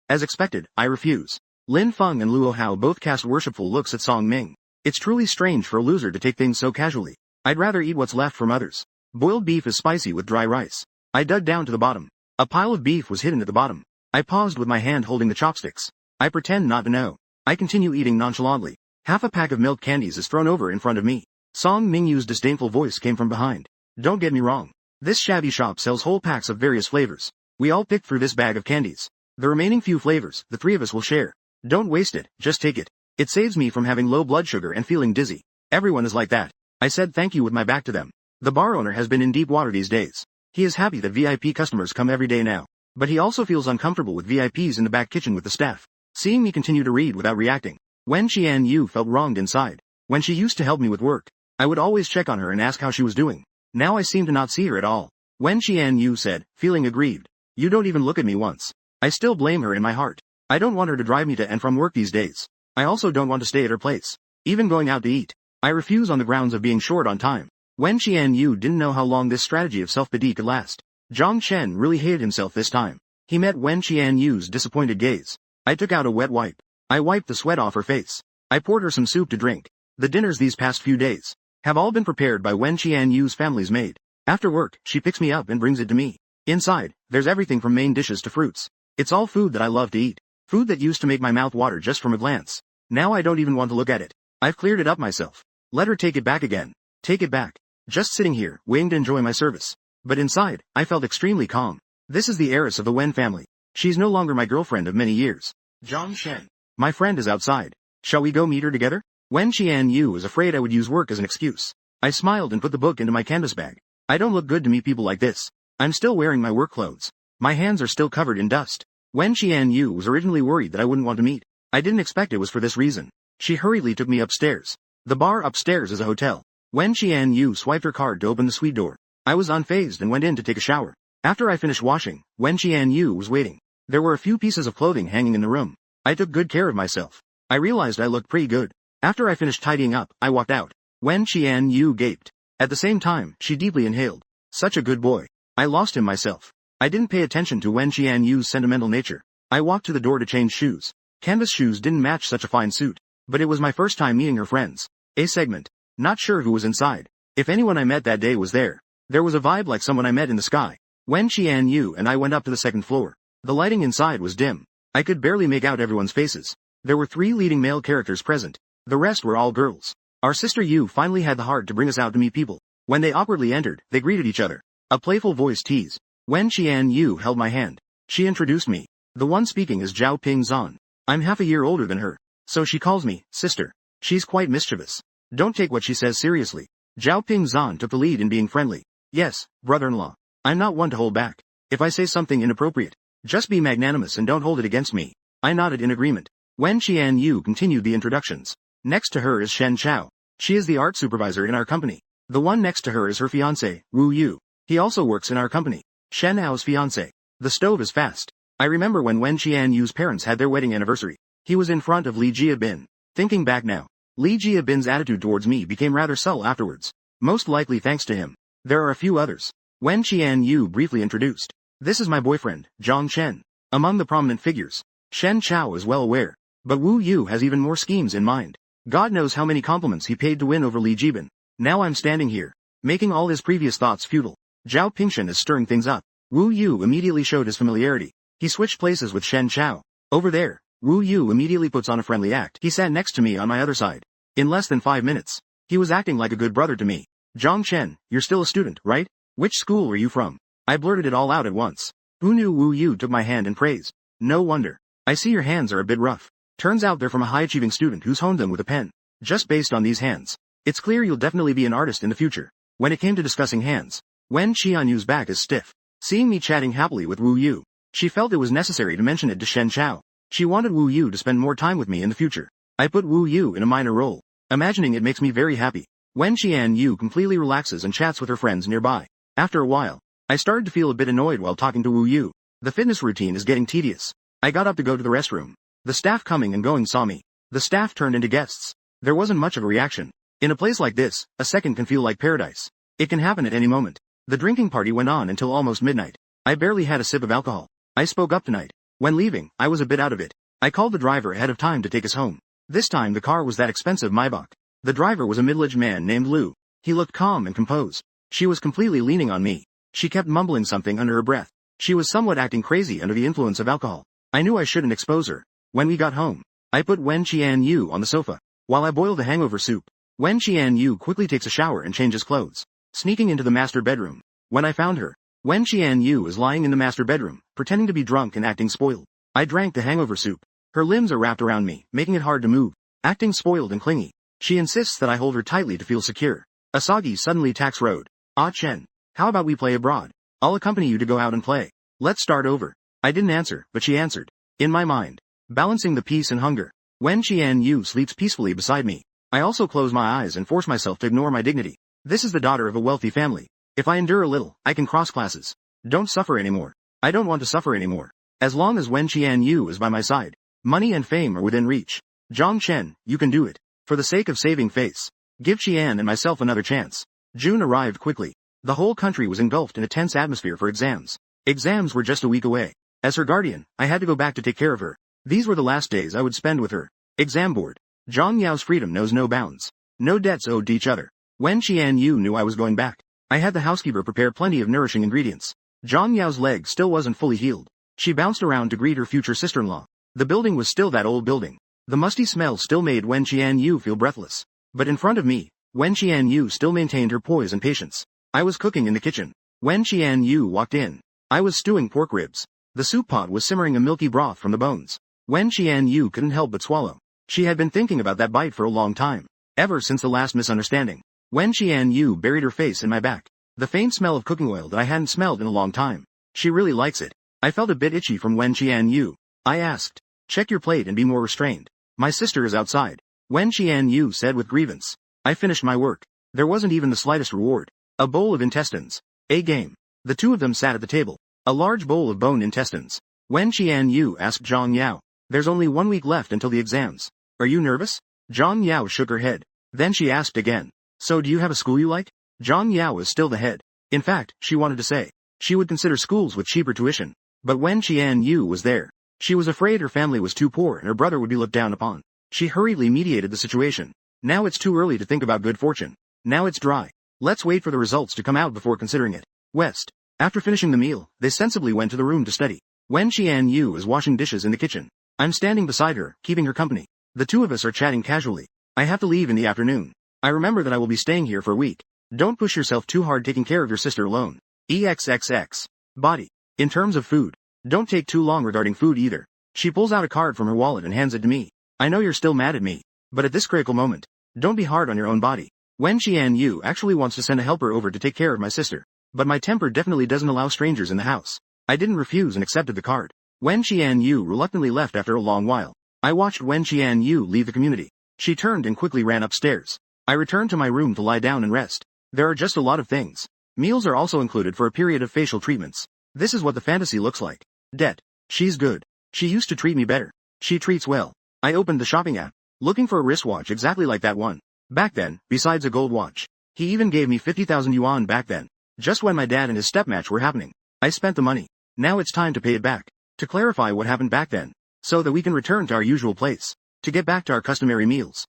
As expected, I refuse. Lin Feng and Luo Hao both cast worshipful looks at Song Ming. It's truly strange for a loser to take things so casually. I'd rather eat what's left from others. Boiled beef is spicy with dry rice. I dug down to the bottom. A pile of beef was hidden at the bottom. I paused with my hand holding the chopsticks. I pretend not to know. I continue eating nonchalantly. Half a pack of milk candies is thrown over in front of me. Song Mingyu's disdainful voice came from behind. Don't get me wrong. This shabby shop sells whole packs of various flavors. We all picked through this bag of candies. The remaining few flavors, the 3 of us will share. Don't waste it, just take it. It saves me from having low blood sugar and feeling dizzy. Everyone is like that. I said thank you with my back to them. The bar owner has been in deep water these days. He is happy that VIP customers come every day now. But he also feels uncomfortable with VIPs in the back kitchen with the staff. Seeing me continue to read without reacting, Wen Qianyu felt wronged inside. When she used to help me with work, I would always check on her and ask how she was doing. Now I seem to not see her at all. Wen Qianyu said, feeling aggrieved. You don't even look at me once. I still blame her in my heart. I don't want her to drive me to and from work these days. I also don't want to stay at her place. even going out to eat. I refuse on the grounds of being short on time. Wen Qianyu didn't know how long this strategy of self-pity could last. Zhang Chen really hated himself this time. He met Wen Qianyu's disappointed gaze. I took out a wet wipe. I wiped the sweat off her face. I poured her some soup to drink. The dinners these past few days have all been prepared by Wen Qianyu's family's maid. After work, she picks me up and brings it to me. Inside, there's everything from main dishes to fruits. It's all food that I love to eat. Food that used to make my mouth water just from a glance. Now I don't even want to look at it. I've cleared it up myself. Let her take it back again. Take it back. Just sitting here, waiting to enjoy my service. But inside, I felt extremely calm. This is the heiress of the Wen family. She's no longer my girlfriend of many years. Zhang Shen. My friend is outside. Shall we go meet her together? Wen Qianyu was afraid I would use work as an excuse. I smiled and put the book into my canvas bag. I don't look good to meet people like this. I'm still wearing my work clothes. My hands are still covered in dust. Wen Qianyu was originally worried that I wouldn't want to meet. I didn't expect it was for this reason. She hurriedly took me upstairs. The bar upstairs is a hotel. Wen Qianyu swiped her card to open the suite door. I was unfazed and went in to take a shower. After I finished washing, Wen Qianyu was waiting. There were a few pieces of clothing hanging in the room. I took good care of myself. I realized I looked pretty good. After I finished tidying up, I walked out. Wen Qianyu gaped. At the same time, she deeply inhaled. Such a good boy. I lost him myself. I didn't pay attention to Wen Qianyu's sentimental nature. I walked to the door to change shoes. Canvas shoes didn't match such a fine suit. But it was my first time meeting her friends. A segment. Not sure who was inside. If anyone I met that day was there. There was a vibe like someone I met in the sky. Wen Qianyu and I went up to the second floor. The lighting inside was dim. I could barely make out everyone's faces. There were 3 leading male characters present. The rest were all girls. Our sister Yu finally had the heart to bring us out to meet people. When they awkwardly entered, they greeted each other. A playful voice teased. Wen Qianyu held my hand. She introduced me. The one speaking is Zhao Ping Zan. I'm half a year older than her. So she calls me, sister. She's quite mischievous. Don't take what she says seriously. Zhao Ping Zan took the lead in being friendly. Yes, brother-in-law. I'm not one to hold back. If I say something inappropriate, just be magnanimous and don't hold it against me. I nodded in agreement. Wen Qianyu continued the introductions. Next to her is Shen Chao. She is the art supervisor in our company. The one next to her is her fiancé, Wu Yu. He also works in our company. Shen Ao's fiancé. The stove is fast. I remember when Wen Qianyu's parents had their wedding anniversary. He was in front of Li Jiabin. Thinking back now, Li Jiabin's attitude towards me became rather subtle afterwards. Most likely thanks to him. There are a few others. Wen Qianyu briefly introduced. This is my boyfriend, Zhang Chen. Among the prominent figures, Shen Chao is well aware. But Wu Yu has even more schemes in mind. God knows how many compliments he paid to win over Li Jiabin. Now I'm standing here, making all his previous thoughts futile. Zhao Pingshan is stirring things up. Wu Yu immediately showed his familiarity. He switched places with Shen Chao. Over there, Wu Yu immediately puts on a friendly act. He sat next to me on my other side. In less than 5 minutes, he was acting like a good brother to me. Zhang Chen, you're still a student, right? Which school are you from? I blurted it all out at once. Who knew Wu Yu took my hand and praised? No wonder. I see your hands are a bit rough. Turns out they're from a high-achieving student who's honed them with a pen. Just based on these hands, it's clear you'll definitely be an artist in the future. When it came to discussing hands, Wen Qianyu's back is stiff. Seeing me chatting happily with Wu Yu, she felt it was necessary to mention it to Shen Chao. She wanted Wu Yu to spend more time with me in the future. I put Wu Yu in a minor role. Imagining it makes me very happy. Wen Qianyu completely relaxes and chats with her friends nearby. After a while, I started to feel a bit annoyed while talking to Wu Yu. The fitness routine is getting tedious. I got up to go to the restroom. The staff coming and going saw me. The staff turned into guests. There wasn't much of a reaction. In a place like this, a second can feel like paradise. It can happen at any moment. The drinking party went on until almost midnight. I barely had a sip of alcohol. I spoke up tonight. When leaving, I was a bit out of it. I called the driver ahead of time to take us home. This time the car was that expensive Maybach. The driver was a middle-aged man named Lu. He looked calm and composed. She was completely leaning on me. She kept mumbling something under her breath. She was somewhat acting crazy under the influence of alcohol. I knew I shouldn't expose her. When we got home, I put Wen Qianyu on the sofa, while I boiled the hangover soup. Wen Qianyu quickly takes a shower and changes clothes, sneaking into the master bedroom. When I found her, Wen Qianyu was lying in the master bedroom, pretending to be drunk and acting spoiled. I drank the hangover soup. Her limbs are wrapped around me, making it hard to move. Acting spoiled and clingy, she insists that I hold her tightly to feel secure. Asagi suddenly attacks Road. Ah Chen, how about we play abroad? I'll accompany you to go out and play. Let's start over. I didn't answer, but she answered. In my mind, balancing the peace and hunger, Wen Qianyu sleeps peacefully beside me. I also close my eyes and force myself to ignore my dignity. This is the daughter of a wealthy family. If I endure a little, I can cross classes. Don't suffer anymore. I don't want to suffer anymore. As long as Wen Qianyu is by my side, money and fame are within reach. Zhang Chen, you can do it. For the sake of saving face. Give Qian and myself another chance. June arrived quickly. The whole country was engulfed in a tense atmosphere for exams. Exams were just a week away. As her guardian, I had to go back to take care of her. These were the last days I would spend with her. Exam board. Zhang Yao's freedom knows no bounds. No debts owed to each other. When Qian Yu knew I was going back, I had the housekeeper prepare plenty of nourishing ingredients. Zhang Yao's leg still wasn't fully healed. She bounced around to greet her future sister-in-law. The building was still that old building. The musty smell still made Wen Qian Yu feel breathless. But in front of me, Wen Qian Yu still maintained her poise and patience. I was cooking in the kitchen. Wen Qian Yu walked in. I was stewing pork ribs. The soup pot was simmering a milky broth from the bones. Wen Qian Yu couldn't help but swallow. She had been thinking about that bite for a long time. Ever since the last misunderstanding. Wen Qian Yu buried her face in my back. The faint smell of cooking oil that I hadn't smelled in a long time. She really likes it. I felt a bit itchy from Wen Qian Yu. I asked, check your plate and be more restrained. My sister is outside. Wen Qian Yu said with grievance. I finished my work. There wasn't even the slightest reward. A bowl of intestines. A game. The two of them sat at the table. A large bowl of bone intestines. Wen Qian Yu asked Zhang Yao. There's only 1 week left until the exams. Are you nervous? Zhang Yao shook her head. Then she asked again. So do you have a school you like? Zhang Yao is still the head. In fact, she wanted to say. She would consider schools with cheaper tuition. But Wen Qian Yu was there. She was afraid her family was too poor and her brother would be looked down upon. She hurriedly mediated the situation. Now it's too early to think about good fortune. Now it's dry. Let's wait for the results to come out before considering it. West. After finishing the meal, they sensibly went to the room to study. Wen Qian Yu is washing dishes in the kitchen. I'm standing beside her, keeping her company. The two of us are chatting casually. I have to leave in the afternoon. I remember that I will be staying here for a week. Don't push yourself too hard taking care of your sister alone. EXXX. Body. In terms of food. Don't take too long regarding food either. She pulls out a card from her wallet and hands it to me. I know you're still mad at me. But at this critical moment, don't be hard on your own body. Wen Qian Yu actually wants to send a helper over to take care of my sister. But my temper definitely doesn't allow strangers in the house. I didn't refuse and accepted the card. Wen Qian Yu reluctantly left after a long while. I watched Wen Qian Yu leave the community. She turned and quickly ran upstairs. I returned to my room to lie down and rest. There are just a lot of things. Meals are also included for a period of facial treatments. This is what the fantasy looks like. Det. She's good. She used to treat me better. She treats well. I opened the shopping app, looking for a wristwatch exactly like that one. Back then, besides a gold watch. He even gave me 50,000 yuan back then. Just when my dad and his step match were happening. I spent the money. Now it's time to pay it back. To clarify what happened back then. So that we can return to our usual place. To get back to our customary meals.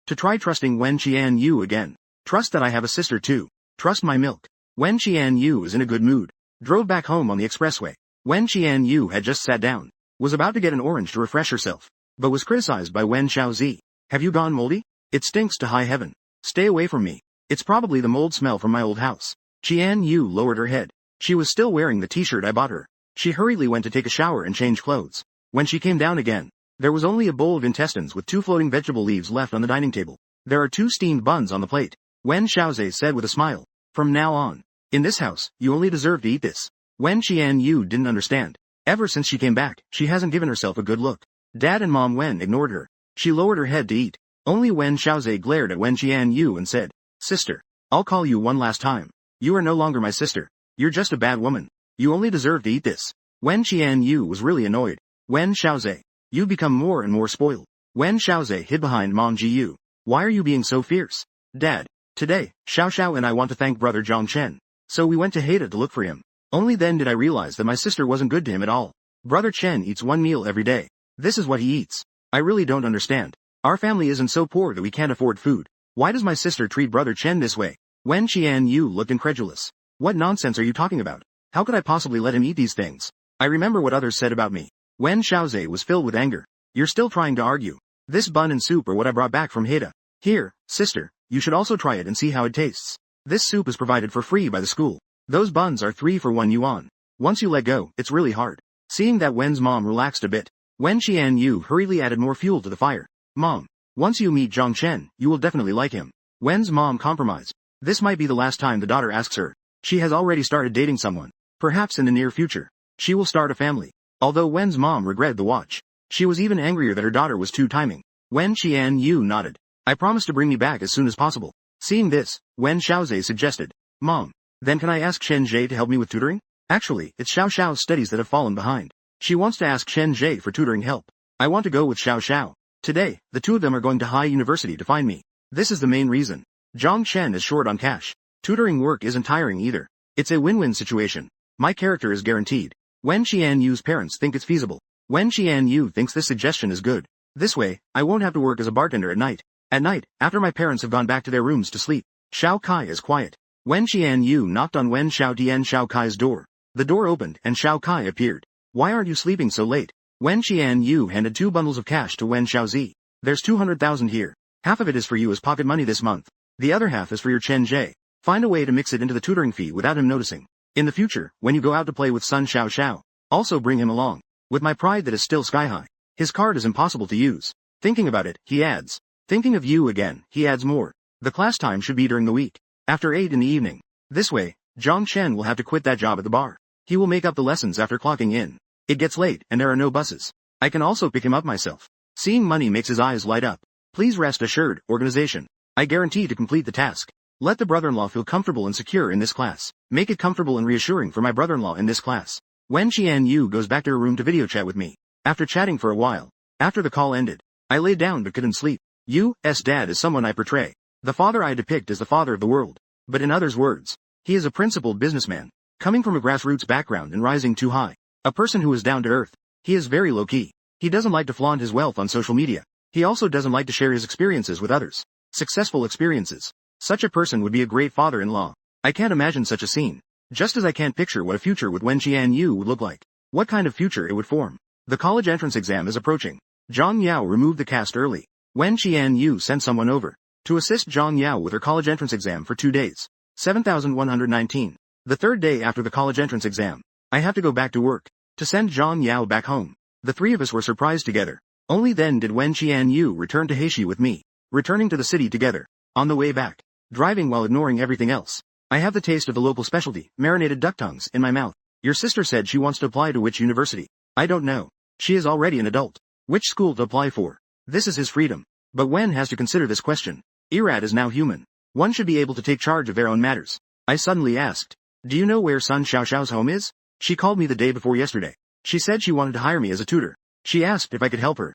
To try trusting Wen Qian Yu again. Trust that I have a sister too. Trust my milk. Wen Qian Yu is in a good mood. Drove back home on the expressway. Wen Qian Yu had just sat down. Was about to get an orange to refresh herself. But was criticized by Wen Xiaozi. Have you gone moldy? It stinks to high heaven. Stay away from me. It's probably the mold smell from my old house. Qian Yu lowered her head. She was still wearing the t-shirt I bought her. She hurriedly went to take a shower and change clothes. When she came down again, there was only a bowl of intestines with 2 floating vegetable leaves left on the dining table. There are 2 steamed buns on the plate. Wen Xiaozi said with a smile. From now on, in this house, you only deserve to eat this. Wen Qian Yu didn't understand. Ever since she came back, she hasn't given herself a good look. Dad and Mom Wen ignored her. She lowered her head to eat. Only Wen Xiaozi glared at Wen Qian Yu and said, Sister, I'll call you one last time. You are no longer my sister. You're just a bad woman. You only deserve to eat this. Wen Qian Yu was really annoyed. Wen Xiaozi, you become more and more spoiled. Wen Xiaozi hid behind Mom Ji Yu. Why are you being so fierce? Dad, today, Xiao Xiao and I want to thank brother Zhang Chen. So we went to Haida to look for him. Only then did I realize that my sister wasn't good to him at all. Brother Chen eats 1 meal every day. This is what he eats. I really don't understand. Our family isn't so poor that we can't afford food. Why does my sister treat brother Chen this way? Wen Qian Yu looked incredulous. What nonsense are you talking about? How could I possibly let him eat these things? I remember what others said about me. Wen Xiaozi was filled with anger. You're still trying to argue. This bun and soup are what I brought back from Haida. Here, sister, you should also try it and see how it tastes. This soup is provided for free by the school. Those buns are 3 for 1 yuan. Once you let go, it's really hard. Seeing that Wen's mom relaxed a bit, Wen Qian Yu hurriedly added more fuel to the fire. Mom, once you meet Zhang Chen, you will definitely like him. Wen's mom compromised. This might be the last time the daughter asks her. She has already started dating someone. Perhaps in the near future, she will start a family. Although Wen's mom regretted the watch, she was even angrier that her daughter was too timing. Wen Qian Yu nodded. I promise to bring me back as soon as possible. Seeing this, Wen Xiaozi suggested, Mom, then can I ask Chen Jie to help me with tutoring? Actually, it's Xiao Xiao's studies that have fallen behind. She wants to ask Chen Jie for tutoring help. I want to go with Xiao Xiao. Today, the two of them are going to High University to find me. This is the main reason. Zhang Chen is short on cash. Tutoring work isn't tiring either. It's a win-win situation. My character is guaranteed. Wen Qianyu's parents think it's feasible. Wen Qianyu thinks this suggestion is good. This way, I won't have to work as a bartender at night. At night, after my parents have gone back to their rooms to sleep, Xiao Kai is quiet. Wen Qianyu knocked on Wen Xiaotian Xiao Kai's door. The door opened and Xiao Kai appeared. Why aren't you sleeping so late? Wen Qianyu handed 2 bundles of cash to Wen Xiaozi. There's 200,000 here. Half of it is for you as pocket money this month. The other half is for your Chen Jie. Find a way to mix it into the tutoring fee without him noticing. In the future, when you go out to play with Sun Xiao Xiao, also bring him along. With my pride that is still sky high. His card is impossible to use. Thinking about it, he adds. Thinking of you again, he adds more. The class time should be during the week. After 8 in the evening. This way, Zhang Chen will have to quit that job at the bar. He will make up the lessons after clocking in. It gets late and there are no buses. I can also pick him up myself. Seeing money makes his eyes light up. Please rest assured, organization. I guarantee to complete the task. Let the brother-in-law feel comfortable and secure in this class. Make it comfortable and reassuring for my brother-in-law in this class. Wen Qianyu goes back to her room to video chat with me. After chatting for a while. After the call ended. I lay down but couldn't sleep. U.S. dad is someone I portray. The father I depict is the father of the world. But in others' words, he is a principled businessman. Coming from a grassroots background and rising too high. A person who is down to earth. He is very low-key. He doesn't like to flaunt his wealth on social media. He also doesn't like to share his experiences with others. Successful experiences. Such a person would be a great father-in-law. I can't imagine such a scene. Just as I can't picture what a future with Wen Qianyu would look like. What kind of future it would form. The college entrance exam is approaching. Zhang Yao removed the cast early. Wen Qianyu sent someone over to assist Zhang Yao with her college entrance exam for 2 days. 7,119. The third day after the college entrance exam, I have to go back to work to send Zhang Yao back home. The three of us were surprised together. Only then did Wen Qianyu return to Heishi with me. Returning to the city together. On the way back, driving while ignoring everything else. I have the taste of the local specialty, marinated duck tongues, in my mouth. Your sister said she wants to apply to which university? I don't know. She is already an adult. Which school to apply for? This is his freedom. But Wen has to consider this question. Irad is now human. One should be able to take charge of their own matters. I suddenly asked. Do you know where Sun Xiao Xiao's home is? She called me the day before yesterday. She said she wanted to hire me as a tutor. She asked if I could help her.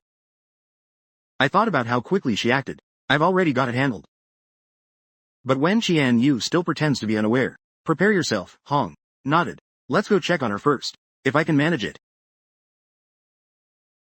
I thought about how quickly she acted. I've already got it handled. But Wen Qianyu still pretends to be unaware. Prepare yourself, Hong. Nodded. Let's go check on her first. If I can manage it.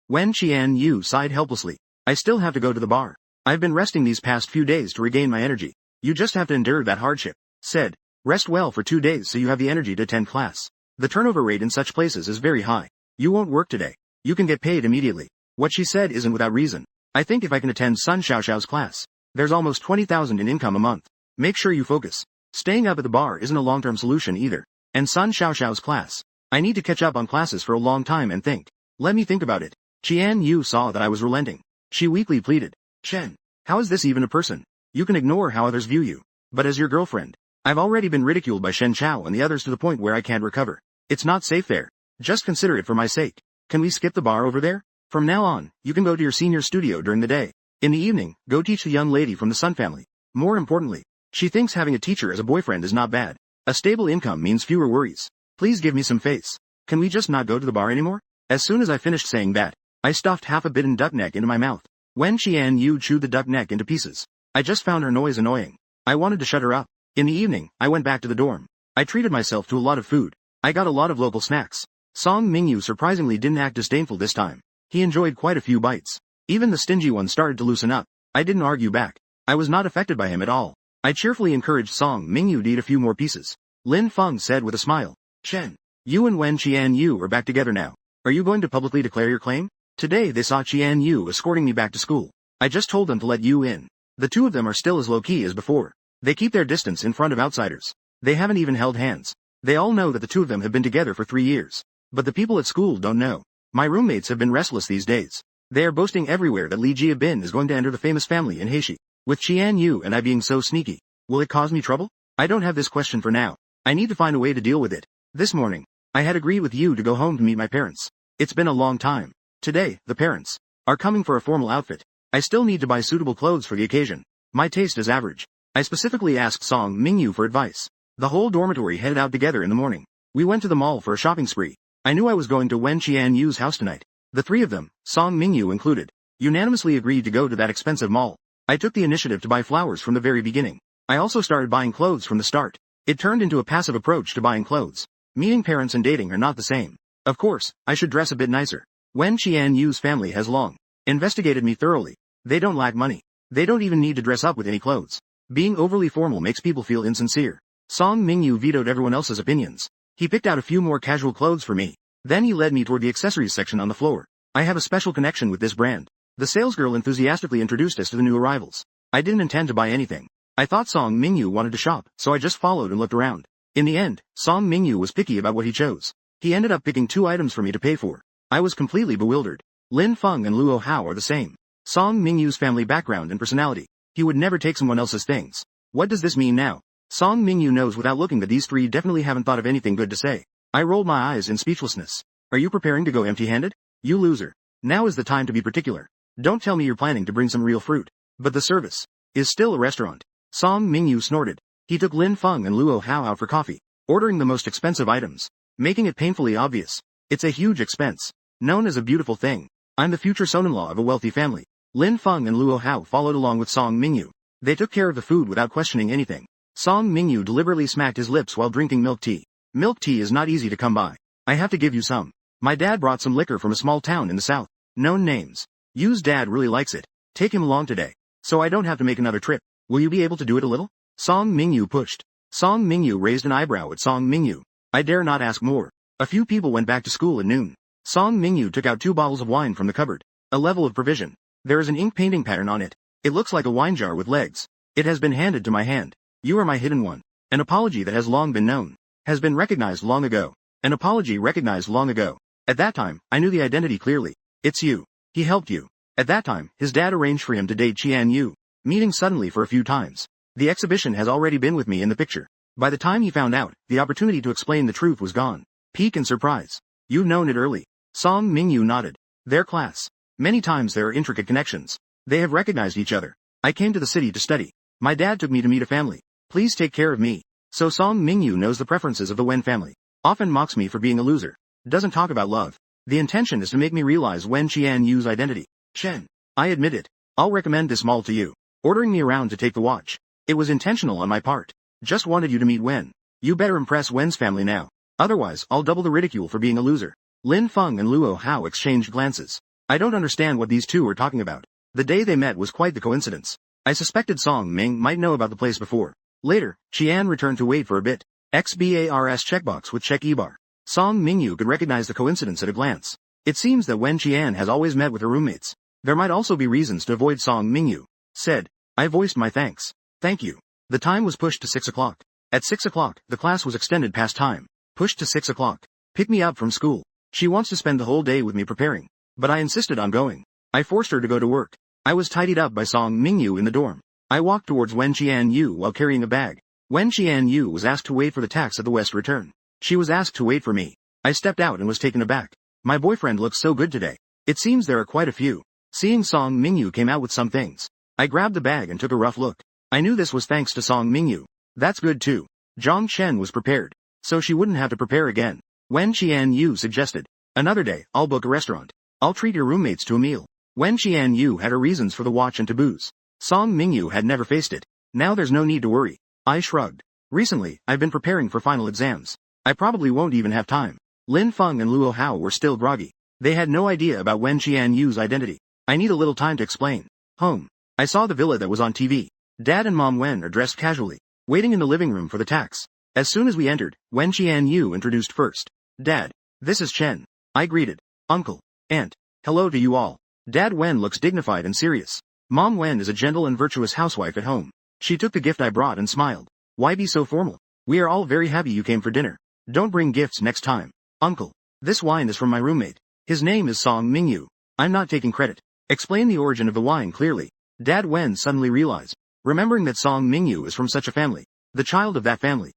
Wen Qianyu sighed helplessly. I still have to go to the bar. I've been resting these past few days to regain my energy. You just have to endure that hardship. Said. Rest well for 2 days so you have the energy to attend class. The turnover rate in such places is very high. You won't work today. You can get paid immediately. What she said isn't without reason. I think if I can attend Sun Xiao Xiao's class, there's almost 20,000 in income a month. Make sure you focus. Staying up at the bar isn't a long-term solution either. And Sun Xiao Xiao's class. I need to catch up on classes for a long time and think. Let me think about it. Qian Yu saw that I was relenting. She weakly pleaded. Chen, how is this even a person? You can ignore how others view you. But as your girlfriend, I've already been ridiculed by Shen Chao and the others to the point where I can't recover. It's not safe there. Just consider it for my sake. Can we skip the bar over there? From now on, you can go to your senior studio during the day. In the evening, go teach the young lady from the Sun family. More importantly, she thinks having a teacher as a boyfriend is not bad. A stable income means fewer worries. Please give me some face. Can we just not go to the bar anymore? As soon as I finished saying that, I stuffed half a bitten duck neck into my mouth. Wen Qian Yu chewed the duck neck into pieces. I just found her noise annoying. I wanted to shut her up. In the evening, I went back to the dorm. I treated myself to a lot of food. I got a lot of local snacks. Song Mingyu surprisingly didn't act disdainful this time. He enjoyed quite a few bites. Even the stingy one started to loosen up. I didn't argue back. I was not affected by him at all. I cheerfully encouraged Song Mingyu to eat a few more pieces. Lin Feng said with a smile. Chen, you and Wen Qian Yu are back together now. Are you going to publicly declare your claim? Today they saw Qian Yu escorting me back to school. I just told them to let you in. The two of them are still as low-key as before. They keep their distance in front of outsiders. They haven't even held hands. They all know that the two of them have been together for 3 years. But the people at school don't know. My roommates have been restless these days. They are boasting everywhere that Li Jiabin is going to enter the famous family in Heishi. With Qian Yu and I being so sneaky, will it cause me trouble? I don't have this question for now. I need to find a way to deal with it. This morning, I had agreed with you to go home to meet my parents. It's been a long time. Today, the parents are coming for a formal outfit. I still need to buy suitable clothes for the occasion. My taste is average. I specifically asked Song Mingyu for advice. The whole dormitory headed out together in the morning. We went to the mall for a shopping spree. I knew I was going to Wen Qian Yu's house tonight. The three of them, Song Mingyu included, unanimously agreed to go to that expensive mall. I took the initiative to buy flowers from the very beginning. I also started buying clothes from the start. It turned into a passive approach to buying clothes. Meeting parents and dating are not the same. Of course, I should dress a bit nicer. Wen Qianyu's family has long investigated me thoroughly. They don't lack money. They don't even need to dress up with any clothes. Being overly formal makes people feel insincere. Song Mingyu vetoed everyone else's opinions. He picked out a few more casual clothes for me. Then he led me toward the accessories section on the floor. I have a special connection with this brand. The salesgirl enthusiastically introduced us to the new arrivals. I didn't intend to buy anything. I thought Song Mingyu wanted to shop, so I just followed and looked around. In the end, Song Mingyu was picky about what he chose. He ended up picking 2 items for me to pay for. I was completely bewildered. Lin Feng and Luo Hao are the same. Song Mingyu's family background and personality. He would never take someone else's things. What does this mean now? Song Mingyu knows without looking that these 3 definitely haven't thought of anything good to say. I rolled my eyes in speechlessness. Are you preparing to go empty-handed? You loser. Now is the time to be particular. Don't tell me you're planning to bring some real fruit. But the service is still a restaurant. Song Mingyu snorted. He took Lin Feng and Luo Hao out for coffee, ordering the most expensive items, making it painfully obvious. It's a huge expense. Known as a beautiful thing. I'm the future son-in-law of a wealthy family. Lin Feng and Luo Hao followed along with Song Mingyu. They took care of the food without questioning anything. Song Mingyu deliberately smacked his lips while drinking milk tea. Milk tea is not easy to come by. I have to give you some. My dad brought some liquor from a small town in the south. Known names. Yu's dad really likes it. Take him along today, so I don't have to make another trip. Will you be able to do it a little? Song Mingyu pushed. Song Mingyu raised an eyebrow at Song Mingyu. I dare not ask more. A few people went back to school at noon. Song Mingyu took out 2 bottles of wine from the cupboard. A level of provision. There is an ink painting pattern on it. It looks like a wine jar with legs. It has been handed to my hand. You are my hidden one. An apology that has long been known. Has been recognized long ago. An apology recognized long ago. At that time, I knew the identity clearly. It's you. He helped you. At that time, his dad arranged for him to date Qianyu. Meeting suddenly for a few times. The exhibition has already been with me in the picture. By the time he found out, the opportunity to explain the truth was gone. Pique and surprise. You've known it early. Song Mingyu nodded. Their class. Many times there are intricate connections. They have recognized each other. I came to the city to study. My dad took me to meet a family. Please take care of me. So Song Mingyu knows the preferences of the Wen family. Often mocks me for being a loser. Doesn't talk about love. The intention is to make me realize Wen Qianyu's identity. Chen. I admit it. I'll recommend this mall to you. Ordering me around to take the watch. It was intentional on my part. Just wanted you to meet Wen. You better impress Wen's family now. Otherwise, I'll double the ridicule for being a loser. Lin Feng and Luo Hao exchanged glances. I don't understand what these two are talking about. The day they met was quite the coincidence. I suspected Song Ming might know about the place before. Later, Qian returned to wait for a bit. XBARS checkbox with check EBAR. Song Mingyu could recognize the coincidence at a glance. It seems that Wen Qian has always met with her roommates. There might also be reasons to avoid Song Mingyu. Said. I voiced my thanks. Thank you. The time was pushed to 6 o'clock. At 6 o'clock, the class was extended past time. Pushed to 6 o'clock. Pick me up from school. She wants to spend the whole day with me preparing. But I insisted on going. I forced her to go to work. I was tidied up by Song Mingyu in the dorm. I walked towards Wen Qianyu while carrying a bag. Wen Qianyu was asked to wait for the tax at the West return. She was asked to wait for me. I stepped out and was taken aback. My boyfriend looks so good today. It seems there are quite a few. Seeing Song Mingyu came out with some things. I grabbed the bag and took a rough look. I knew this was thanks to Song Mingyu. That's good too. Zhang Chen was prepared. So she wouldn't have to prepare again. Wen Qianyu suggested. Another day, I'll book a restaurant. I'll treat your roommates to a meal. Wen Qianyu had her reasons for the watch and taboos. Song Mingyu had never faced it. Now there's no need to worry. I shrugged. Recently, I've been preparing for final exams. I probably won't even have time. Lin Feng and Luo Hao were still groggy. They had no idea about Wen Qianyu's identity. I need a little time to explain. Home. I saw the villa that was on TV. Dad and Mom Wen are dressed casually, waiting in the living room for the tax. As soon as we entered, Wen Qianyu introduced first. Dad. This is Chen. I greeted. Uncle. Aunt. Hello to you all. Dad Wen looks dignified and serious. Mom Wen is a gentle and virtuous housewife at home. She took the gift I brought and smiled. Why be so formal? We are all very happy you came for dinner. Don't bring gifts next time. Uncle. This wine is from my roommate. His name is Song Mingyu. I'm not taking credit. Explain the origin of the wine clearly. Dad Wen suddenly realized. Remembering that Song Mingyu is from such a family. The child of that family.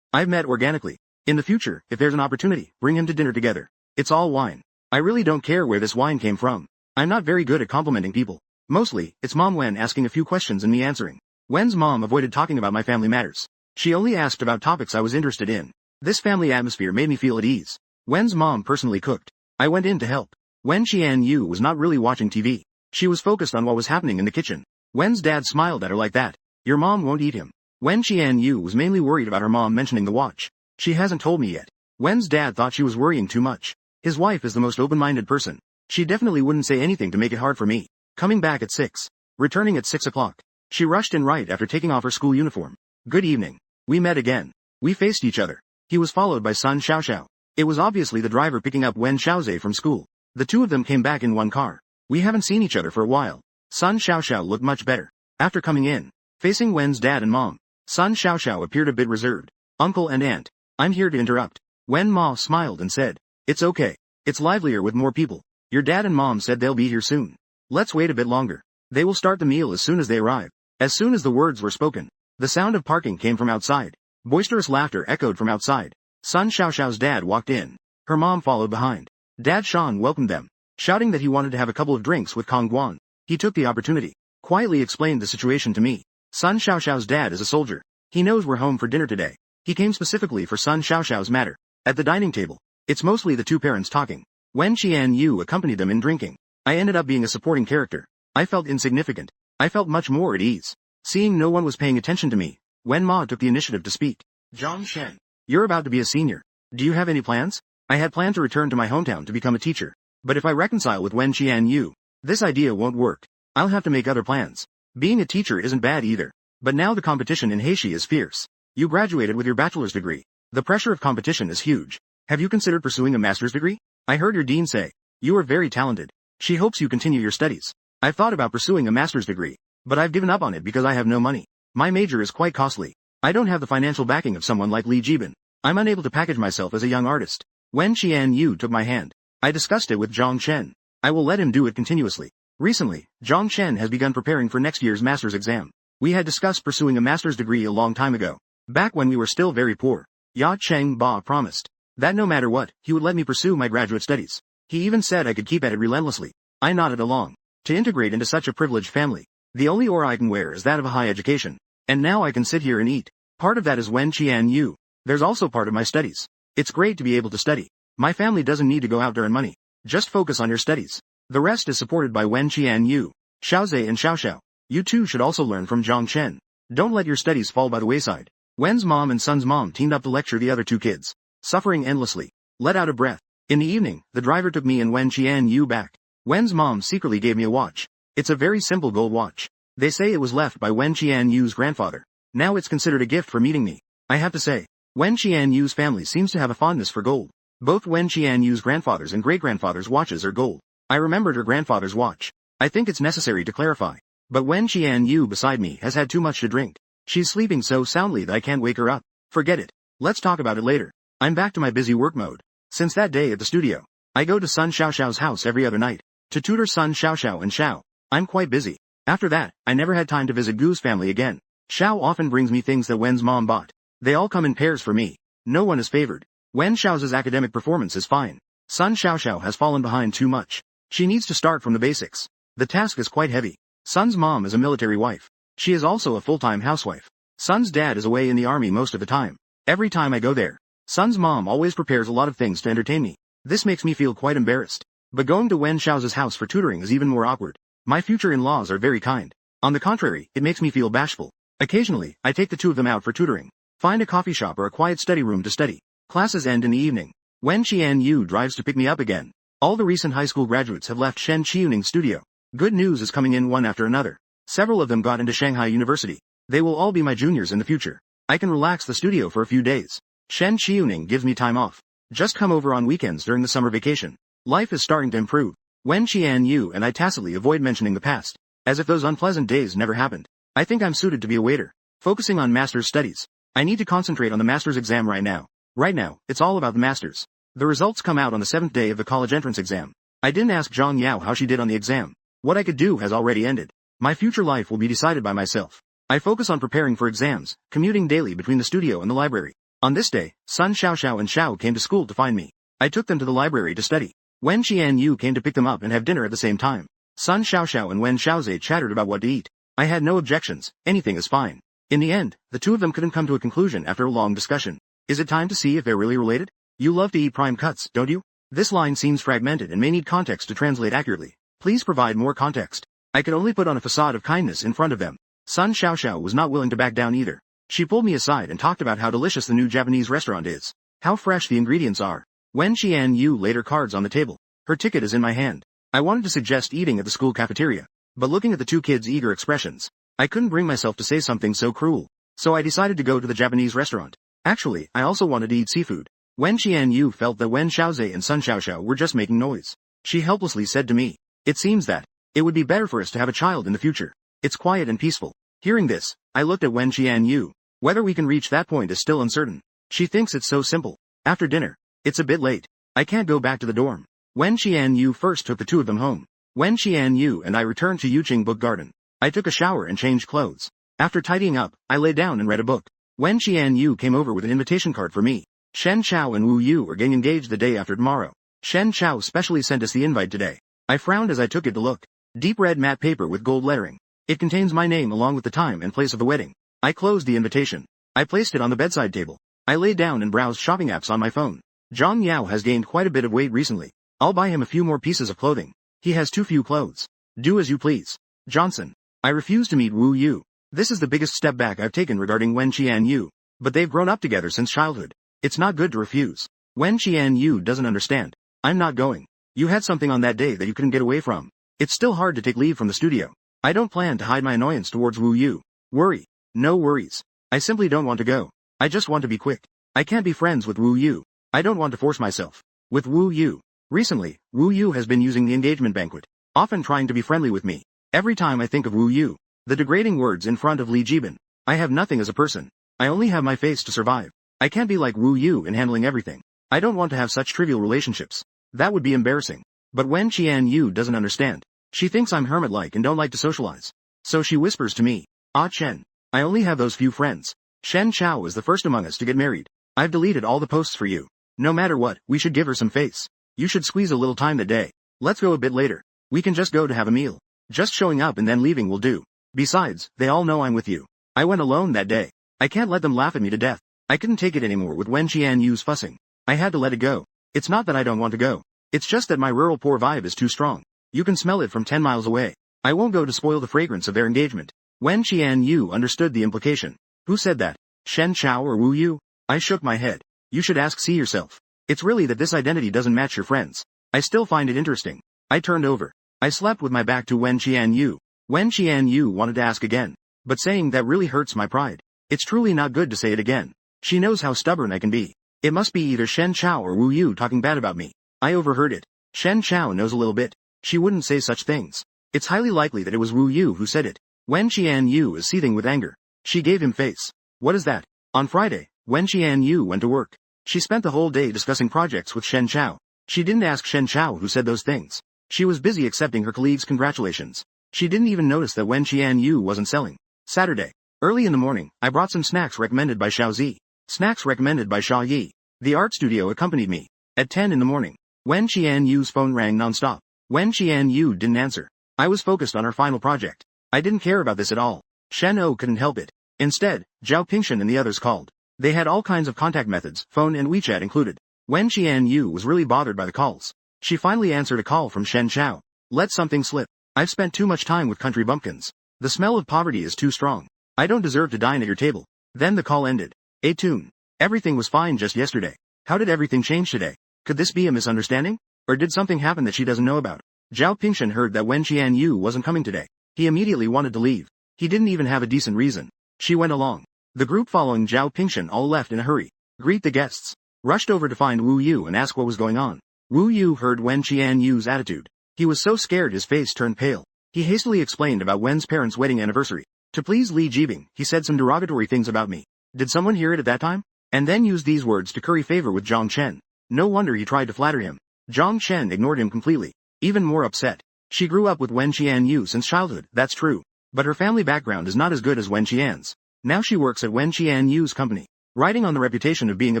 I've met organically. In the future, if there's an opportunity, bring him to dinner together. It's all wine. I really don't care where this wine came from. I'm not very good at complimenting people. Mostly, it's Mom Wen asking a few questions and me answering. Wen's mom avoided talking about my family matters. She only asked about topics I was interested in. This family atmosphere made me feel at ease. Wen's mom personally cooked. I went in to help. Wen Qianyu was not really watching TV. She was focused on what was happening in the kitchen. Wen's dad smiled at her like that. Your mom won't eat him. Wen Qianyu was mainly worried about her mom mentioning the watch. She hasn't told me yet. Wen's dad thought she was worrying too much. His wife is the most open-minded person. She definitely wouldn't say anything to make it hard for me. Coming back at 6. Returning at 6 o'clock. She rushed in right after taking off her school uniform. Good evening. We met again. We faced each other. He was followed by Sun Xiaoxiao. It was obviously the driver picking up Wen Xiaoze from school. The two of them came back in one car. We haven't seen each other for a while. Sun Xiaoxiao looked much better. After coming in, facing Wen's dad and mom, Sun Xiaoxiao appeared a bit reserved. Uncle and aunt, I'm here to interrupt. Wen Ma smiled and said, it's okay. It's livelier with more people. Your dad and mom said they'll be here soon. Let's wait a bit longer. They will start the meal as soon as they arrive. As soon as the words were spoken, the sound of parking came from outside. Boisterous laughter echoed from outside. Sun Xiaoxiao's dad walked in. Her mom followed behind. Dad Shan welcomed them, shouting that he wanted to have a couple of drinks with Kong Guan. He took the opportunity, quietly explained the situation to me. Sun Xiaoxiao's dad is a soldier. He knows we're home for dinner today. He came specifically for Sun Xiaoxiao's matter. At the dining table, it's mostly the two parents talking. Wen Qianyu accompanied them in drinking. I ended up being a supporting character. I felt insignificant. I felt much more at ease. Seeing no one was paying attention to me, Wen Ma took the initiative to speak. Zhang Shen, you're about to be a senior. Do you have any plans? I had planned to return to my hometown to become a teacher. But if I reconcile with Wen Qianyu, this idea won't work. I'll have to make other plans. Being a teacher isn't bad either. But now the competition in Heishi is fierce. You graduated with your bachelor's degree. The pressure of competition is huge. Have you considered pursuing a master's degree? I heard your dean say, you are very talented. She hopes you continue your studies. I've thought about pursuing a master's degree, but I've given up on it because I have no money. My major is quite costly. I don't have the financial backing of someone like Li Jibin. I'm unable to package myself as a young artist. Wen Qianyu took my hand. I discussed it with Zhang Shen. I will let him do it continuously. Recently, Zhang Shen has begun preparing for next year's master's exam. We had discussed pursuing a master's degree a long time ago, back when we were still very poor. Ya Cheng Ba promised that no matter what, he would let me pursue my graduate studies. He even said I could keep at it relentlessly. I nodded along. To integrate into such a privileged family, the only aura I can wear is that of a high education. And now I can sit here and eat. Part of that is Wen Qianyu. There's also part of my studies. It's great to be able to study. My family doesn't need to go out to earn money. Just focus on your studies. The rest is supported by Wen Qianyu, Xiaoze and Xiaoxiao. You too should also learn from Zhang Shen. Don't let your studies fall by the wayside. Wen's mom and son's mom teamed up to lecture the other two kids, suffering endlessly, let out a breath. In the evening, the driver took me and Wen Qianyu back. Wen's mom secretly gave me a watch. It's a very simple gold watch. They say it was left by Wen Qianyu's grandfather. Now it's considered a gift for meeting me. I have to say, Wen Qianyu's family seems to have a fondness for gold. Both Wen Qianyu's grandfather's and great-grandfather's watches are gold. I remembered her grandfather's watch. I think it's necessary to clarify. But Wen Qianyu beside me has had too much to drink. She's sleeping so soundly that I can't wake her up. Forget it. Let's talk about it later. I'm back to my busy work mode. Since that day at the studio, I go to Sun Xiaoxiao's house every other night to tutor Sun Xiaoxiao and Xiao. I'm quite busy. After that, I never had time to visit Gu's family again. Xiao often brings me things that Wen's mom bought. They all come in pairs for me. No one is favored. Wen Xiao's academic performance is fine. Sun Xiaoxiao has fallen behind too much. She needs to start from the basics. The task is quite heavy. Sun's mom is a military wife. She is also a full-time housewife. Sun's dad is away in the army most of the time. Every time I go there, Sun's mom always prepares a lot of things to entertain me. This makes me feel quite embarrassed. But going to Wen Xiao's house for tutoring is even more awkward. My future in-laws are very kind. On the contrary, it makes me feel bashful. Occasionally, I take the two of them out for tutoring. Find a coffee shop or a quiet study room to study. Classes end in the evening. Wen Qianyu drives to pick me up again. All the recent high school graduates have left Shen Qiuning's studio. Good news is coming in one after another. Several of them got into Shanghai University. They will all be my juniors in the future. I can relax the studio for a few days. Shen Qiuning gives me time off. Just come over on weekends during the summer vacation. Life is starting to improve. Wen Qianyu and I tacitly avoid mentioning the past, as if those unpleasant days never happened. I think I'm suited to be a waiter. Focusing on master's studies. I need to concentrate on the master's exam right now. Right now, it's all about the master's. The results come out on the 7th day of the college entrance exam. I didn't ask Zhang Yao how she did on the exam. What I could do has already ended. My future life will be decided by myself. I focus on preparing for exams, commuting daily between the studio and the library. On this day, Sun Xiaoxiao and Xiao came to school to find me. I took them to the library to study. Wen Qianyu came to pick them up and have dinner at the same time. Sun Xiaoxiao and Wen Xiaoze chattered about what to eat. I had no objections. Anything is fine. In the end, the two of them couldn't come to a conclusion after a long discussion. Is it time to see if they're really related? You love to eat prime cuts, don't you? This line seems fragmented and may need context to translate accurately. Please provide more context. I could only put on a facade of kindness in front of them. Sun Xiaoxiao was not willing to back down either. She pulled me aside and talked about how delicious the new Japanese restaurant is. How fresh the ingredients are. Wen Qianyu laid her cards on the table. Her ticket is in my hand. I wanted to suggest eating at the school cafeteria, but looking at the two kids' eager expressions, I couldn't bring myself to say something so cruel. So I decided to go to the Japanese restaurant. Actually, I also wanted to eat seafood. Wen Qianyu felt that Wen Xiaozhe and Sun Xiaoxiao were just making noise. She helplessly said to me, "It seems that it would be better for us to have a child in the future. It's quiet and peaceful." Hearing this, I looked at Wen Qianyu. Whether we can reach that point is still uncertain. She thinks it's so simple. After dinner, it's a bit late. I can't go back to the dorm. Wen Qianyu first took the two of them home. Wen Qianyu and I returned to Yuqing Book Garden. I took a shower and changed clothes. After tidying up, I lay down and read a book. Wen Qianyu came over with an invitation card for me. Shen Chao and Wu Yu are getting engaged the day after tomorrow. Shen Chao specially sent us the invite today. I frowned as I took it to look. Deep red matte paper with gold lettering. It contains my name along with the time and place of the wedding. I closed the invitation. I placed it on the bedside table. I lay down and browsed shopping apps on my phone. Zhang Yao has gained quite a bit of weight recently. I'll buy him a few more pieces of clothing. He has too few clothes. Do as you please. Johnson. I refuse to meet Wu Yu. This is the biggest step back I've taken regarding Wen Qianyu. But they've grown up together since childhood. It's not good to refuse. Wen Qianyu doesn't understand. I'm not going. You had something on that day that you couldn't get away from. It's still hard to take leave from the studio. I don't plan to hide my annoyance towards Wu Yu. Worry. No worries. I simply don't want to go. I just want to be quick. I can't be friends with Wu Yu. I don't want to force myself. With Wu Yu. Recently, Wu Yu has been using the engagement banquet, often trying to be friendly with me. Every time I think of Wu Yu, the degrading words in front of Li Jibin. I have nothing as a person. I only have my face to survive. I can't be like Wu Yu in handling everything. I don't want to have such trivial relationships. That would be embarrassing. But Wen Qianyu doesn't understand. She thinks I'm hermit-like and don't like to socialize. So she whispers to me, "Ah Chen, I only have those few friends. Shen Chao is the first among us to get married. I've deleted all the posts for you. No matter what, we should give her some face. You should squeeze a little time that day. Let's go a bit later. We can just go to have a meal. Just showing up and then leaving will do. Besides, they all know I'm with you." I went alone that day. I can't let them laugh at me to death. I couldn't take it anymore with Wen Qianyu's fussing. I had to let it go. It's not that I don't want to go. It's just that my rural poor vibe is too strong. You can smell it from 10 miles away. I won't go to spoil the fragrance of their engagement. Wen Qianyu understood the implication. Who said that? Shen Chao or Wu Yu? I shook my head. You should see yourself. It's really that this identity doesn't match your friends. I still find it interesting. I turned over. I slept with my back to Wen Qianyu. Wen Qianyu wanted to ask again. But saying that really hurts my pride. It's truly not good to say it again. She knows how stubborn I can be. It must be either Shen Chao or Wu Yu talking bad about me. I overheard it. Shen Chao knows a little bit. She wouldn't say such things. It's highly likely that it was Wu Yu who said it. Wen Qianyu is seething with anger. She gave him face. What is that? On Friday, Wen Qianyu went to work. She spent the whole day discussing projects with Shen Chao. She didn't ask Shen Chao who said those things. She was busy accepting her colleagues' congratulations. She didn't even notice that Wen Qianyu wasn't selling. Saturday. Early in the morning, I brought some snacks recommended by Xiao Zi. Snacks recommended by Xia Yi. The art studio accompanied me. At 10 in the morning, Wen Qianyu's phone rang non-stop. Wen Qianyu didn't answer. I was focused on her final project. I didn't care about this at all. Shen O couldn't help it. Instead, Zhao Pingshan and the others called. They had all kinds of contact methods, phone and WeChat included. Wen Qianyu was really bothered by the calls. She finally answered a call from Shen Chao. Let something slip. I've spent too much time with country bumpkins. The smell of poverty is too strong. I don't deserve to dine at your table. Then the call ended. A tune. Everything was fine just yesterday. How did everything change today? Could this be a misunderstanding? Or did something happen that she doesn't know about? Zhao Pingshan heard that Wen Qianyu wasn't coming today. He immediately wanted to leave. He didn't even have a decent reason. She went along. The group following Zhao Pingshan all left in a hurry. Greet the guests. Rushed over to find Wu Yu and ask what was going on. Wu Yu heard Wen Qianyu's attitude. He was so scared his face turned pale. He hastily explained about Wen's parents' wedding anniversary. To please Li Jibing, he said some derogatory things about me. Did someone hear it at that time? And then used these words to curry favor with Zhang Chen. No wonder he tried to flatter him. Zhang Chen ignored him completely. Even more upset. She grew up with Wen Qianyu since childhood, that's true. But her family background is not as good as Wen Qian's. Now she works at Wen Qianyu's company, riding on the reputation of being a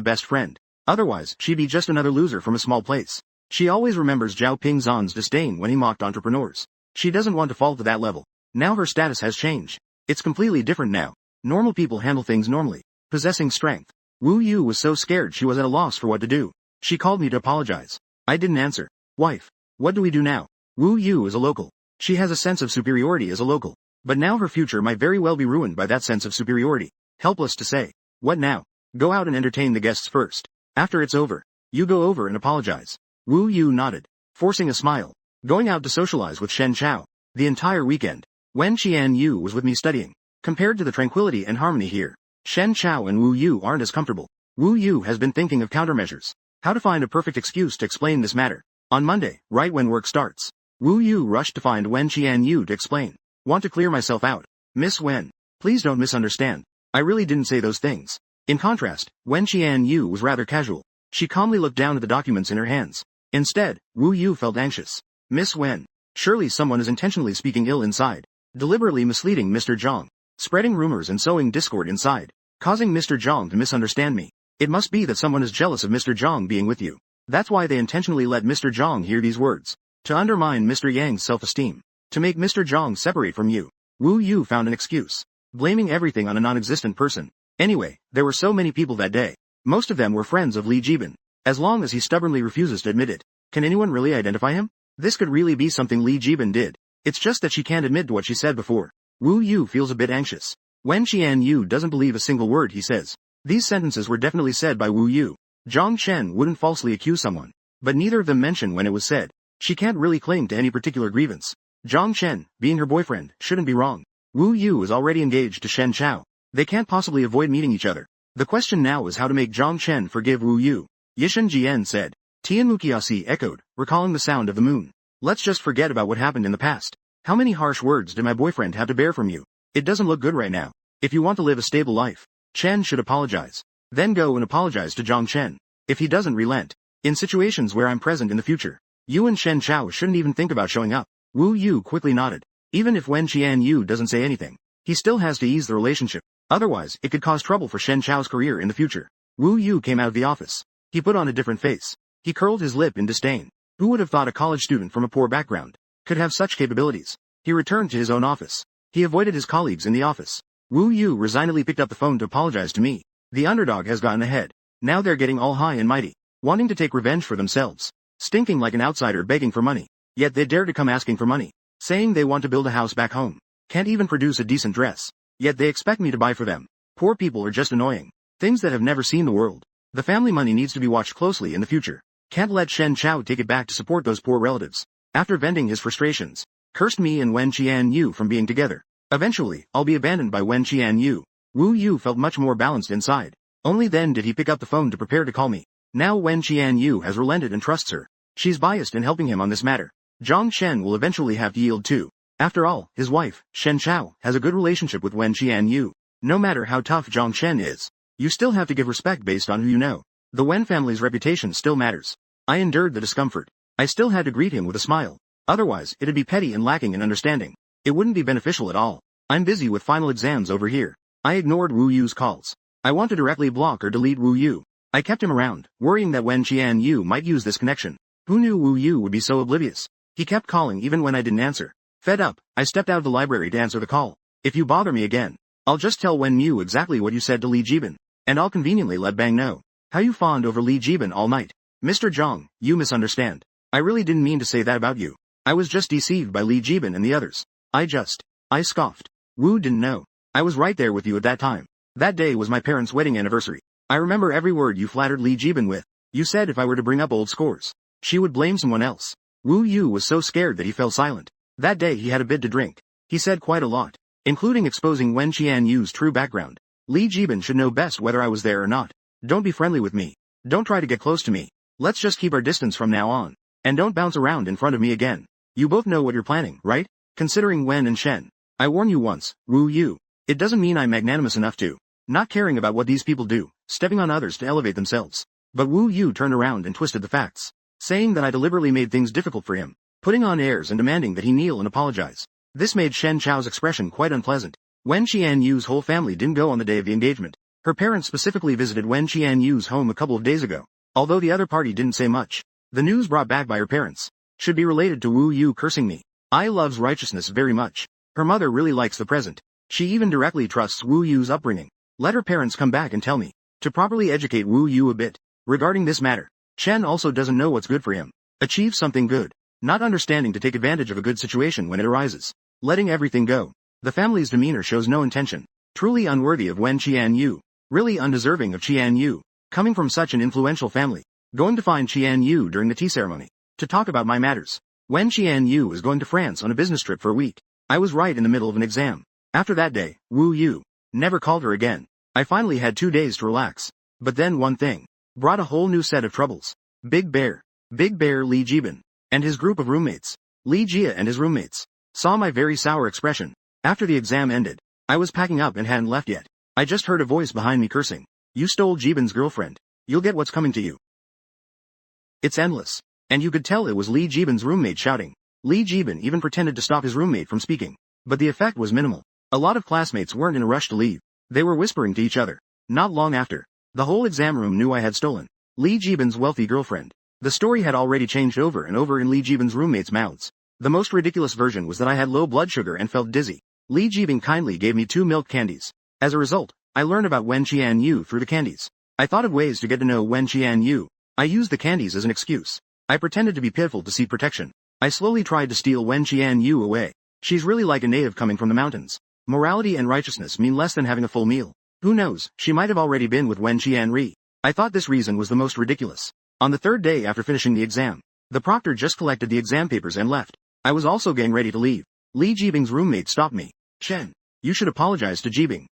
best friend. Otherwise, she'd be just another loser from a small place. She always remembers Zhao Pingzhan's disdain when he mocked entrepreneurs. She doesn't want to fall to that level. Now her status has changed. It's completely different now. Normal people handle things normally, possessing strength. Wu Yu was so scared she was at a loss for what to do. She called me to apologize. I didn't answer. Wife, what do we do now? Wu Yu is a local. She has a sense of superiority as a local. But now her future might very well be ruined by that sense of superiority. Helpless to say. What now? Go out and entertain the guests first. After it's over, you go over and apologize. Wu Yu nodded, forcing a smile. Going out to socialize with Shen Chao. The entire weekend. Wen Qian-yu was with me studying. Compared to the tranquility and harmony here, Shen Chao and Wu Yu aren't as comfortable. Wu Yu has been thinking of countermeasures. How to find a perfect excuse to explain this matter. On Monday, right when work starts, Wu Yu rushed to find Wen Qian-yu to explain. Want to clear myself out. Miss Wen, please don't misunderstand. I really didn't say those things. In contrast, Wen Qian-yu was rather casual. She calmly looked down at the documents in her hands. Instead, Wu Yu felt anxious. Miss Wen, surely someone is intentionally speaking ill inside. Deliberately misleading Mr. Zhang. Spreading rumors and sowing discord inside. Causing Mr. Zhang to misunderstand me. It must be that someone is jealous of Mr. Zhang being with you. That's why they intentionally let Mr. Zhang hear these words. To undermine Mr. Yang's self-esteem. To make Mr. Zhang separate from you. Wu Yu found an excuse. Blaming everything on a non-existent person. Anyway, there were so many people that day. Most of them were friends of Li Jibin. As long as he stubbornly refuses to admit it. Can anyone really identify him? This could really be something Li Jibin did. It's just that she can't admit to what she said before. Wu Yu feels a bit anxious. Wen Qian-yu doesn't believe a single word he says. These sentences were definitely said by Wu Yu. Zhang Chen wouldn't falsely accuse someone. But neither of them mention when it was said. She can't really claim to any particular grievance. Zhang Chen, being her boyfriend, shouldn't be wrong. Wu Yu is already engaged to Shen Chao. They can't possibly avoid meeting each other. The question now is how to make Zhang Chen forgive Wu Yu. Yishan Jian said. Tianmukiasi echoed, recalling the sound of the moon. Let's just forget about what happened in the past. How many harsh words did my boyfriend have to bear from you? It doesn't look good right now. If you want to live a stable life, Chen should apologize. Then go and apologize to Zhang Chen. If he doesn't relent. In situations where I'm present in the future, you and Shen Chao shouldn't even think about showing up. Wu Yu quickly nodded. Even if Wen Qian-yu doesn't say anything, he still has to ease the relationship. Otherwise, it could cause trouble for Shen Chao's career in the future. Wu Yu came out of the office. He put on a different face. He curled his lip in disdain. Who would have thought a college student from a poor background could have such capabilities? He returned to his own office. He avoided his colleagues in the office. Wu Yu resignedly picked up the phone to apologize to me. The underdog has gotten ahead. Now they're getting all high and mighty, wanting to take revenge for themselves. Stinking like an outsider begging for money. Yet they dare to come asking for money. Saying they want to build a house back home. Can't even produce a decent dress. Yet they expect me to buy for them. Poor people are just annoying. Things that have never seen the world. The family money needs to be watched closely in the future. Can't let Shen Chao take it back to support those poor relatives. After venting his frustrations, cursed me and Wen Qian-yu from being together. Eventually, I'll be abandoned by Wen Qian-yu. Wu Yu felt much more balanced inside. Only then did he pick up the phone to prepare to call me. Now Wen Qian-yu has relented and trusts her. She's biased in helping him on this matter. Zhang Chen will eventually have to yield too. After all, his wife, Shen Chao, has a good relationship with Wen Qian-yu. No matter how tough Zhang Chen is, you still have to give respect based on who you know. The Wen family's reputation still matters. I endured the discomfort. I still had to greet him with a smile. Otherwise, it'd be petty and lacking in understanding. It wouldn't be beneficial at all. I'm busy with final exams over here. I ignored Wu Yu's calls. I want to directly block or delete Wu Yu. I kept him around, worrying that Wen Qian-yu might use this connection. Who knew Wu Yu would be so oblivious? He kept calling even when I didn't answer. Fed up, I stepped out of the library to answer the call. If you bother me again, I'll just tell Wen Mu exactly what you said to Li Jibin. And I'll conveniently let Bang know. How you fawned over Li Jibin all night. Mr. Zhang, you misunderstand. I really didn't mean to say that about you. I was just deceived by Li Jibin and the others. I scoffed. Wu didn't know. I was right there with you at that time. That day was my parents' wedding anniversary. I remember every word you flattered Li Jibin with. You said if I were to bring up old scores, she would blame someone else. Wu Yu was so scared that he fell silent. That day he had a bid to drink. He said quite a lot, including exposing Wen Qian-yu's true background. Li Jibin should know best whether I was there or not. Don't be friendly with me. Don't try to get close to me. Let's just keep our distance from now on. And don't bounce around in front of me again. You both know what you're planning, right? Considering Wen and Shen. I warn you once, Wu Yu. It doesn't mean I'm magnanimous enough to not caring about what these people do, stepping on others to elevate themselves. But Wu Yu turned around and twisted the facts, saying that I deliberately made things difficult for him, putting on airs and demanding that he kneel and apologize. This made Shen Chao's expression quite unpleasant. Wen Qian-yu's whole family didn't go on the day of the engagement. Her parents specifically visited Wen Qian-yu's home a couple of days ago, although the other party didn't say much. The news brought back by her parents should be related to Wu Yu cursing me. I loves righteousness very much. Her mother really likes the present. She even directly trusts Wu Yu's upbringing. Let her parents come back and tell me to properly educate Wu Yu a bit regarding this matter. Chen also doesn't know what's good for him. Achieve something good. not understanding to take advantage of a good situation when it arises, letting everything go. The family's demeanor shows no intention, truly unworthy of Wen Qianyu, really undeserving of Qianyu, coming from such an influential family. Going to find Qianyu during the tea ceremony, to talk about my matters. Wen Qianyu is going to France on a business trip for a week. I was right in the middle of an exam. After that day, Wu Yu never called her again. I finally had 2 days to relax. But then one thing brought a whole new set of troubles. Big Bear Li Jibin, and his group of roommates. Li Jia and his roommates saw my very sour expression. After the exam ended, I was packing up and hadn't left yet. I just heard a voice behind me cursing. You stole Jibin's girlfriend. You'll get what's coming to you. It's endless. And you could tell it was Li Jibin's roommate shouting. Li Jibin even pretended to stop his roommate from speaking. But the effect was minimal. A lot of classmates weren't in a rush to leave. They were whispering to each other. Not long after, the whole exam room knew I had stolen Li Jibin's wealthy girlfriend. The story had already changed over and over in Li Jibin's roommates' mouths. The most ridiculous version was that I had low blood sugar and felt dizzy. Li Jibin kindly gave me 2 milk candies. As a result, I learned about Wen Qianyu through the candies. I thought of ways to get to know Wen Qianyu. I used the candies as an excuse. I pretended to be pitiful to seek protection. I slowly tried to steal Wen Qianyu away. She's really like a native coming from the mountains. Morality and righteousness mean less than having a full meal. Who knows, she might have already been with Wen Qianri. I thought this reason was the most ridiculous. On the 3rd day after finishing the exam, the proctor just collected the exam papers and left. I was also getting ready to leave. Li Jibing's roommate stopped me. Chen, you should apologize to Jibing. ?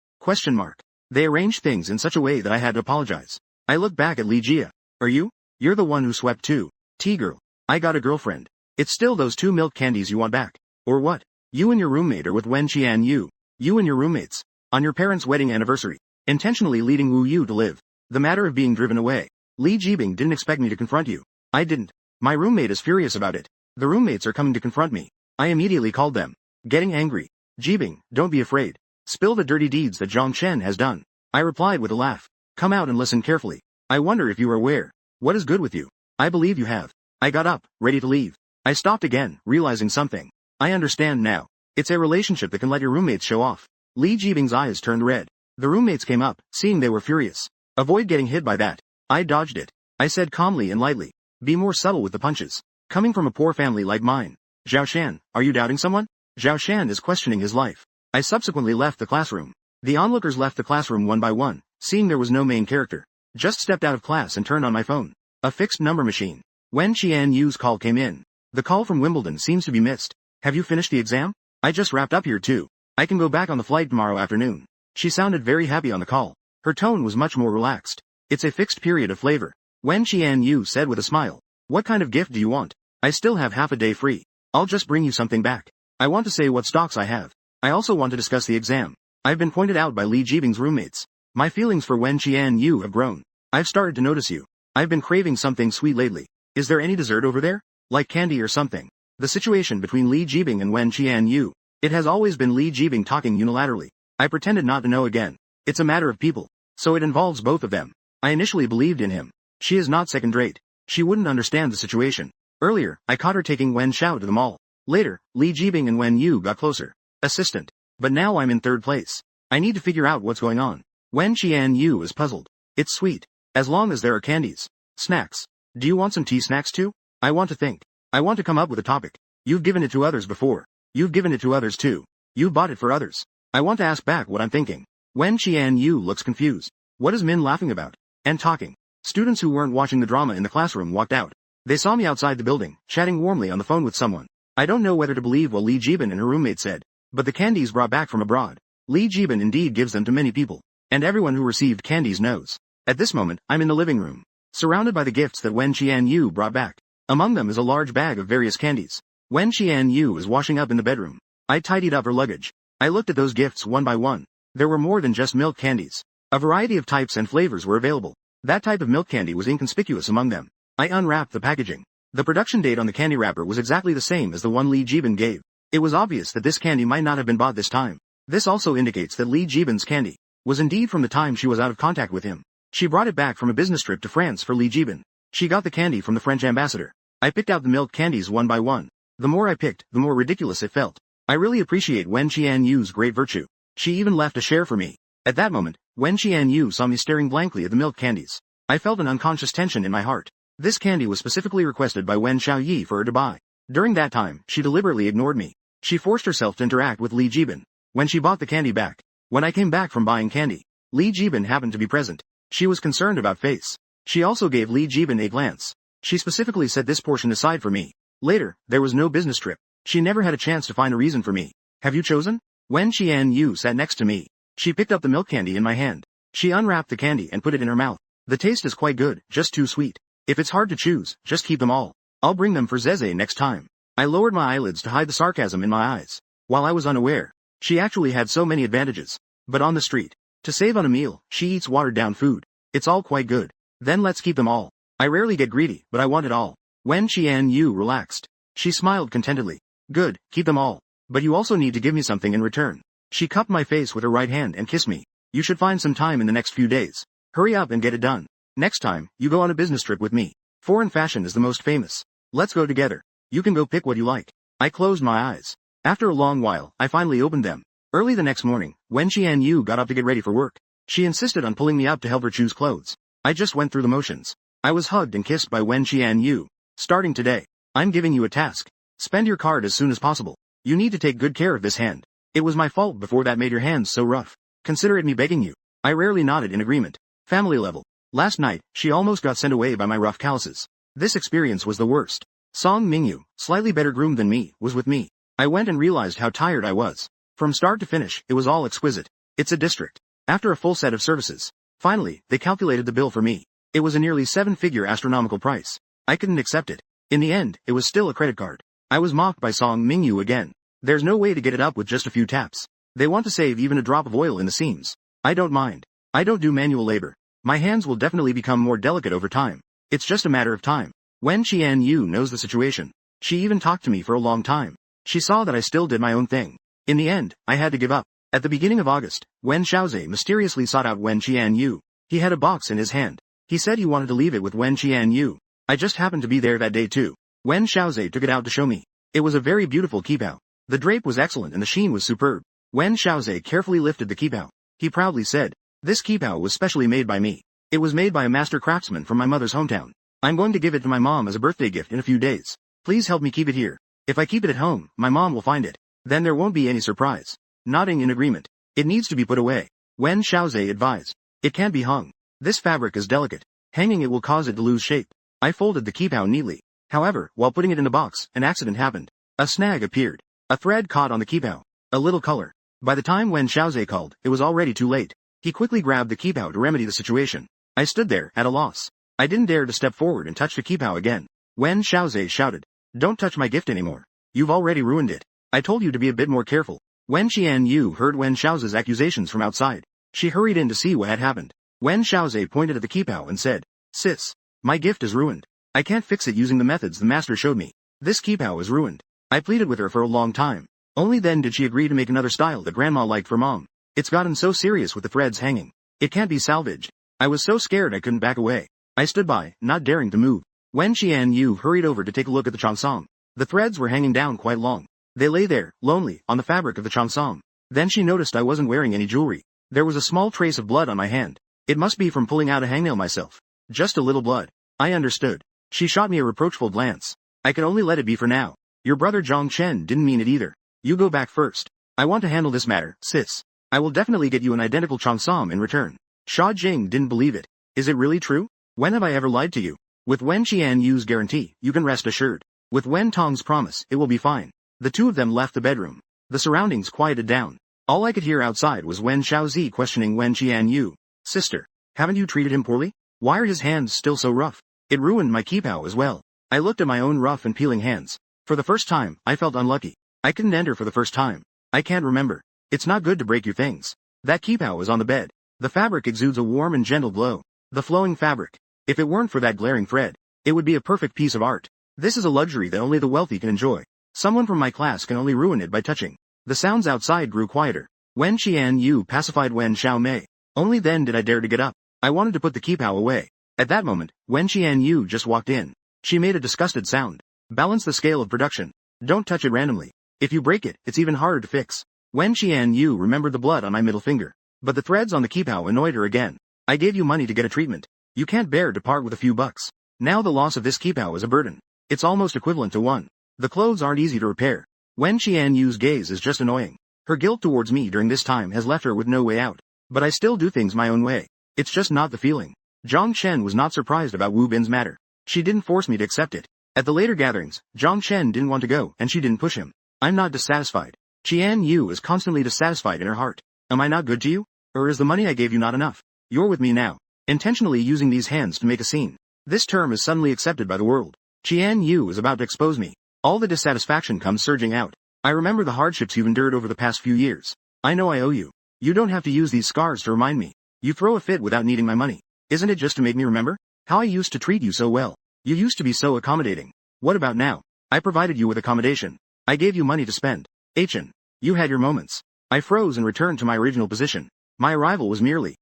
They arranged things in such a way that I had to apologize. I looked back at Li Jia. Are you? You're the one who swept too. T-girl. I got a girlfriend. It's still those 2 milk candies you want back. Or what? You and your roommate are with Wen Qianyu. You and your roommates. On your parents' wedding anniversary. Intentionally leading Wu Yu to live. The matter of being driven away. Li Jibing didn't expect me to confront you. I didn't. My roommate is furious about it. The roommates are coming to confront me. I immediately called them. Getting angry. Jibing, don't be afraid. Spill the dirty deeds that Zhang Chen has done. I replied with a laugh. Come out and listen carefully. I wonder if you are aware. What is good with you? I believe you have. I got up, ready to leave. I stopped again, realizing something. I understand now. It's a relationship that can let your roommates show off. Li Jibing's eyes turned red. The roommates came up, seeing they were furious. Avoid getting hit by that. I dodged it. I said calmly and lightly. Be more subtle with the punches. Coming from a poor family like mine. Zhao Shan, are you doubting someone? Zhao Shan is questioning his life. I subsequently left the classroom. The onlookers left the classroom one by one, seeing there was no main character. Just stepped out of class and turned on my phone. A fixed number machine. Wen Qianyu's call came in. The call from Wimbledon seems to be missed. Have you finished the exam? I just wrapped up here too. I can go back on the flight tomorrow afternoon. She sounded very happy on the call. Her tone was much more relaxed. It's a fixed period of flavor. Wen Qianyu said with a smile. What kind of gift do you want? I still have half a day free. I'll just bring you something back. I want to say what stocks I have. I also want to discuss the exam. I've been pointed out by Li Jibing's roommates. My feelings for Wen Qianyu have grown. I've started to notice you. I've been craving something sweet lately. Is there any dessert over there? Like candy or something? The situation between Li Jibing and Wen Qianyu. It has always been Li Jibing talking unilaterally. I pretended not to know again. It's a matter of people. So it involves both of them. I initially believed in him. She is not second-rate. She wouldn't understand the situation. Earlier, I caught her taking Wen Xiao to the mall. Later, Li Jibing and Wen Yu got closer. Assistant. But now I'm in 3rd place. I need to figure out what's going on. Wen Qianyu is puzzled. It's sweet. As long as there are candies. Snacks. Do you want some tea snacks too? I want to think. I want to come up with a topic. You've given it to others before. You've given it to others too. You bought it for others. I want to ask back what I'm thinking. Wen Qianyu looks confused. What is Min laughing about? And talking. Students who weren't watching the drama in the classroom walked out. They saw me outside the building, chatting warmly on the phone with someone. I don't know whether to believe what Li Jibin and her roommate said, but the candies brought back from abroad. Li Jibin indeed gives them to many people, and everyone who received candies knows. At this moment, I'm in the living room, surrounded by the gifts that Wen Qianyu brought back. Among them is a large bag of various candies. Wen Qianyu is washing up in the bedroom. I tidied up her luggage. I looked at those gifts one by one. There were more than just milk candies. A variety of types and flavors were available. That type of milk candy was inconspicuous among them. I unwrapped the packaging. The production date on the candy wrapper was exactly the same as the one Li Jibin gave. It was obvious that this candy might not have been bought this time. This also indicates that Li Jibin's candy was indeed from the time she was out of contact with him. She brought it back from a business trip to France for Li Jibin. She got the candy from the French ambassador. I picked out the milk candies one by one. The more I picked, the more ridiculous it felt. I really appreciate Wen Qianyu's great virtue. She even left a share for me. At that moment, Wen Qianyu saw me staring blankly at the milk candies. I felt an unconscious tension in my heart. This candy was specifically requested by Wen Xiaoyi for her to buy. During that time, she deliberately ignored me. She forced herself to interact with Li Jibin. When she bought the candy back. When I came back from buying candy, Li Jibin happened to be present. She was concerned about Face. She also gave Li Jibin a glance. She specifically set this portion aside for me. Later, there was no business trip. She never had a chance to find a reason for me. Have you chosen? Wen Qian-yu sat next to me. She picked up the milk candy in my hand. She unwrapped the candy and put it in her mouth. The taste is quite good, just too sweet. If it's hard to choose, just keep them all. I'll bring them for Zeze next time. I lowered my eyelids to hide the sarcasm in my eyes. While I was unaware, she actually had so many advantages. But on the street, to save on a meal, she eats watered-down food. It's all quite good. Then let's keep them all. I rarely get greedy, but I want it all. Wen Qian-yu relaxed. She smiled contentedly. Good, keep them all. But you also need to give me something in return. She cupped my face with her right hand and kissed me. You should find some time in the next few days. Hurry up and get it done. Next time, you go on a business trip with me. Foreign fashion is the most famous. Let's go together. You can go pick what you like. I closed my eyes. After a long while, I finally opened them. Early the next morning, Wen Qian-yu got up to get ready for work. She insisted on pulling me up to help her choose clothes. I just went through the motions. I was hugged and kissed by Wen Qian-yu. Starting today, I'm giving you a task. Spend your card as soon as possible. You need to take good care of this hand. It was my fault before that made your hands so rough. Consider it me begging you. I rarely nodded in agreement. Family level. Last night, she almost got sent away by my rough calluses. This experience was the worst. Song Mingyu, slightly better groomed than me, was with me. I went and realized how tired I was. From start to finish, it was all exquisite. It's a district. After a full set of services. Finally, they calculated the bill for me. It was a nearly 7-figure astronomical price. I couldn't accept it. In the end, it was still a credit card. I was mocked by Song Mingyu again. There's no way to get it up with just a few taps. They want to save even a drop of oil in the seams. I don't mind. I don't do manual labor. My hands will definitely become more delicate over time. It's just a matter of time. Wen Qian-yu knows the situation. She even talked to me for a long time. She saw that I still did my own thing. In the end, I had to give up. At the beginning of August, Wen Xiaoze mysteriously sought out Wen Qian-yu. He had a box in his hand. He said he wanted to leave it with Wen Qian-yu. I just happened to be there that day too. Wen Xiaoze took it out to show me. It was a very beautiful qibao. The drape was excellent and the sheen was superb. Wen Xiaoze carefully lifted the qibao. He proudly said, "This qibao was specially made by me. It was made by a master craftsman from my mother's hometown. I'm going to give it to my mom as a birthday gift in a few days. Please help me keep it here. If I keep it at home, my mom will find it. Then there won't be any surprise." Nodding in agreement. It needs to be put away. Wen Xiaoze advised. It can't be hung. This fabric is delicate. Hanging it will cause it to lose shape. I folded the qibao neatly. However, while putting it in the box, an accident happened. A snag appeared. A thread caught on the qibao. A little color. By the time Wen Xiaoze called, it was already too late. He quickly grabbed the qibao to remedy the situation. I stood there, at a loss. I didn't dare to step forward and touch the qibao again. Wen Xiaoze shouted, "Don't touch my gift anymore. You've already ruined it. I told you to be a bit more careful." Wen Qian-yu heard Wen Xiaoze's accusations from outside. She hurried in to see what had happened. Wen Xiaoze pointed at the qibao and said, "Sis, my gift is ruined. I can't fix it using the methods the master showed me. This qibao is ruined." I pleaded with her for a long time. Only then did she agree to make another style that grandma liked for mom. It's gotten so serious with the threads hanging. It can't be salvaged. I was so scared I couldn't back away. I stood by, not daring to move. Wen Qian-yu hurried over to take a look at the cheongsam. The threads were hanging down quite long. They lay there, lonely, on the fabric of the cheongsam. Then she noticed I wasn't wearing any jewelry. There was a small trace of blood on my hand. It must be from pulling out a hangnail myself. Just a little blood. I understood. She shot me a reproachful glance. I could only let it be for now. Your brother Zhang Chen didn't mean it either. You go back first. I want to handle this matter, sis. I will definitely get you an identical cheongsam in return. Sha Jing didn't believe it. Is it really true? When have I ever lied to you? With Wen Qian-yu's guarantee, you can rest assured. With Wen Tong's promise, it will be fine. The two of them left the bedroom. The surroundings quieted down. All I could hear outside was Wen Xiaozi questioning Wen Qian-yu. Sister, haven't you treated him poorly? Why are his hands still so rough? It ruined my qibao as well. I looked at my own rough and peeling hands. For the first time, I felt unlucky. I couldn't enter for the first time. I can't remember. It's not good to break your things. That qibao is on the bed. The fabric exudes a warm and gentle glow. The flowing fabric. If it weren't for that glaring thread, it would be a perfect piece of art. This is a luxury that only the wealthy can enjoy. Someone from my class can only ruin it by touching. The sounds outside grew quieter. Wen Qian-yu pacified Wen Xiaomei. Only then did I dare to get up. I wanted to put the qibao away. At that moment, Wen Qian-yu just walked in. She made a disgusted sound. Balance the scale of production. Don't touch it randomly. If you break it, it's even harder to fix. Wen Qian-yu remembered the blood on my middle finger. But the threads on the qibao annoyed her again. I gave you money to get a treatment. You can't bear to part with a few bucks. Now the loss of this qibao is a burden. It's almost equivalent to one. The clothes aren't easy to repair. Wen Qianyu's gaze is just annoying. Her guilt towards me during this time has left her with no way out. But I still do things my own way. It's just not the feeling. Zhang Shen was not surprised about Wu Bin's matter. She didn't force me to accept it. At the later gatherings, Zhang Shen didn't want to go and she didn't push him. I'm not dissatisfied. Qianyu is constantly dissatisfied in her heart. Am I not good to you? Or is the money I gave you not enough? You're with me now. Intentionally using these hands to make a scene. This term is suddenly accepted by the world. Qianyu is about to expose me. All the dissatisfaction comes surging out. I remember the hardships you've endured over the past few years. I know I owe you. You don't have to use these scars to remind me. You throw a fit without needing my money. Isn't it just to make me remember? How I used to treat you so well. You used to be so accommodating. What about now? I provided you with accommodation. I gave you money to spend. Chen. You had your moments. I froze and returned to my original position. My arrival was merely.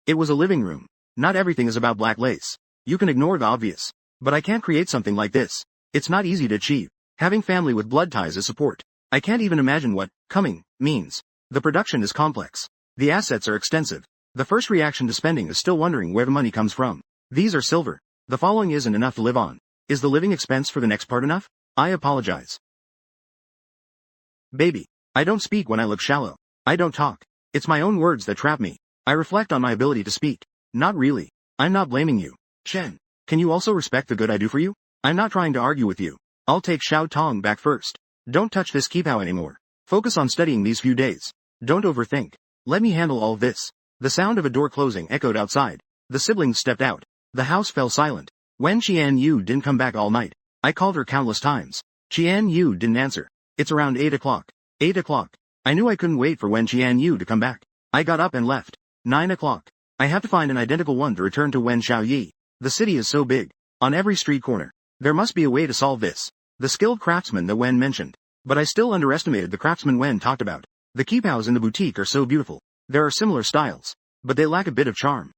It was a living room. Not everything is about black lace. You can ignore the obvious. But I can't create something like this. It's not easy to achieve. Having family with blood ties is support. I can't even imagine what coming means. The production is complex. The assets are extensive. The first reaction to spending is still wondering where the money comes from. These are silver. The following isn't enough to live on. Is the living expense for the next part enough? I apologize. Baby. I don't speak when I look shallow. I don't talk. It's my own words that trap me. I reflect on my ability to speak. Not really. I'm not blaming you. Chen. Can you also respect the good I do for you? I'm not trying to argue with you. I'll take Xiao Tong back first. Don't touch this Qipao anymore. Focus on studying these few days. Don't overthink. Let me handle all of this. The sound of a door closing echoed outside. The siblings stepped out. The house fell silent. Wen Qianyu didn't come back all night. I called her countless times. Qianyu didn't answer. It's around 8 o'clock. 8 o'clock. I knew I couldn't wait for Wen Qianyu to come back. I got up and left. 9 o'clock. I have to find an identical one to return to Wen Xiaoyi. The city is so big. On every street corner. There must be a way to solve this. The skilled craftsman that Wen mentioned. But I still underestimated the craftsman Wen talked about. The Qipaos in the boutique are so beautiful. There are similar styles. But they lack a bit of charm.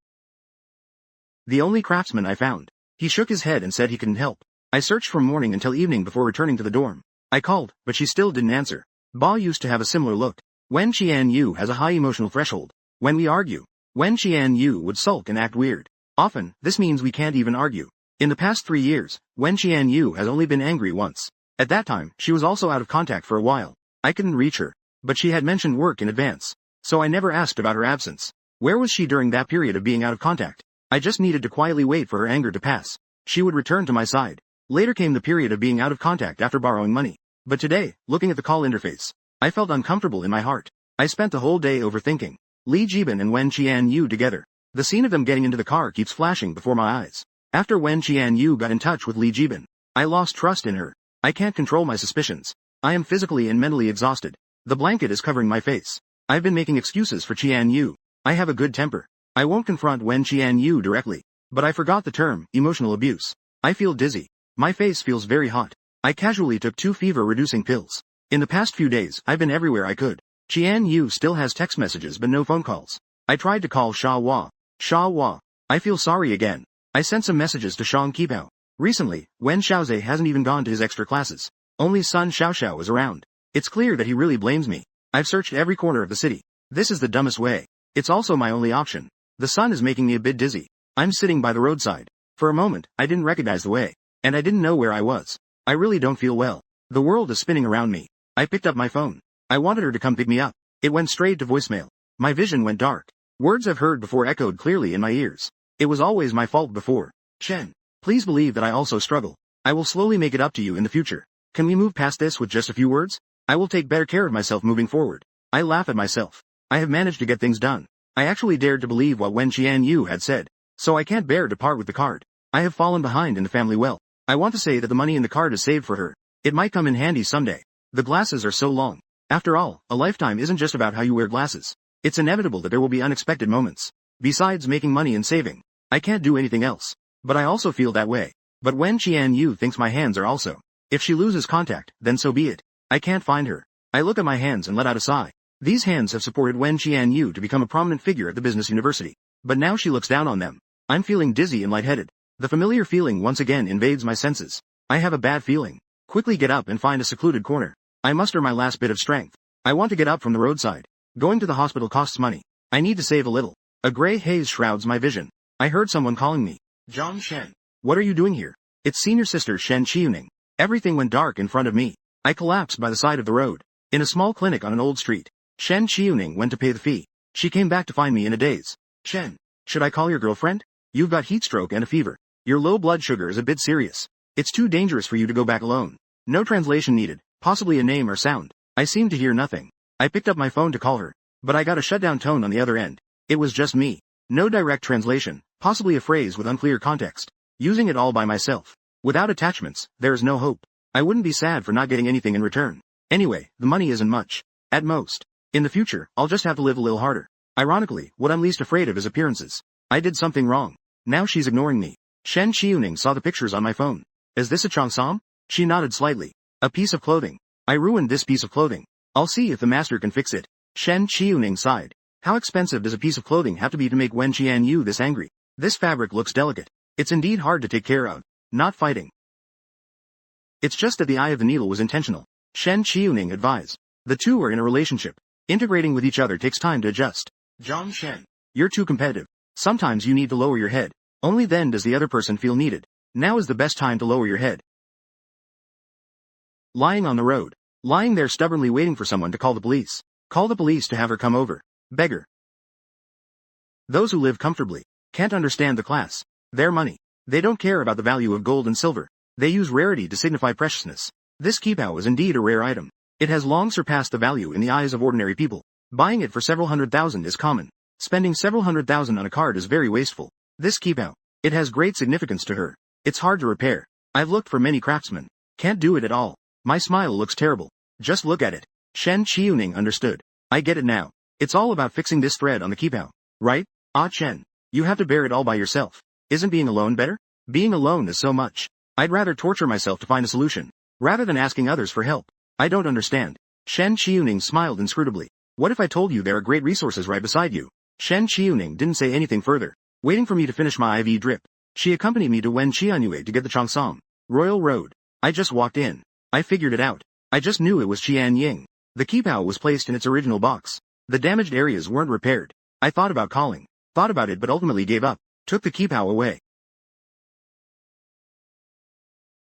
The only craftsman I found. He shook his head and said he couldn't help. I searched from morning until evening before returning to the dorm. I called, but she still didn't answer. Ba used to have a similar look. Wen Qianyu has a high emotional threshold. When we argue, Wen Qianyu would sulk and act weird. Often, this means we can't even argue. In the past 3 years, Wen Qianyu has only been angry once. At that time, she was also out of contact for a while. I couldn't reach her. But she had mentioned work in advance. So I never asked about her absence. Where was she during that period of being out of contact? I just needed to quietly wait for her anger to pass. She would return to my side. Later came the period of being out of contact after borrowing money. But today, looking at the call interface, I felt uncomfortable in my heart. I spent the whole day overthinking. Li Jibin and Wen Qianyu together. The scene of them getting into the car keeps flashing before my eyes. After Wen Qianyu got in touch with Li Jibin, I lost trust in her. I can't control my suspicions. I am physically and mentally exhausted. The blanket is covering my face. I've been making excuses for Qianyu. I have a good temper. I won't confront Wen Qianyu directly. But I forgot the term, emotional abuse. I feel dizzy. My face feels very hot. I casually took 2 fever-reducing pills. In the past few days, I've been everywhere I could. Qianyu still has text messages but no phone calls. I tried to call Sha Hua. Sha Hua. I feel sorry again. I sent some messages to Shang Qipao. Recently, Wen Xiaozhe hasn't even gone to his extra classes. Only son Xiaoxiao is around. It's clear that he really blames me. I've searched every corner of the city. This is the dumbest way. It's also my only option. The sun is making me a bit dizzy. I'm sitting by the roadside. For a moment, I didn't recognize the way. And I didn't know where I was. I really don't feel well. The world is spinning around me. I picked up my phone. I wanted her to come pick me up. It went straight to voicemail. My vision went dark. Words I've heard before echoed clearly in my ears. It was always my fault before. Chen. Please believe that I also struggle. I will slowly make it up to you in the future. Can we move past this with just a few words? I will take better care of myself moving forward. I laugh at myself. I have managed to get things done. I actually dared to believe what Wen Qianyu had said. So I can't bear to part with the card. I have fallen behind in the family wealth. I want to say that the money in the card is saved for her. It might come in handy someday. The glasses are so long. After all, a lifetime isn't just about how you wear glasses. It's inevitable that there will be unexpected moments. Besides making money and saving, I can't do anything else. But I also feel that way. But Wen Qianyu thinks my hands are also. If she loses contact, then so be it. I can't find her. I look at my hands and let out a sigh. These hands have supported Wen Qianyu to become a prominent figure at the business university. But now she looks down on them. I'm feeling dizzy and lightheaded. The familiar feeling once again invades my senses. I have a bad feeling. Quickly get up and find a secluded corner. I muster my last bit of strength. I want to get up from the roadside. Going to the hospital costs money. I need to save a little. A gray haze shrouds my vision. I heard someone calling me. Zhang Shen. What are you doing here? It's senior sister Shen Qiuning. Everything went dark in front of me. I collapsed by the side of the road. In a small clinic on an old street. Shen Qiuning went to pay the fee. She came back to find me in a daze. Shen, should I call your girlfriend? You've got heat stroke and a fever. Your low blood sugar is a bit serious. It's too dangerous for you to go back alone. No translation needed, possibly a name or sound. I seemed to hear nothing. I picked up my phone to call her, but I got a shutdown tone on the other end. It was just me. No direct translation, possibly a phrase with unclear context. Using it all by myself. Without attachments, there is no hope. I wouldn't be sad for not getting anything in return. Anyway, the money isn't much. At most. In the future, I'll just have to live a little harder. Ironically, what I'm least afraid of is appearances. I did something wrong. Now she's ignoring me. Shen Qiuning saw the pictures on my phone. Is this a cheongsam? She nodded slightly. A piece of clothing. I ruined this piece of clothing. I'll see if the master can fix it. Shen Qiuning sighed. How expensive does a piece of clothing have to be to make Wen Qianyu this angry? This fabric looks delicate. It's indeed hard to take care of. Not fighting. It's just that the eye of the needle was intentional. Shen Qiuning advised. The two are in a relationship. Integrating with each other takes time to adjust. Zhang Shen. You're too competitive. Sometimes you need to lower your head. Only then does the other person feel needed. Now is the best time to lower your head. Lying on the road. Lying there stubbornly waiting for someone to call the police. Call the police to have her come over. Beggar. Those who live comfortably can't understand the class. Their money. They don't care about the value of gold and silver. They use rarity to signify preciousness. This qipao is indeed a rare item. It has long surpassed the value in the eyes of ordinary people. Buying it for several hundred thousand is common. Spending several hundred thousand on a card is very wasteful. This qipao. It has great significance to her. It's hard to repair. I've looked for many craftsmen. Can't do it at all. My smile looks terrible. Just look at it. Shen Qiuning understood. I get it now. It's all about fixing this thread on the qipao. Right? Ah Chen. You have to bear it all by yourself. Isn't being alone better? Being alone is so much. I'd rather torture myself to find a solution, rather than asking others for help. I don't understand. Shen Qiuning smiled inscrutably. What if I told you there are great resources right beside you? Shen Qiuning didn't say anything further, waiting for me to finish my IV drip. She accompanied me to Wen Qianyue to get the cheongsam. Royal Road. I just walked in. I figured it out. I just knew it was Qian Ying. The qipao was placed in its original box. The damaged areas weren't repaired. I thought about calling. Thought about it but ultimately gave up. Took the qipao away.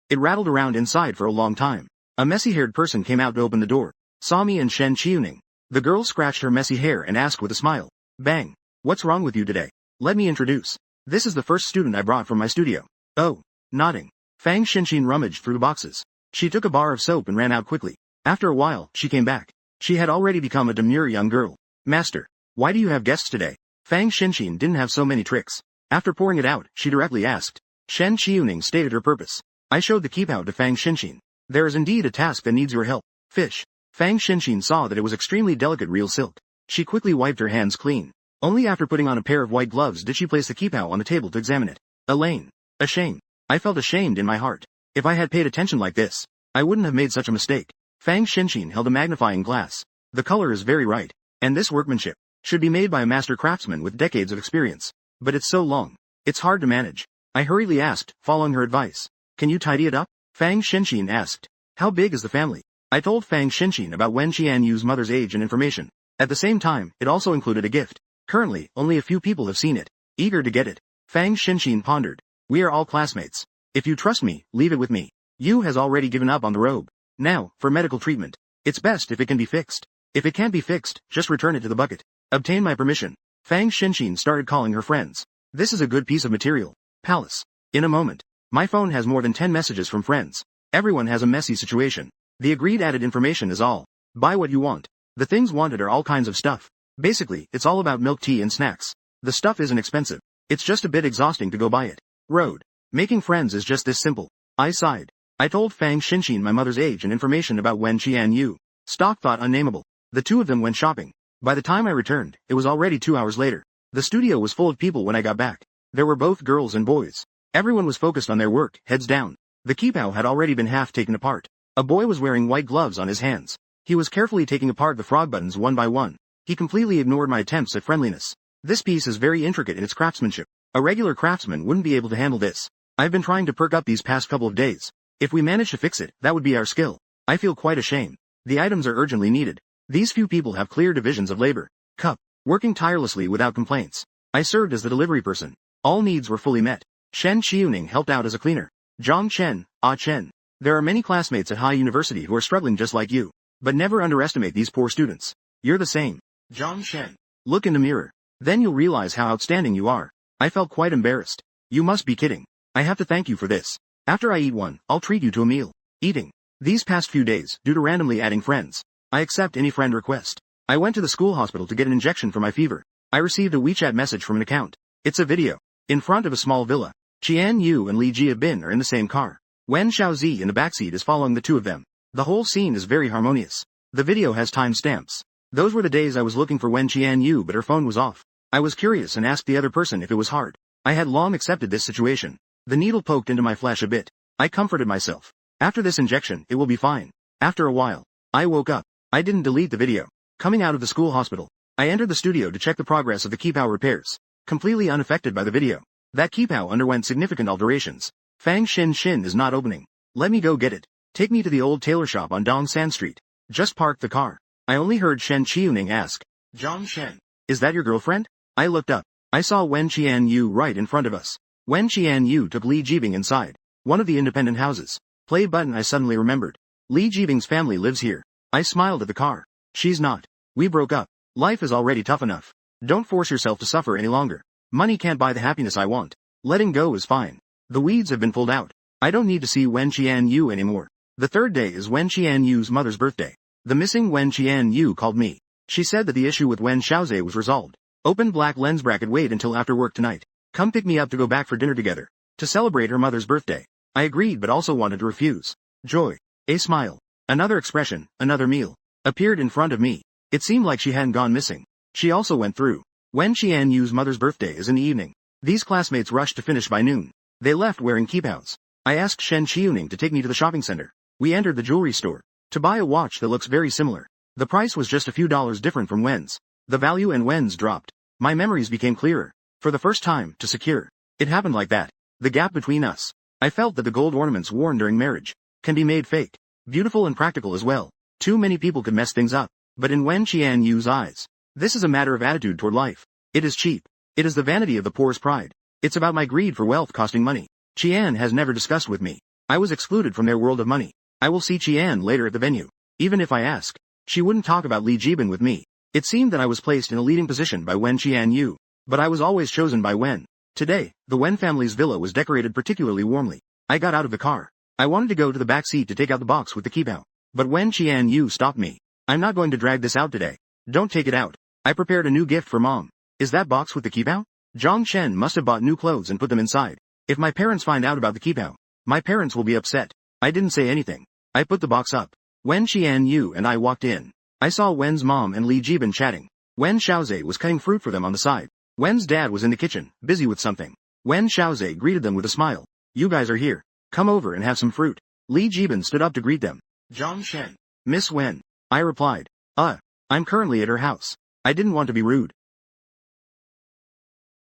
It rattled around inside for a long time. A messy-haired person came out to open the door. Saw me and Shen Qiuning. The girl scratched her messy hair and asked with a smile. Bang. What's wrong with you today? Let me introduce. This is the first student I brought from my studio. Oh. Nodding. Fang Xinxin rummaged through the boxes. She took a bar of soap and ran out quickly. After a while, she came back. She had already become a demure young girl. Master. Why do you have guests today? Fang Xinxin didn't have so many tricks. After pouring it out, she directly asked. Shen Qiuning stated her purpose. I showed the qipao to Fang Xinxin. There is indeed a task that needs your help. Fish. Fang Xinxin saw that it was extremely delicate real silk. She quickly wiped her hands clean. Only after putting on a pair of white gloves did she place the qipao on the table to examine it. Elaine. Ashamed. I felt ashamed in my heart. If I had paid attention like this, I wouldn't have made such a mistake. Fang Xinxin held a magnifying glass. The color is very right. And this workmanship should be made by a master craftsman with decades of experience. But it's so long. It's hard to manage. I hurriedly asked, following her advice. Can you tidy it up? Fang Xinxin asked. How big is the family? I told Fang Xinxin about Wen Qianyu's mother's age and information. At the same time, it also included a gift. Currently, only a few people have seen it. Eager to get it. Fang Xinxin pondered. We are all classmates. If you trust me, leave it with me. Yu has already given up on the robe. Now, for medical treatment. It's best if it can be fixed. If it can't be fixed, just return it to the bucket. Obtain my permission. Fang Xinxin started calling her friends. This is a good piece of material. Palace. In a moment. My phone has more than 10 messages from friends. Everyone has a messy situation. The agreed added information is all. Buy what you want. The things wanted are all kinds of stuff. Basically, it's all about milk tea and snacks. The stuff isn't expensive. It's just a bit exhausting to go buy it. Road. Making friends is just this simple. I sighed. I told Fang Xinxin my mother's age and information about Wen Qianyu. Stock thought unnameable. The two of them went shopping. By the time I returned, it was already 2 hours later. The studio was full of people when I got back. There were both girls and boys. Everyone was focused on their work, heads down. The qipao had already been half taken apart. A boy was wearing white gloves on his hands. He was carefully taking apart the frog buttons one by one. He completely ignored my attempts at friendliness. This piece is very intricate in its craftsmanship. A regular craftsman wouldn't be able to handle this. I've been trying to perk up these past couple of days. If we manage to fix it, that would be our skill. I feel quite ashamed. The items are urgently needed. These few people have clear divisions of labor. Cup. Working tirelessly without complaints. I served as the delivery person. All needs were fully met. Shen Qiuning helped out as a cleaner. Zhang Chen, Ah Chen. There are many classmates at high university who are struggling just like you. But never underestimate these poor students. You're the same. Zhang Shen. Look in the mirror. Then you'll realize how outstanding you are. I felt quite embarrassed. You must be kidding. I have to thank you for this. After I eat one, I'll treat you to a meal. Eating. These past few days, due to randomly adding friends, I accept any friend request. I went to the school hospital to get an injection for my fever. I received a WeChat message from an account. It's a video. In front of a small villa. Qian Yu and Li Jiabin are in the same car. Wen Xiaozi in the backseat is following the two of them. The whole scene is very harmonious. The video has time stamps. Those were the days I was looking for Wen Qian Yu, but her phone was off. I was curious and asked the other person if it was hard. I had long accepted this situation. The needle poked into my flesh a bit. I comforted myself. After this injection, it will be fine. After a while, I woke up. I didn't delete the video. Coming out of the school hospital, I entered the studio to check the progress of the Qipao repairs. Completely unaffected by the video. That Qipao underwent significant alterations. Fang Xin is not opening. Let me go get it. Take me to the old tailor shop on Dongsan Street. Just park the car. I only heard Shen Qiuning ask. Zhang Shen. Is that your girlfriend? I looked up. I saw Wen Qian Yu right in front of us. Wen Qian Yu took Li Jibing inside. One of the independent houses. Play button. I suddenly remembered. Li Jibing's family lives here. I smiled at the car. She's not. We broke up. Life is already tough enough. Don't force yourself to suffer any longer. Money can't buy the happiness I want. Letting go is fine. The weeds have been pulled out. I don't need to see Wen Qian Yu anymore. The third day is Wen Qian Yu's mother's birthday. The missing Wen Qian Yu called me. She said that the issue with Wen Xiaoze was resolved. Open black lens bracket. Wait until after work tonight. Come pick me up to go back for dinner together. To celebrate her mother's birthday. I agreed but also wanted to refuse. Joy. A smile. Another expression, another meal. Appeared in front of me. It seemed like she hadn't gone missing. She also went through. Wen Qian Yu's mother's birthday is in the evening. These classmates rushed to finish by noon. They left wearing Qipaos. I asked Shen Qiuning to take me to the shopping center. We entered the jewelry store. To buy a watch that looks very similar. The price was just a few dollars different from Wen's. The value and Wen's dropped. My memories became clearer. For the first time, to secure. It happened like that. The gap between us. I felt that the gold ornaments worn during marriage can be made fake. Beautiful and practical as well. Too many people could mess things up. But in Wen Qian Yu's eyes, this is a matter of attitude toward life. It is cheap. It is the vanity of the poor's pride. It's about my greed for wealth costing money. Qian has never discussed with me. I was excluded from their world of money. I will see Qian later at the venue. Even if I ask, she wouldn't talk about Li Jibin with me. It seemed that I was placed in a leading position by Wen Qian Yu. But I was always chosen by Wen. Today, the Wen family's villa was decorated particularly warmly. I got out of the car. I wanted to go to the back seat to take out the box with the Qipao. But Wen Qian Yu stopped me. I'm not going to drag this out today. Don't take it out. I prepared a new gift for Mom. Is that box with the Qipao? Zhang Shen must have bought new clothes and put them inside. If my parents find out about the Qipao, my parents will be upset. I didn't say anything. I put the box up. Wen Qian Yu and I walked in. I saw Wen's mom and Li Jibin chatting. Wen Xiaoze was cutting fruit for them on the side. Wen's dad was in the kitchen, busy with something. Wen Xiaoze greeted them with a smile. You guys are here. Come over and have some fruit. Li Jibin stood up to greet them. Zhang Shen. Miss Wen. I replied. I'm currently at her house. I didn't want to be rude.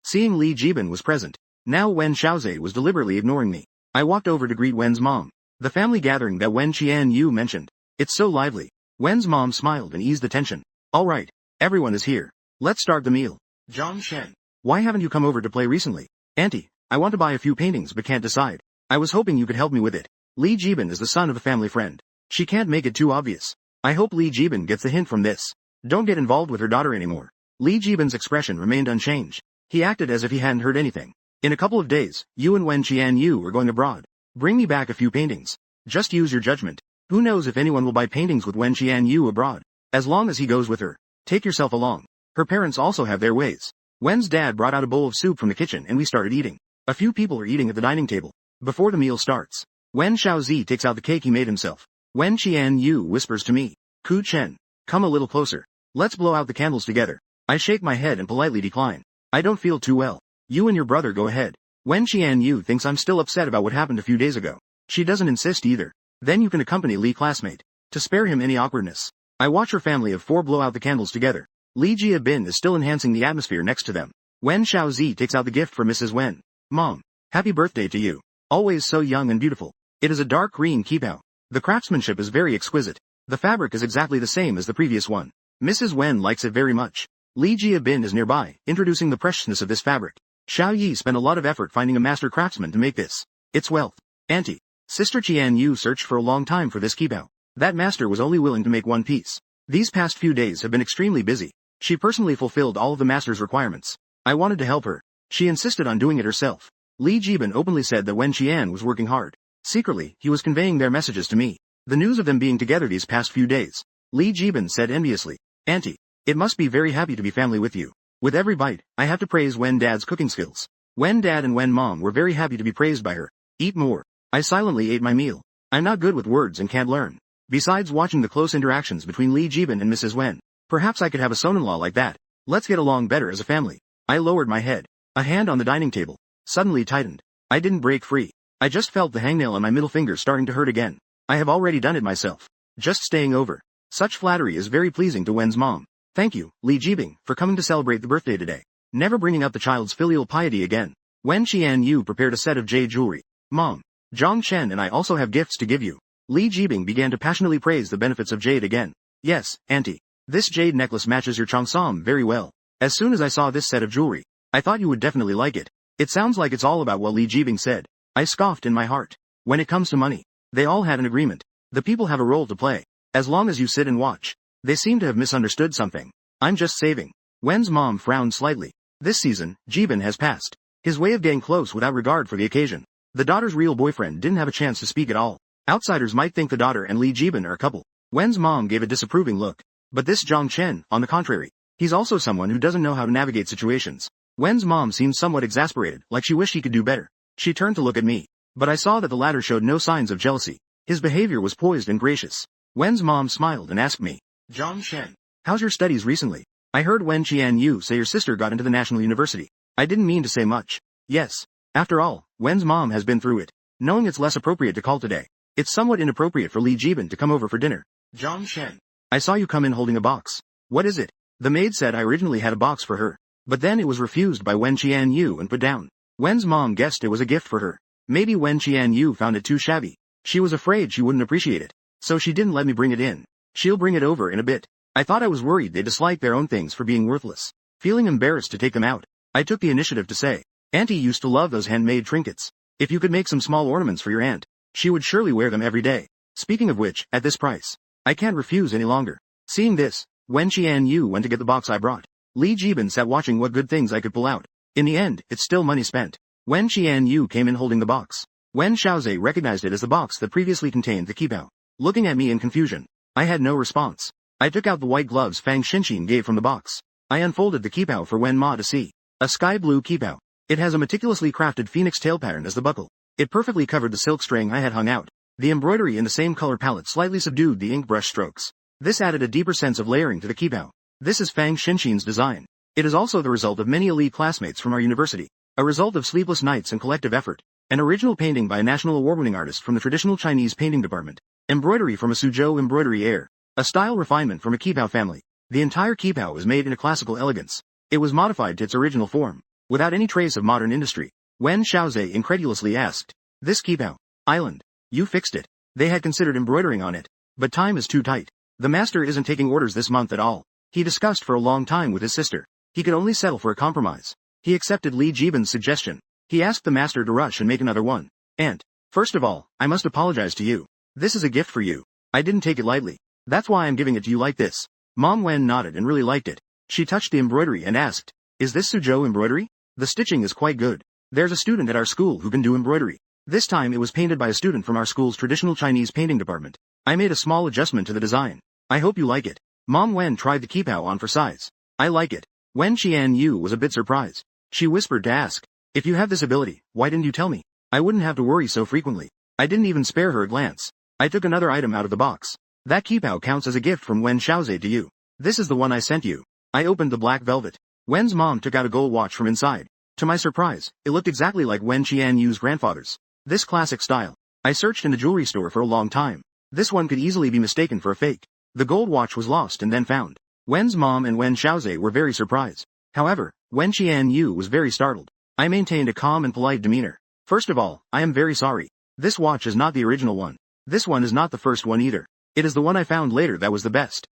Seeing Li Jibin was present. Now Wen Xiaoze was deliberately ignoring me. I walked over to greet Wen's mom. The family gathering that Wen Qian Yu mentioned. It's so lively. Wen's mom smiled and eased the tension. All right. Everyone is here. Let's start the meal. Zhang Shen. Why haven't you come over to play recently? Auntie, I want to buy a few paintings but can't decide. I was hoping you could help me with it. Li Jibin is the son of a family friend. She can't make it too obvious. I hope Li Jibin gets the hint from this. Don't get involved with her daughter anymore. Li Jibin's expression remained unchanged. He acted as if he hadn't heard anything. In a couple of days, you and Wen Qian Yu are going abroad. Bring me back a few paintings. Just use your judgment. Who knows if anyone will buy paintings with Wen Qian Yu abroad. As long as he goes with her. Take yourself along. Her parents also have their ways. Wen's dad brought out a bowl of soup from the kitchen and we started eating. A few people are eating at the dining table. Before the meal starts, Wen Xiaozi takes out the cake he made himself. Wen Qian Yu whispers to me. Ku Chen. Come a little closer. Let's blow out the candles together. I shake my head and politely decline. I don't feel too well. You and your brother go ahead. Wen Qian Yu thinks I'm still upset about what happened a few days ago. She doesn't insist either. Then you can accompany Li classmate. To spare him any awkwardness. I watch her family of 4 blow out the candles together. Li Jiabin is still enhancing the atmosphere next to them. Wen Xiaozi takes out the gift for Mrs. Wen. Mom. Happy birthday to you. Always so young and beautiful. It is a dark green Qipao. The craftsmanship is very exquisite. The fabric is exactly the same as the previous one. Mrs. Wen likes it very much. Li Jiabin is nearby, introducing the preciousness of this fabric. Xiao Yi spent a lot of effort finding a master craftsman to make this. It's wealth. Auntie. Sister Qian Yu searched for a long time for this qibao. That master was only willing to make one piece. These past few days have been extremely busy. She personally fulfilled all of the master's requirements. I wanted to help her. She insisted on doing it herself. Li Jibin openly said that Wen Qian was working hard. Secretly, he was conveying their messages to me. The news of them being together these past few days. Li Jibin said enviously. Auntie, it must be very happy to be family with you. With every bite, I have to praise Wen Dad's cooking skills. Wen Dad and Wen Mom were very happy to be praised by her. Eat more. I silently ate my meal. I'm not good with words and can't learn. Besides watching the close interactions between Li Jibin and Mrs. Wen, perhaps I could have a son-in-law like that. Let's get along better as a family. I lowered my head. A hand on the dining table suddenly tightened. I didn't break free. I just felt the hangnail on my middle finger starting to hurt again. I have already done it myself. Just staying over. Such flattery is very pleasing to Wen's mom. Thank you, Li Jibing, for coming to celebrate the birthday today. Never bringing up the child's filial piety again. Wen Qian Yu prepared a set of jade jewelry. Mom, Zhang Chen and I also have gifts to give you. Li Jibing began to passionately praise the benefits of jade again. Yes, auntie. This jade necklace matches your cheongsam very well. As soon as I saw this set of jewelry, I thought you would definitely like it. It sounds like it's all about what Li Jibing said. I scoffed in my heart. When it comes to money, they all had an agreement. The people have a role to play. As long as you sit and watch. They seem to have misunderstood something. I'm just saving. Wen's mom frowned slightly. This season, Jibin has passed. His way of getting close without regard for the occasion. The daughter's real boyfriend didn't have a chance to speak at all. Outsiders might think the daughter and Li Jibin are a couple. Wen's mom gave a disapproving look. But this Zhang Chen, on the contrary, he's also someone who doesn't know how to navigate situations. Wen's mom seemed somewhat exasperated, like she wished he could do better. She turned to look at me. But I saw that the latter showed no signs of jealousy. His behavior was poised and gracious. Wen's mom smiled and asked me, Zhang Chen, how's your studies recently? I heard Wen Qian Yu say your sister got into the National University. I didn't mean to say much. Yes. After all, Wen's mom has been through it. Knowing it's less appropriate to call today, it's somewhat inappropriate for Li Jibin to come over for dinner. Zhang Chen, I saw you come in holding a box. What is it? The maid said I originally had a box for her. But then it was refused by Wen Qian Yu and put down. Wen's mom guessed it was a gift for her. Maybe Wen Qian Yu found it too shabby. She was afraid she wouldn't appreciate it. So she didn't let me bring it in. She'll bring it over in a bit. I thought I was worried they disliked their own things for being worthless. Feeling embarrassed to take them out, I took the initiative to say, Auntie used to love those handmade trinkets. If you could make some small ornaments for your aunt, she would surely wear them every day. Speaking of which, at this price, I can't refuse any longer. Seeing this, Wen Qian Yu went to get the box I brought. Li Jibin sat watching what good things I could pull out. In the end, it's still money spent. Wen Qian Yu came in holding the box. Wen Xiaozhe recognized it as the box that previously contained the qibao. Looking at me in confusion, I had no response. I took out the white gloves Fang Xinxin gave from the box. I unfolded the qibao for Wen Ma to see. A sky blue qibao. It has a meticulously crafted phoenix tail pattern as the buckle. It perfectly covered the silk string I had hung out. The embroidery in the same color palette slightly subdued the ink brush strokes. This added a deeper sense of layering to the qibao. This is Fang Xinxin's design. It is also the result of many elite classmates from our university. A result of sleepless nights and collective effort. An original painting by a national award-winning artist from the traditional Chinese painting department. Embroidery from a Suzhou embroidery heir. A style refinement from a qibao family. The entire qibao is made in a classical elegance. It was modified to its original form, without any trace of modern industry. Wen Xiaozhe incredulously asked, This qibao island, you fixed it. They had considered embroidering on it, but time is too tight. The master isn't taking orders this month at all. He discussed for a long time with his sister. He could only settle for a compromise. He accepted Li Jibin's suggestion. He asked the master to rush and make another one. And, first of all, I must apologize to you. This is a gift for you. I didn't take it lightly. That's why I'm giving it to you like this. Mom Wen nodded and really liked it. She touched the embroidery and asked, Is this Suzhou embroidery? The stitching is quite good. There's a student at our school who can do embroidery. This time it was painted by a student from our school's traditional Chinese painting department. I made a small adjustment to the design. I hope you like it. Mom Wen tried the qibao on for size. I like it. Wen Qian Yu was a bit surprised. She whispered to ask, If you have this ability, why didn't you tell me? I wouldn't have to worry so frequently. I didn't even spare her a glance. I took another item out of the box. That qibao counts as a gift from Wen Xiaozhe to you. This is the one I sent you. I opened the black velvet. Wen's mom took out a gold watch from inside. To my surprise, it looked exactly like Wen Qian Yu's grandfather's. This classic style. I searched in the jewelry store for a long time. This one could easily be mistaken for a fake. The gold watch was lost and then found. Wen's mom and Wen Xiaozhe were very surprised. However, Wen Qian Yu was very startled. I maintained a calm and polite demeanor. First of all, I am very sorry. This watch is not the original one. This one is not the first one either. It is the one I found later that was the best.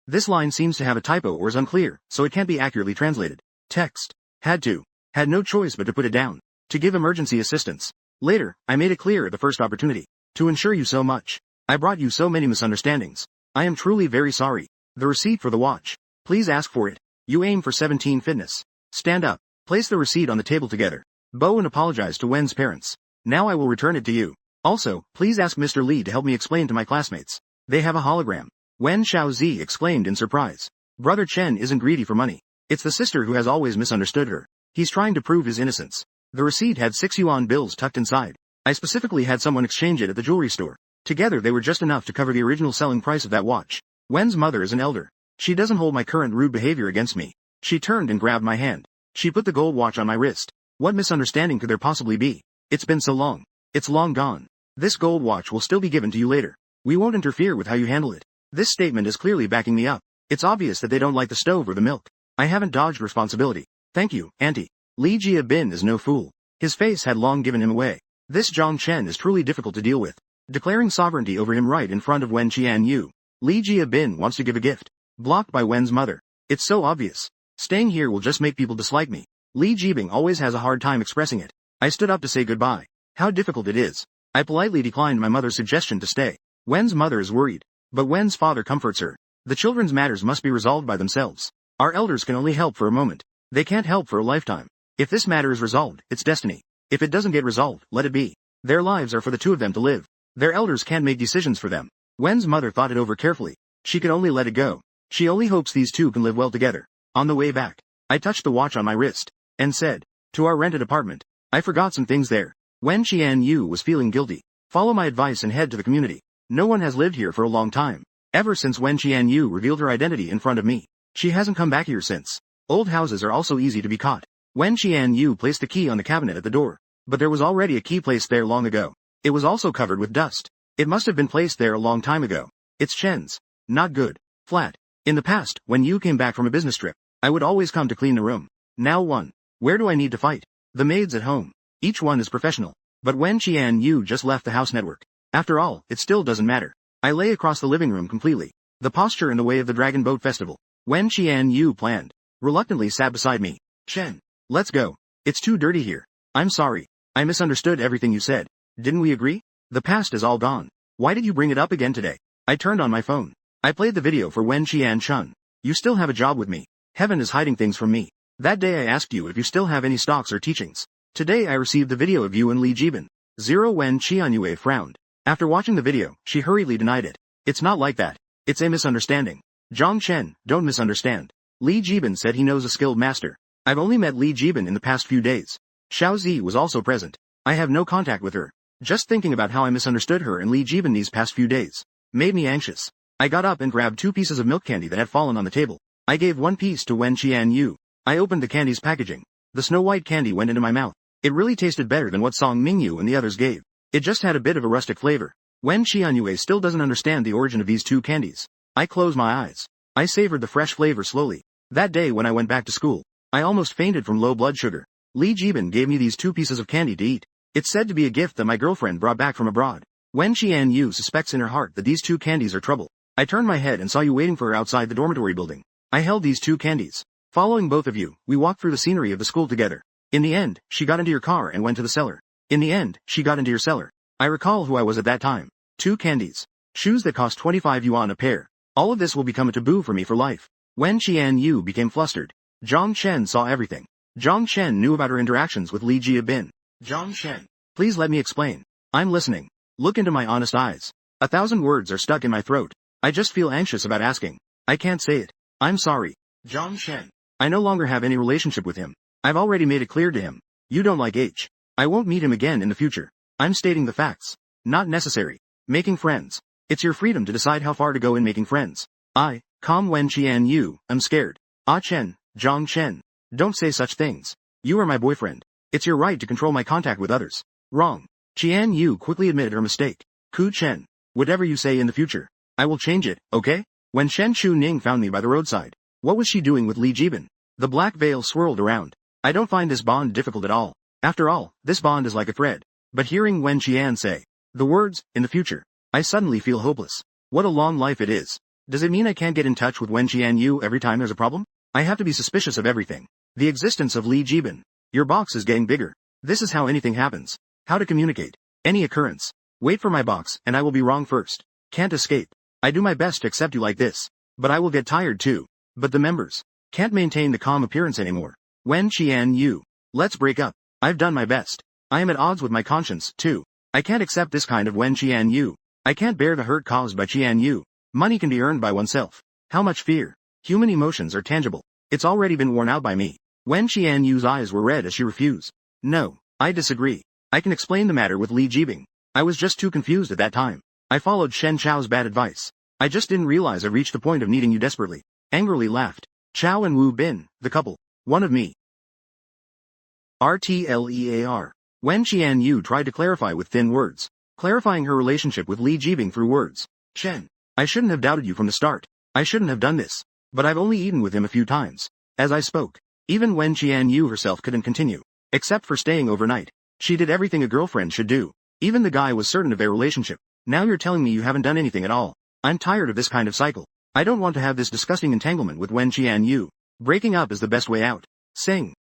This line seems to have a typo or is unclear, so it can't be accurately translated. Text. Had no choice but to put it down. To give emergency assistance. Later, I made it clear at the first opportunity. To ensure you so much. I brought you so many misunderstandings. I am truly very sorry. The receipt for the watch. Please ask for it. You aim for 17 fitness. Stand up. Place the receipt on the table together. Bow and apologize to Wen's parents. Now I will return it to you. Also, please ask Mr. Lee to help me explain to my classmates. They have a hologram. Wen Xiaozi exclaimed in surprise. Brother Chen isn't greedy for money. It's the sister who has always misunderstood her. He's trying to prove his innocence. The receipt had 6 yuan bills tucked inside. I specifically had someone exchange it at the jewelry store. Together they were just enough to cover the original selling price of that watch. Wen's mother is an elder. She doesn't hold my current rude behavior against me. She turned and grabbed my hand. She put the gold watch on my wrist. What misunderstanding could there possibly be? It's been so long. It's long gone. This gold watch will still be given to you later. We won't interfere with how you handle it. This statement is clearly backing me up. It's obvious that they don't like the stove or the milk. I haven't dodged responsibility. Thank you, Auntie. Li Jiabin is no fool. His face had long given him away. This Zhang Chen is truly difficult to deal with. Declaring sovereignty over him right in front of Wen Qianyu. Li Jiabin wants to give a gift. Blocked by Wen's mother. It's so obvious. Staying here will just make people dislike me. Li Jibing always has a hard time expressing it. I stood up to say goodbye. How difficult it is. I politely declined my mother's suggestion to stay. Wen's mother is worried. But Wen's father comforts her. The children's matters must be resolved by themselves. Our elders can only help for a moment. They can't help for a lifetime. If this matter is resolved, it's destiny. If it doesn't get resolved, let it be. Their lives are for the two of them to live. Their elders can't make decisions for them. Wen's mother thought it over carefully. She could only let it go. She only hopes these two can live well together. On the way back, I touched the watch on my wrist, and said, to our rented apartment. I forgot some things there. Wen Qianyu was feeling guilty. Follow my advice and head to the community. No one has lived here for a long time. Ever since Wen Qianyu revealed her identity in front of me. She hasn't come back here since. Old houses are also easy to be caught. Wen Qianyu placed the key on the cabinet at the door. But there was already a key placed there long ago. It was also covered with dust. It must have been placed there a long time ago. It's Chen's. Not good. Flat. In the past, when you came back from a business trip, I would always come to clean the room. Now one. Where do I need to fight? The maids at home. Each one is professional. But Wen Qianyu just left the house network. After all, it still doesn't matter. I lay across the living room completely. The posture in the way of the Dragon Boat Festival. Wen Qianyu planned. Reluctantly sat beside me. Chen. Let's go. It's too dirty here. I'm sorry. I misunderstood everything you said. Didn't we agree? The past is all gone. Why did you bring it up again today? I turned on my phone. I played the video for Wen Qian-chun. You still have a job with me. Heaven is hiding things from me. That day I asked you if you still have any stocks or teachings. Today I received the video of you and Li Jibin. Wen Qianyue frowned. After watching the video, she hurriedly denied it. It's not like that. It's a misunderstanding. Zhang Chen, don't misunderstand. Li Jibin said he knows a skilled master. I've only met Li Jibin in the past few days. Xiao Zi was also present. I have no contact with her. Just thinking about how I misunderstood her and Li Jibin these past few days made me anxious. I got up and grabbed 2 pieces of milk candy that had fallen on the table. I gave 1 piece to Wen Qianyu. I opened the candy's packaging. The snow white candy went into my mouth. It really tasted better than what Song Mingyu and the others gave. It just had a bit of a rustic flavor. Wen Qianyue still doesn't understand the origin of these 2 candies. I closed my eyes. I savored the fresh flavor slowly. That day when I went back to school, I almost fainted from low blood sugar. Li Jibin gave me these 2 pieces of candy to eat. It's said to be a gift that my girlfriend brought back from abroad. Wen Qianyu suspects in her heart that these 2 candies are trouble. I turned my head and saw you waiting for her outside the dormitory building. I held these 2 candies. Following both of you, we walked through the scenery of the school together. In the end, she got into your car and went to the cellar. In the end, she got into your cellar. I recall who I was at that time. 2 candies. Shoes that cost 25 yuan a pair. All of this will become a taboo for me for life. Wen Qianyu became flustered. Zhang Chen saw everything. Zhang Chen knew about her interactions with Li Jiabin. Zhang Chen. Please let me explain. I'm listening. Look into my honest eyes. 1,000 words are stuck in my throat. I just feel anxious about asking. I can't say it. I'm sorry. Zhang Chen. I no longer have any relationship with him. I've already made it clear to him. You don't like H. I won't meet him again in the future. I'm stating the facts. Not necessary. Making friends. It's your freedom to decide how far to go in making friends. Calm Wen Qianyu, I'm scared. Chen, Zhang Chen. Don't say such things. You are my boyfriend. It's your right to control my contact with others. Wrong. Qianyu quickly admitted her mistake. Ku Chen. Whatever you say in the future, I will change it, okay? When Shen Chu Ning found me by the roadside, what was she doing with Li Jibin? The black veil swirled around. I don't find this bond difficult at all. After all, this bond is like a thread. But hearing Wen Qian say the words, in the future, I suddenly feel hopeless. What a long life it is. Does it mean I can't get in touch with Wen Qianyu every time there's a problem? I have to be suspicious of everything. The existence of Li Jibin. Your box is getting bigger. This is how anything happens. How to communicate. Any occurrence. Wait for my box, and I will be wrong first. Can't escape. I do my best to accept you like this. But I will get tired too. But the members. Can't maintain the calm appearance anymore. Wen Qian Yu. Let's break up. I've done my best. I am at odds with my conscience, too. I can't accept this kind of Wen Qian Yu. I can't bear the hurt caused by Qian Yu. Money can be earned by oneself. How much fear? Human emotions are tangible. It's already been worn out by me. Wen Qian Yu's eyes were red as she refused. No, I disagree. I can explain the matter with Li Jibing. I was just too confused at that time. I followed Shen Chao's bad advice. I just didn't realize I reached the point of needing you desperately. Angrily laughed. Chao and Wu Bin, the couple. One of me. RTLEAR. Wen Qian Yu tried to clarify with thin words. Clarifying her relationship with Li Jibing through words. Chen. I shouldn't have doubted you from the start. I shouldn't have done this. But I've only eaten with him a few times. As I spoke. Even Wen Qian Yu herself couldn't continue. Except for staying overnight. She did everything a girlfriend should do. Even the guy was certain of their relationship. Now you're telling me you haven't done anything at all. I'm tired of this kind of cycle. I don't want to have this disgusting entanglement with Wen Qian Yu. Breaking up is the best way out. Sing.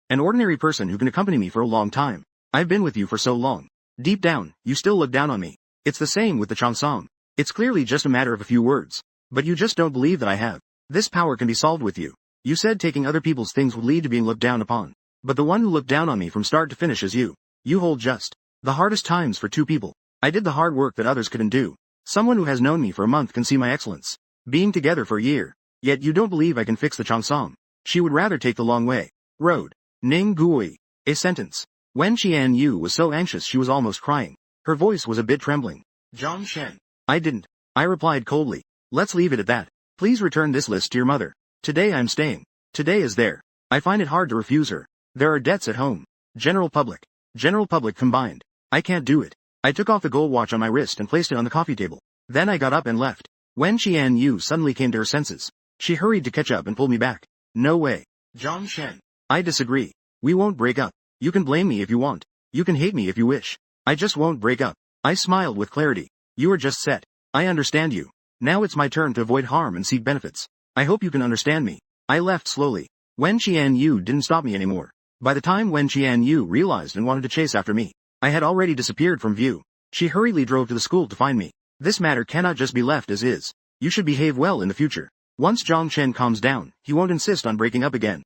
An ordinary person who can accompany me for a long time. I've been with you for so long. Deep down, you still look down on me. It's the same with the Changsong. It's clearly just a matter of a few words. But you just don't believe that I have. This power can be solved with you. You said taking other people's things would lead to being looked down upon. But the one who looked down on me from start to finish is you. You hold just the hardest times for two people. I did the hard work that others couldn't do. Someone who has known me for a month can see my excellence. Being together for a year. Yet you don't believe I can fix the Changsong. She would rather take the long way. Road. Ning Gui. A sentence. Wen Qian Yu was so anxious she was almost crying. Her voice was a bit trembling. Zhang Shen. I didn't. I replied coldly. Let's leave it at that. Please return this list to your mother. Today I'm staying. Today is there. I find it hard to refuse her. There are debts at home. General public combined. I can't do it. I took off the gold watch on my wrist and placed it on the coffee table. Then I got up and left. Wen Qian Yu suddenly came to her senses. She hurried to catch up and pull me back. No way. Zhang Shen. I disagree. We won't break up. You can blame me if you want. You can hate me if you wish. I just won't break up. I smiled with clarity. You are just set. I understand you. Now it's my turn to avoid harm and seek benefits. I hope you can understand me. I left slowly. Wen Qian Yu didn't stop me anymore. By the time Wen Qian Yu realized and wanted to chase after me, I had already disappeared from view. She hurriedly drove to the school to find me. This matter cannot just be left as is. You should behave well in the future. Once Zhang Chen calms down, he won't insist on breaking up again.